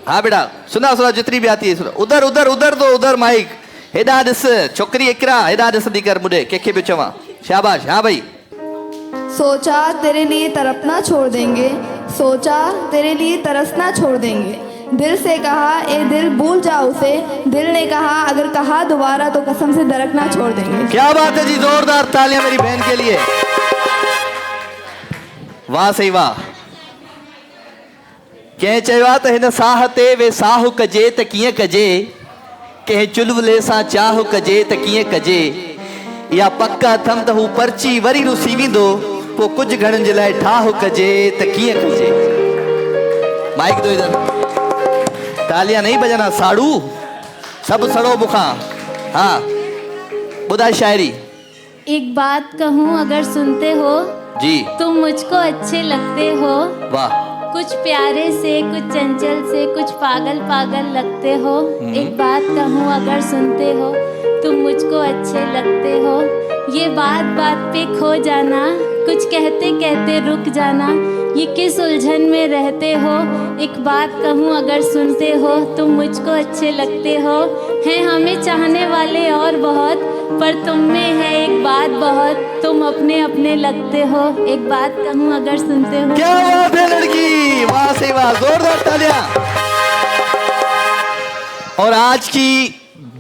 हाँ बेटा सुना जितनी भी आती है सुना उधर उधर उधर दो उधर माइक हेॾा ॾिस छोकरी इकरा हेॾा ॾिसंदी कर मुझे कंहिंखे बि चवां शाबाश हाँ भाई सोचा तेरे लिए तड़पना छोड़ देंगे सोचा तेरे लिए तरसना छोड़ देंगे दिल से कहा ए दिल भूल जा उसे दिल ने कहा अगर कहा दोबारा तो कसम से दरकना छोड़ देंगे क्या बात है जी जोरदार तालियां मेरी बहन के लिए वाह सही वाह कंहिं चयो आहे त हिन साह ते वे साहु कजे त कीअं कजे कंहिं चुलबुले सां चाहु कजे त कीअं कजे या पक अथमि त हू पर्ची वरी रुसी वेंदो पोइ कुझु घणनि जे लाइ ठाहु कजे त कीअं कजे माइक दो इधर तालियां नहीं बजाना साड़ू सब सड़ो मुखा हाँ बुधाए शायरी एक बात कहूँ अगर सुनते हो जी तुम मुझको अच्छे लगते हो वाह कुछ प्यारे से कुछ चंचल से कुछ पागल पागल लगते हो एक बात कहूँ अगर सुनते हो तुम मुझको अच्छे लगते हो ये बात बात पे खो जाना कुछ कहते कहते रुक जाना ये किस उलझन में रहते हो एक बात कहूँ अगर सुनते हो तुम मुझको अच्छे लगते हो हैं हमें चाहने वाले और बहुत पर तुम में है एक बात बहुत तुम अपने अपने लगते हो एक बात कहूँ अगर सुनते हो क्या बात है लड़की वाह से वाह जोरदार तालियां और आज की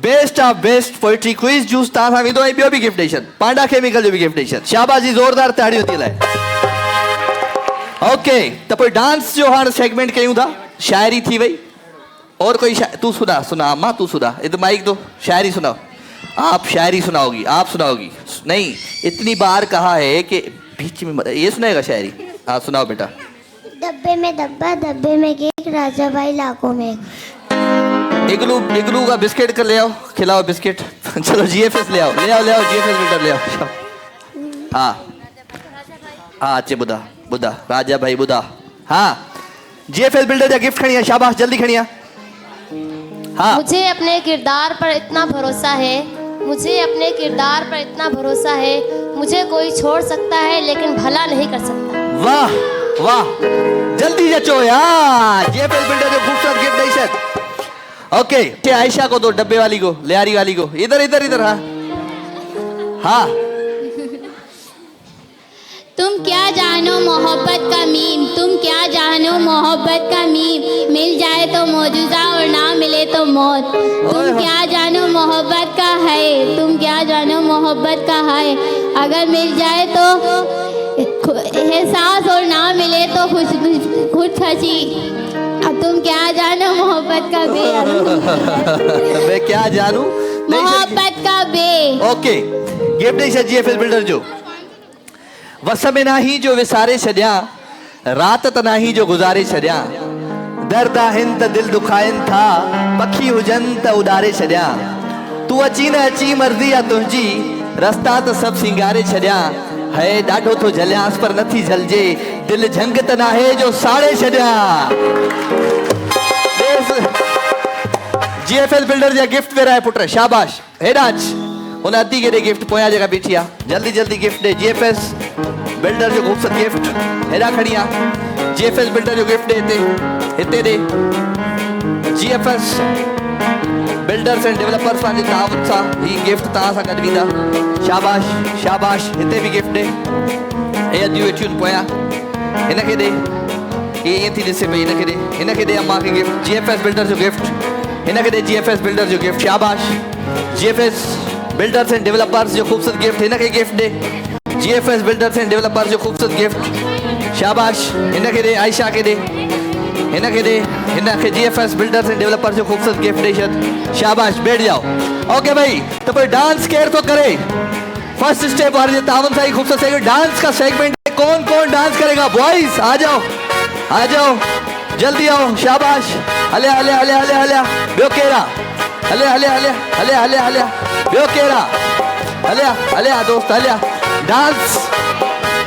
best of best poetry quiz juice ता सां विदो ऐं ॿियो बि गिफ्ट ॾेई छॾ पांडा केमिकल जो बि गिफ्ट ॾेई छॾ शाबाशी जोरदार ताड़ियूं थी लाए ओके तो पोइ डांस जो हाणे सेगमेंट कयूं था शायरी थी वई और कोई तू सुना अम्मा तू सुना इधर माइक दो शायरी सुनाओ आप शायरी सुनाओगी आप सुनाओगी नहीं इतनी बार कहा है कि बीच में ये सुनाएगा शायरी हाँ सुनाओ बेटा डब्बे में डब्बा डब्बे में केक राजा भाई लाखों में इगलू इगलू का बिस्किट कर ले आओ खिलाओ बिस्किट चलो जीएफएस ले आओ जीएफएस मीटर ले आओ हाँ हाँ अच्छे बुधा बुधा राजा भाई बुधा हाँ जीएफएस बिल्डर जा गिफ्ट खड़िया शाबाश जल्दी खड़िया हाँ मुझे अपने किरदार पर इतना भरोसा है मुझे अपने किरदार पर इतना भरोसा है मुझे कोई छोड़ सकता है लेकिन भला नहीं कर सकता वाह वाह जल्दी जचो यार जीएफएस बिल्डर जो खूबसूरत गिफ्ट दे सकते ओके आयशा को दो डब्बे वाली को लियारी वाली को इधर इधर इधर हाँ हाँ तुम क्या जानो मोहब्बत का मीम, तुम क्या जानो मोहब्बत का मीम, मिल जाए तो मौजूदा और ना मिले तो मौत। तुम क्या जानो मोहब्बत का है, तुम क्या जानो मोहब्बत का है, अगर मिल जाए तो एहसास और ना मिले तो खुद हंसी। अब तुम क्या जानो मोहब्बत का बे। मैं क्या जानू मोहब्बत का बे। ओके गिफ्ट नहीं छॾिजी फिल्म बिल्डर जो वस में नाही जो विसारे छॾियां, रात त नाही जो गुज़ारे छॾियां, दर्द आहिनि त दिल दुखाइनि था, पखी हुजनि त उॾारे छॾियां, तूं अची न अची मर्ज़ी आहे तुंहिंजी, रस्ता त सभु सिंगारे छॾियां, है ॾाढो थो झलियांसि पर नथी झलजे, दिल झंग त नाहे जो साड़े छॾियां। GFL बिल्डर जा गिफ्ट विराए पुट शाबाश हेॾाच उन अधी के गिफ्ट पोयां जगह बीठी आहे जल्दी जल्दी गिफ्ट दे। GFS बिल्डर जो खूबसूरत गिफ्ट हेॾा खणी आ। GFS बिल्डर जो गिफ्ट दे हिते दे। GFS बिल्डर्स एंड डेवलपर्स पंहिंजे तावत सां ही गिफ्ट तव्हां सां गॾु वेंदा। शाबाश शाबाश हिते बि गिफ्ट दे। हे अॼु वेठियूं आहिनि पोयां हिनखे दे। ये ईअं थी ॾिसे पई हिनखे दे अम्मा खे गिफ्ट। GFS बिल्डर जो गिफ्ट हिनखे दे। GFS बिल्डर जो गिफ्ट शाबाश। GFS बिल्डर्स एंड डेवलपर्स जो खूबसूरत गिफ्ट हिनखे gift they. GFS builders and developers जो खूबसूरत गिफ्ट शाबाश हिनखे दे। आयशा के दे हिनखे दे। हिनखे GFS बिल्डर्स एंड डेवलपर्स जो खूबसूरत गिफ्ट दे छॾ। शाबाश बैठ जाओ। ओके भाई तो कोई डांस केयर तो करे। फर्स्ट स्टेप वाले तावन साई खूबसूरत सेगमेंट डांस का सेगमेंट है। कौन कौन डांस करेगा? बॉयज आ जाओ जल्दी आओ। शाबाश हले हले हले हले हले ॿियो केरा हले हले हले हले हले हले ॿियो केरा हले हले दोस्त हले डांस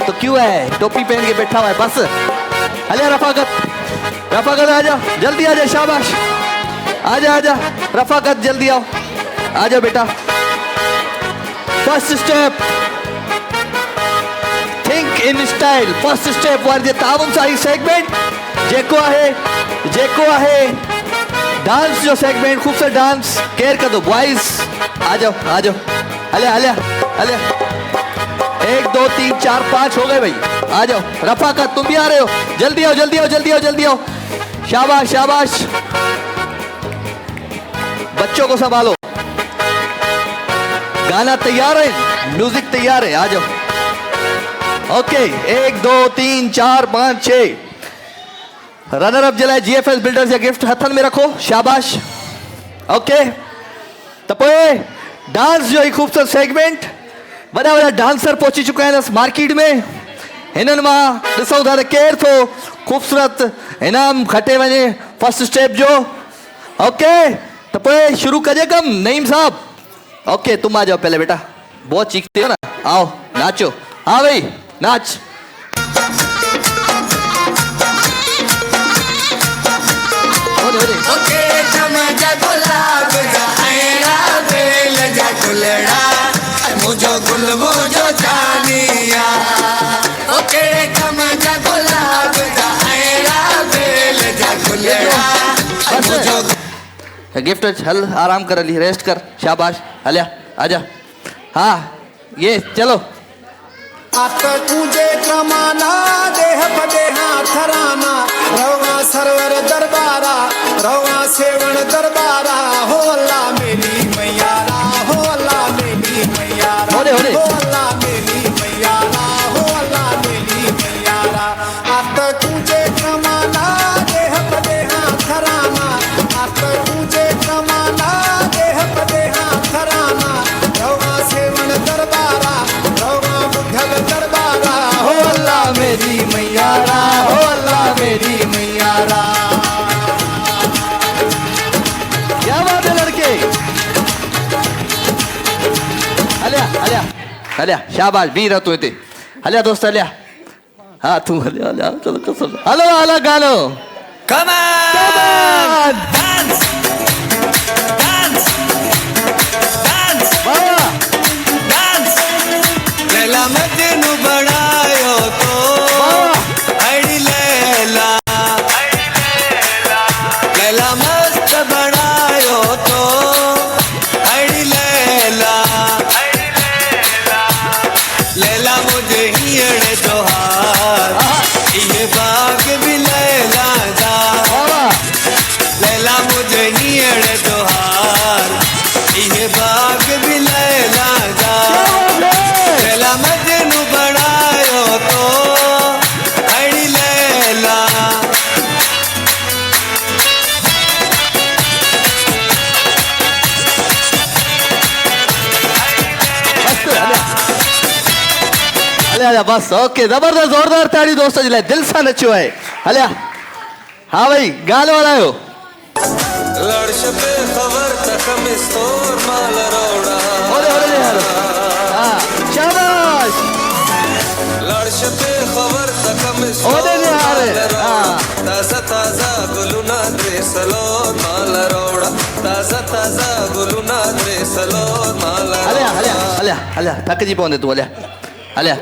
तो क्यों है टोपी पहन के बैठा हुआ है बस हले। रफाकत आ जाओ जल्दी आ जाओ। शाबाश आजा रफाकत जल्दी आओ आ जाओ बेटा। First step think in style. First step वाले तावन साई सेगमेंट जेको आहे डांस जो सेगमेंट खूबसूरत डांस केयर कर दो। बॉयज आ जाओ हले हले हले 1 2 3 4 5 हो गए भाई आ जाओ। रफाकत तुम भी आ रहे हो जल्दी आओ। शाबाश बच्चों को संभालो। गाना तैयार है म्यूजिक तैयार है आ जाओ। ओके 1 2 3 4 5 6 रनर अप जे लाइ GFS बिल्डर्स जा गिफ्ट हथन में रखो। शाबाश ओके तो पोइ डांस जो ही खूबसूरत सेगमेंट वॾा डांसर पहुची चुका आहिनि मार्केट में। हिननि मां ॾिसूं था त केरु थो खूबसूरत इनाम खटे वञे फर्स्ट स्टेप जो। ओके तो पोइ शुरू कजे कम नईम साहब। ओके तुम आ जाओ पहले बेटा बहुत चीखते हो ना आओ नाचो। हाँ भाई नाच। ओके चमचा गुलाब जा ऐरा बेल जा गुलड़ा मुझो गुल मुझो जानिया। ओके चमचा गुलाब जा ऐरा बेल जा गुलड़ा मुझो। गिफ्ट हल आराम कर ली रेस्ट कर। शाबाश हलिया आजा। हाँ ये चलो आप तुझे कमाना देह बदेहा थराना रवा सरवर दरबारा रवा सेवन दरबारा हो अल्लाह मेरी मैयारा हो अल्लाह मेरी मैयारा हो अल्लाह मेरी मैयारा हो अल्लाह मेरी मैयारा। आप तुझे कमाना देह बदेहा थराना आप तुझे कमाना देह बदेहा थराना रवा सेवन दरबारा रवा बुद्धल दरबारा हो अल्लाह मेरी मैयारा हो अल्लाह मेरी मैयारा। क्या बात है लड़के हलिया शाबाश भी रह तू इते हलिया दोस्त हलिया। हाँ तू हलिया चलो कसम हलो गानो Come on! Dance! Dance! Dance! Dance! Laila Majnu बनायो तो अड़ी लैला लैला मस्त बनायो तो अड़ी लैला लैला मुझे ही अड़े तो आजा बस ओके जबरदस्त जोरदार ताड़ी दोस्तों जिले दिल सा नचो है हलिया हाँ भाई गाल वाला हो शाबाश ताजा ताजा गुलुना दे सलोर माला रोड़ा ताजा ताजा गुलुना दे सलोर माला हलिया हलिया हलिया हलिया थक जी पौंदे तू हलिया हलिया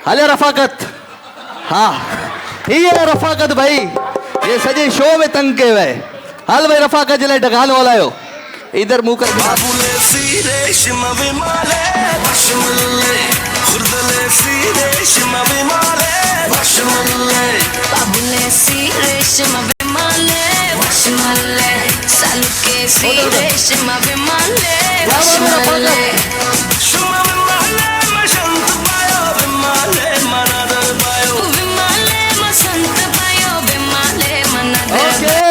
हलिया रफाकत हाँ ये रफाकत भाई ये सजे शो में तंग के हुए हाल भाई रफाकत जिले डगान वाला हो इधर मुंह कर बाबूले सीरे शिमा विमाले बशमले खुर्दले सीरे शिमा विमाले बशमले बाबूले सीरे शिमा विमाले बशमले सलके सीरे शिमा विमाले बशमले शिमा विमाले मशंत पायो विमाले मनादर पायो विमाले मसंत पायो विमाले मनादर ओके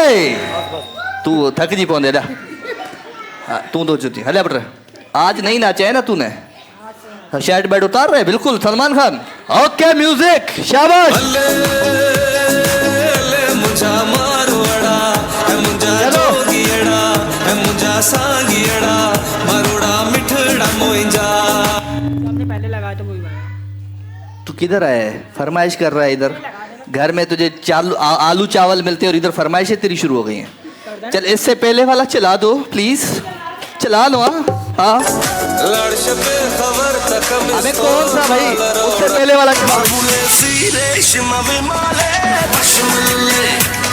तू थक जी पौंदे दा तू दो जुती हले बटर आज नहीं नाचा है ना तूने शर्ट बैट उतार रहे बिल्कुल सलमान खान ओके म्यूजिक शाबाश मुझा मारवाड़ा है मुझा जोगियड़ा है मुझा सांगियड़ा मारोड़ा मिठड़ा मोइंजा हमने पहले लगाया तो वही वाला तू किधर आया है फरमाइश कर रहा है इधर घर में तुझे आलू चावल मिलते और इधर फरमाइशें तेरी शुरू हो गई हैं चल इससे पहले वाला चला दो प्लीज चला लो हाँ हमें कौन सा भाई उससे पहले वाला बाबूले सीरे शिमा विमाले बशमले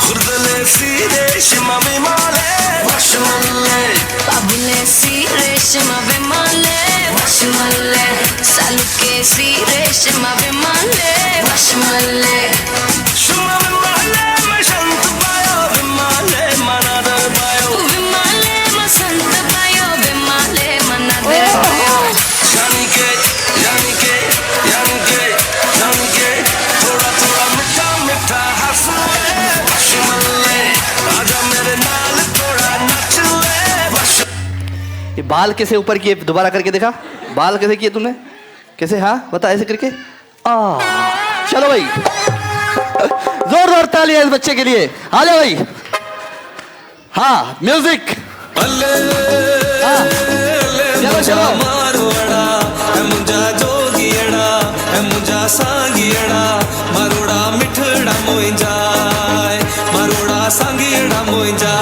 खुर्दले सीरे शिमा विमाले बशमले बाबूले सीरे शिमा विमाले बशमले सलके सीरे शिमा विमाले बशमले शिमा विमाले मशंत पायो विमाले मनादर पायो विमाले मसंत पायो विमाले मनादर पायो यानी के थोड़ा थोड़ा मिठा मिठा हंसले बशमले आजा मेरे नाल थोड़ा नचले ये बाल कैसे ऊपर किए दोबारा करके देखा बाल कैसे किए तूने कैसे हाँ बता ऐसे करके चलो भाई जोरदार तालियां इस बच्चे के लिए आ जाओ भाई हाँ म्यूजिक चलो चलो मारवाड़ा है मुझा जोगियड़ा है मुझा सांगियड़ा मारोड़ा मिठड़ा मोइंजा मारोड़ा सांगियड़ा मोइंजा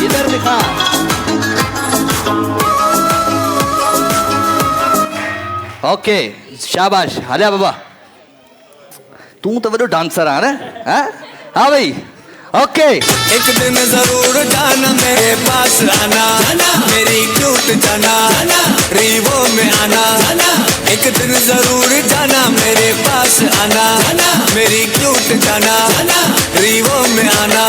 इधर दिखा ओके शाबाश हलिया बाबा तू तो वो डांसर आ रहा हाँ भाई ओके एक दिन जरूर जाना मेरे पास आना मेरी क्यूट जाना रीवो में आना एक दिन जरूर जाना मेरे पास आना मेरी क्यूट जाना रीवो में आना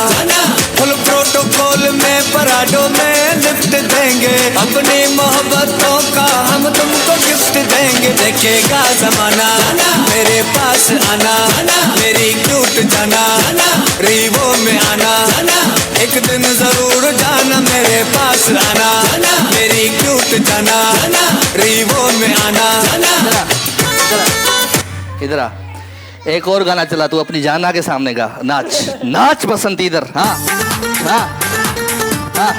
फुल प्रोटोकॉल में पराडो में लिफ्ट देंगे अपनी मोहब्बतों का हम तुमको गिफ्ट देंगे देखेगा जमाना मेरे पास आना मेरी क्यूट जाना रीवो में आना एक दिन जरूर जाना मेरे पास आना मेरी क्यूट जाना रीवो में आना इधर आ एक और गाना चला तू अपनी जाना के सामने गा नाच नाच बसंती इधर हाँ हाँ हाँ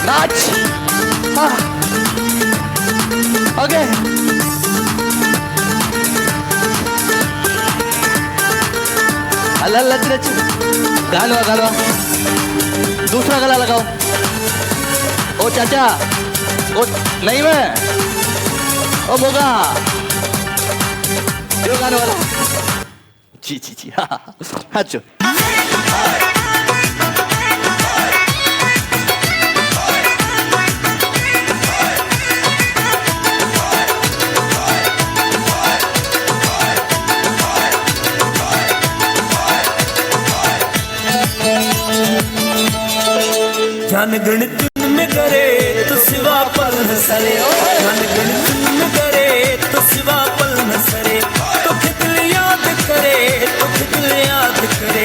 नाच हाँ ओके अल्लाह गालवा गालवा दूसरा गला लगाओ ओ चाचा ओ नहीं मैं ओ मोगा जो गाने वाला जी जी जी हाँ अच्छा जान गणित में करे तो सिवा पल न सरे जान गणित में करे तो सिवा पल न सरे तो खितल याद करे तो खितल याद करे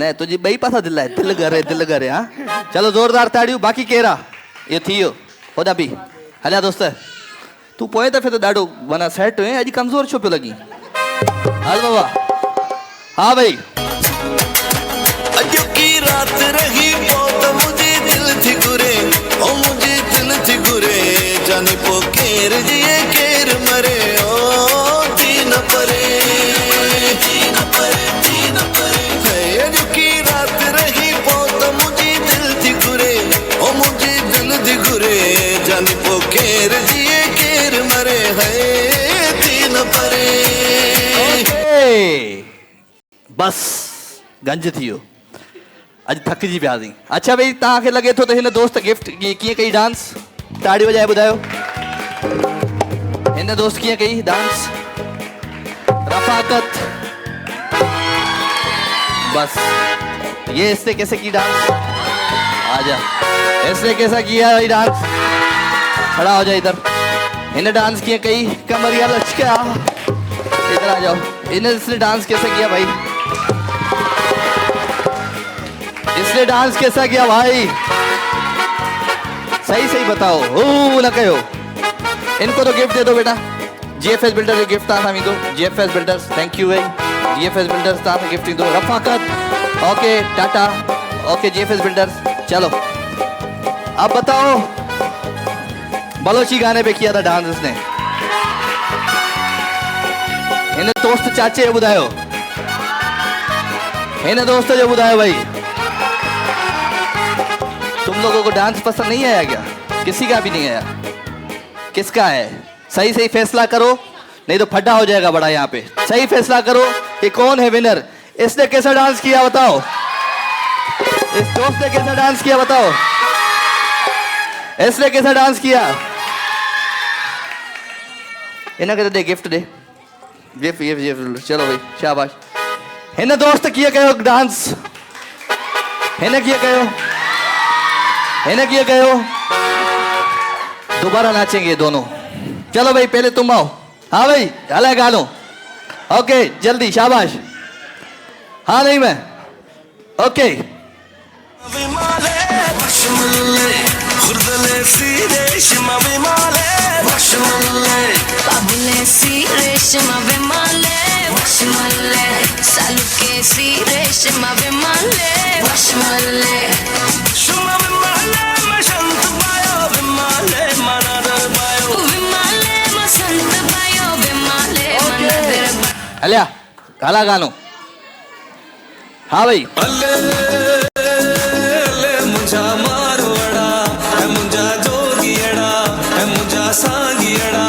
न तुझी बई पासा दिल है, दिल करे हाँ। चलो जोरदार ताड़ियूं। बाक़ी केरा ये थी वियो होॾा बि हलिया दोस्त। तू पोएं दफ़े तो ॾाढो माना सेट हुए, अॼु कमज़ोर छो पियो लॻी? हल बाबा। हाँ भाई। अॼु की रात रही बहुत मुझे दिल थी घुरे, ओ मुझे दिल थी घुरे, जाने पो केर जिए केर मरे, ओ थी न परे, अॼु की रात रही बहुत मुझे दिल थी घुरे, ओ मुझे दिल थी घुरे, जाने पो केर जिए केर मरे, है थी न परे। बस गंज थी वियो, अॼु थकिजी पियासीं। अच्छा भई तव्हांखे लॻे थो त हिन दोस्त गिफ्ट कीअं कई डांस? ताड़ी वॼाए ॿुधायो हिन दोस्त कीअं कई डांस? रफ़ाकत। बस ये इसने कैसे की डांस? आजा। इसने कैसा किया भाई डांस? खड़ा हो जाए इधर। हिन डांस किए कई? कमरिया लचका। इधर आ जाओ। इसने डांस कैसे किया भाई? इसने डांस कैसा किया भाई? सही सही बताओ। न कहो। इनको तो गिफ्ट दे दो बेटा। जीएफएस बिल्डर जो गिफ्ट था दो। जीएफएस बिल्डर्स थैंक यू भाई। जीएफएस बिल्डर्स था गिफ्ट दो। Rafaqat okay Tata okay GFS builders. चलो अब बताओ बलोची गाने पे किया था डांस इसने। इन्हें दोस्त चाचे बुधायो, इन्हें दोस्त जो बुधायो भाई। तुम लोगों को डांस पसंद नहीं आया क्या? किसी का भी नहीं आया? किसका है? सही सही फैसला करो, नहीं तो फड्डा हो जाएगा बड़ा यहाँ पे। सही फैसला करो कि कौन है विनर। इसने कैसा डांस किया बताओ? इस दोस्त ने कैसा डांस किया बताओ? इसने कैसा डांस किया? इन्हें कहते दे गिफ्ट दे। गिफ्ट चलो भाई शाबाश। इन्हें दोस्त किए कहो डांस। इन्हें किए कहो, इन्हें किए कहो। दोबारा नाचेंगे दोनों। चलो भाई पहले तुम आओ। हाँ भाई हला गानो ओके जल्दी शाबाश। हाँ नहीं मैं ओके। अलिया हला गानो। हाँ भाई मुझा मारवाड़ा है मुझा जोगियड़ा है मुझा सांगियड़ा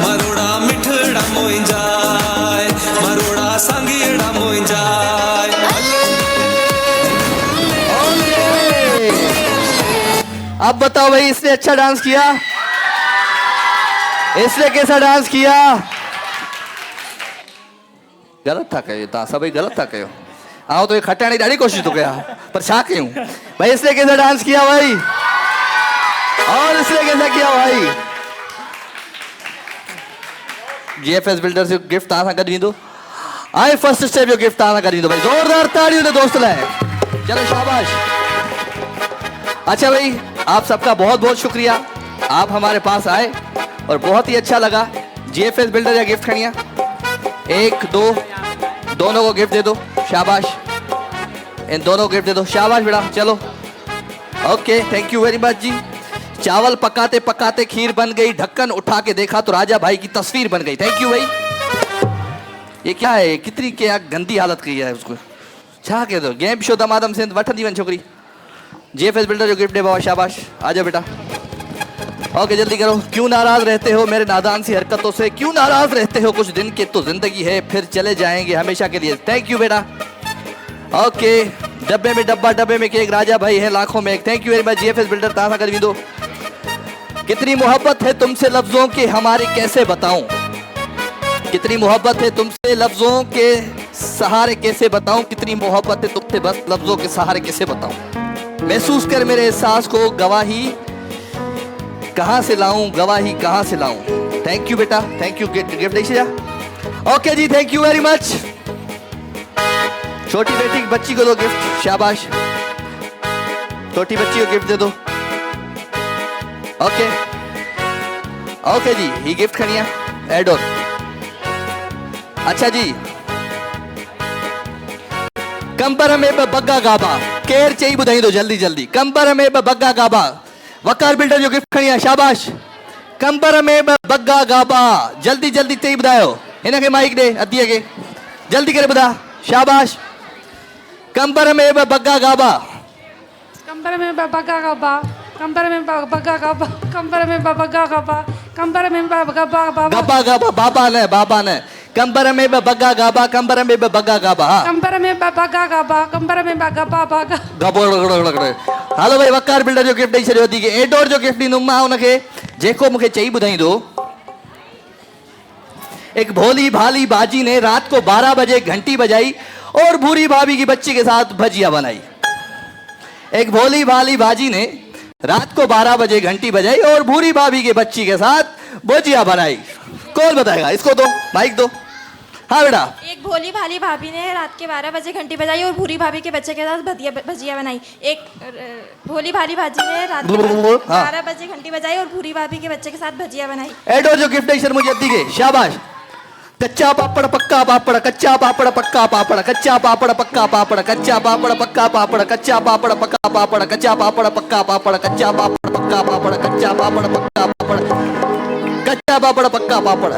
मारोड़ा मिठड़ा मोई जाए मारोड़ा सांगियड़ा मोई जाए। अब बताओ भाई इसने अच्छा डांस किया? इसने कैसा डांस किया? गलत था कयो तव्हां सभई गलत था कयो। आओ तो ये खटाइण जी ॾाढी कोशिशि तो कया पर छा कयूं भाई। इसने कैसा डांस किया भाई? और इसने कैसा किया भाई? जीएफएस बिल्डर्स जो गिफ्ट तव्हां सां गॾु ईंदो। आई फर्स्ट स्टेप जो गिफ्ट तव्हां सां गॾु ईंदो भाई। ज़ोरदार ताड़ियूं हुन दोस्त लाइ। चलो शाबाश। अच्छा भाई आप सबका बहुत बहुत शुक्रिया। आप हमारे पास आए और बहुत ही अच्छा लगा। जीएफएस बिल्डर या गिफ्ट खड़िया एक दो दोनों को गिफ्ट दे दो शाबाश। इन दोनों को गिफ्ट दे दो शाबाश बेटा। चलो okay thank you very much जी। चावल पकाते पकाते खीर बन गई, ढक्कन उठा के देखा तो राजा भाई की तस्वीर बन गई। थैंक यू भाई। ये क्या है? कितनी क्या गंदी हालत की है उसको। छा कह दो गेम शो दमादम सिंध वठंदी वन छोकरी। जीएफएस बिल्डर जो गिफ्ट दे बाबा शाबाश। आ जाओ बेटा ओके जल्दी करो। क्यों नाराज रहते हो मेरे नादान सी हरकतों से? क्यों नाराज रहते हो? कुछ दिन की तो जिंदगी है फिर चले जाएंगे हमेशा के लिए। थैंक यू बेटा ओके। डब्बे में डब्बा डब्बे में केक राजा भाई है लाखों में एक। Thank you very much GFS builder तासा कर दो। कितनी मोहब्बत है तुमसे लफ्जों के हमारे कैसे बताऊं? कितनी मोहब्बत है तुमसे लफ्जों के सहारे कैसे बताऊं? कितनी मोहब्बत है तुमसे बस लफ्जों के सहारे कैसे बताऊं? महसूस कर मेरे एहसास को गवाही कहाँ से लाऊं, गवाही कहाँ से लाऊं? थैंक यू बेटा थैंक यू गिफ्ट देखिए। ओके जी थैंक यू वेरी मच। छोटी बेटी बच्ची को दो गिफ्ट, शाबाश। छोटी बच्ची को गिफ्ट दे दो। ओके ओके जी, ही गिफ्ट खणिया एडोर। अच्छा जी, कंबर में बग्गा गाबा केर चई बुधाई दो जल्दी जल्दी। कंबर में बग्गा गाबा वकार बिल्डर जो गिफ्ट खणिया, शाबाश। कंबर में बग्गा गाबा जल्दी जल्दी चई बुधायो। इनके माइक दे अद्दी के जल्दी करे बुधा, शाबाश। कंबर में बग्गा गाबा, कंबर में बग्गा गाबा, कंबर में बग्गा गाबा, कंबर में बग्गा गाबा, कंबर में बग्गा गाबा, गब्बा गाबा बाबा ने कंबर में बग्गा गाबा, कंबर में बग्गा गाबा, कंबर में बग्गा गाबा, कंबर में बग्गा बाबा गबड़। हालो भाई वकार बिल्डर जो गिफ्ट ॾेई छॾियो थी। एडोर जो गिफ्ट ॾींदुमि मां उनखे जेको मूंखे चई ॿुधाईंदो। एक भोली भाली बाजी ने रात को 12 बजे घंटी बजाई और भूरी भाभी की बच्ची के साथ भजिया बनाई। एक भोली भाली बाजी ने रात को 12 बजे घंटी बजाई और भूरी भाभी के बच्ची के साथ भजिया बनाई। कौन बताएगा? इसको दो माइक दो। हाँ बेटा। एक भोली भाली भाभी ने रात के 12 बजे घंटी बजाई और भूरी भाभी के बच्चे के साथ भजिया बनाई। एक भोली भाली भाजी ने रात के 12 बजे घंटी बजाई और भूरी भाभी के बच्चे के साथ भजिया बनाई। एडो जो गिफ्ट है मुझे दी गई, शाबाश। कच्चा पापड़ पक्का पापड़, कच्चा पापड़ पक्का पापड़, कच्चा पापड़ पक्का पापड़, कच्चा पापड़ पक्का पापड़, कच्चा पापड़ पक्का पापड़, कच्चा पापड़ पक्का पापड़, कच्चा पापड़ पक्का पापड़, कच्चा पापड़ पक्का पापड़, कच्चा पापड़ पक्का पापड़,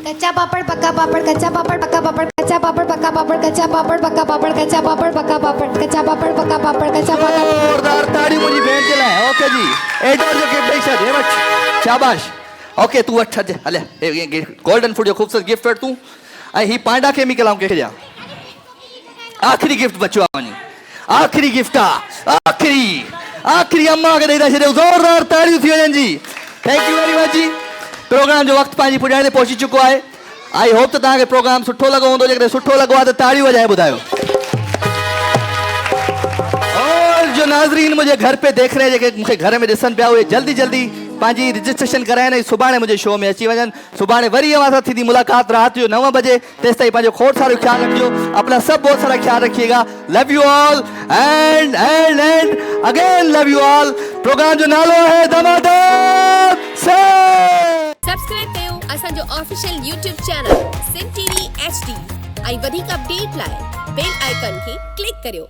कच्चा पापड़ पक्का पापड़, कच्चा पापड़ पक्का पापड़, कच्चा पापड़ पक्का पापड़, कच्चा पापड़ पक्का पापड़, कच्चा पापड़ पक्का पापड़, कच्चा पापड़ पक्का पापड़, कच्चा पापड़। जोरदार ताड़ी मुझी बहन के लिए। ओके जी, एडोर जो गिफ्ट है सर, ये बच शाबाश। ओके तू अच्छा जे हले ये गोल्डन फूड जो खूबसूरत गिफ्ट वर तू आई ही पांडा केमिकल आऊं के जा। आखिरी गिफ्ट बचवा वनी, आखिरी गिफ्ट आखिरी अम्मा के देदा छे। जोरदार ताड़ी थी वजन जी। थैंक यू वेरी मच जी। प्रोग्राम जो वक्त पांजी पुजाणे ते पहुंची चुको है। आई होप त ताके प्रोग्राम सुठो लगो होंदो। जेकरे सुठो लगो आ त ताड़ी वजाए बुधायो। और जो नाजरीन मुझे घर पे देख रहे हैं, जेके मुझे घर में दिसन पिया हुए, जल्दी जल्दी पांजी रजिस्ट्रेशन कराए। सुभाणे मुझे शो में अची वजन। सुभाणे वरी अवां सां थींदी मुलाकात रात जो 9 बजे। तेस ताईं पांजो खोड़ सारो ख्याल रखियो। अपना सब बहुत सारा ख्याल रखिएगा। Love you all and again love you all. Program जो नालो है धमाधम से। सब्सक्राइब कयो असांजो official YouTube channel Sindh TV HD। ऐं वधीक अपडेट लाइ बेल आइकन खे क्लिक करियो।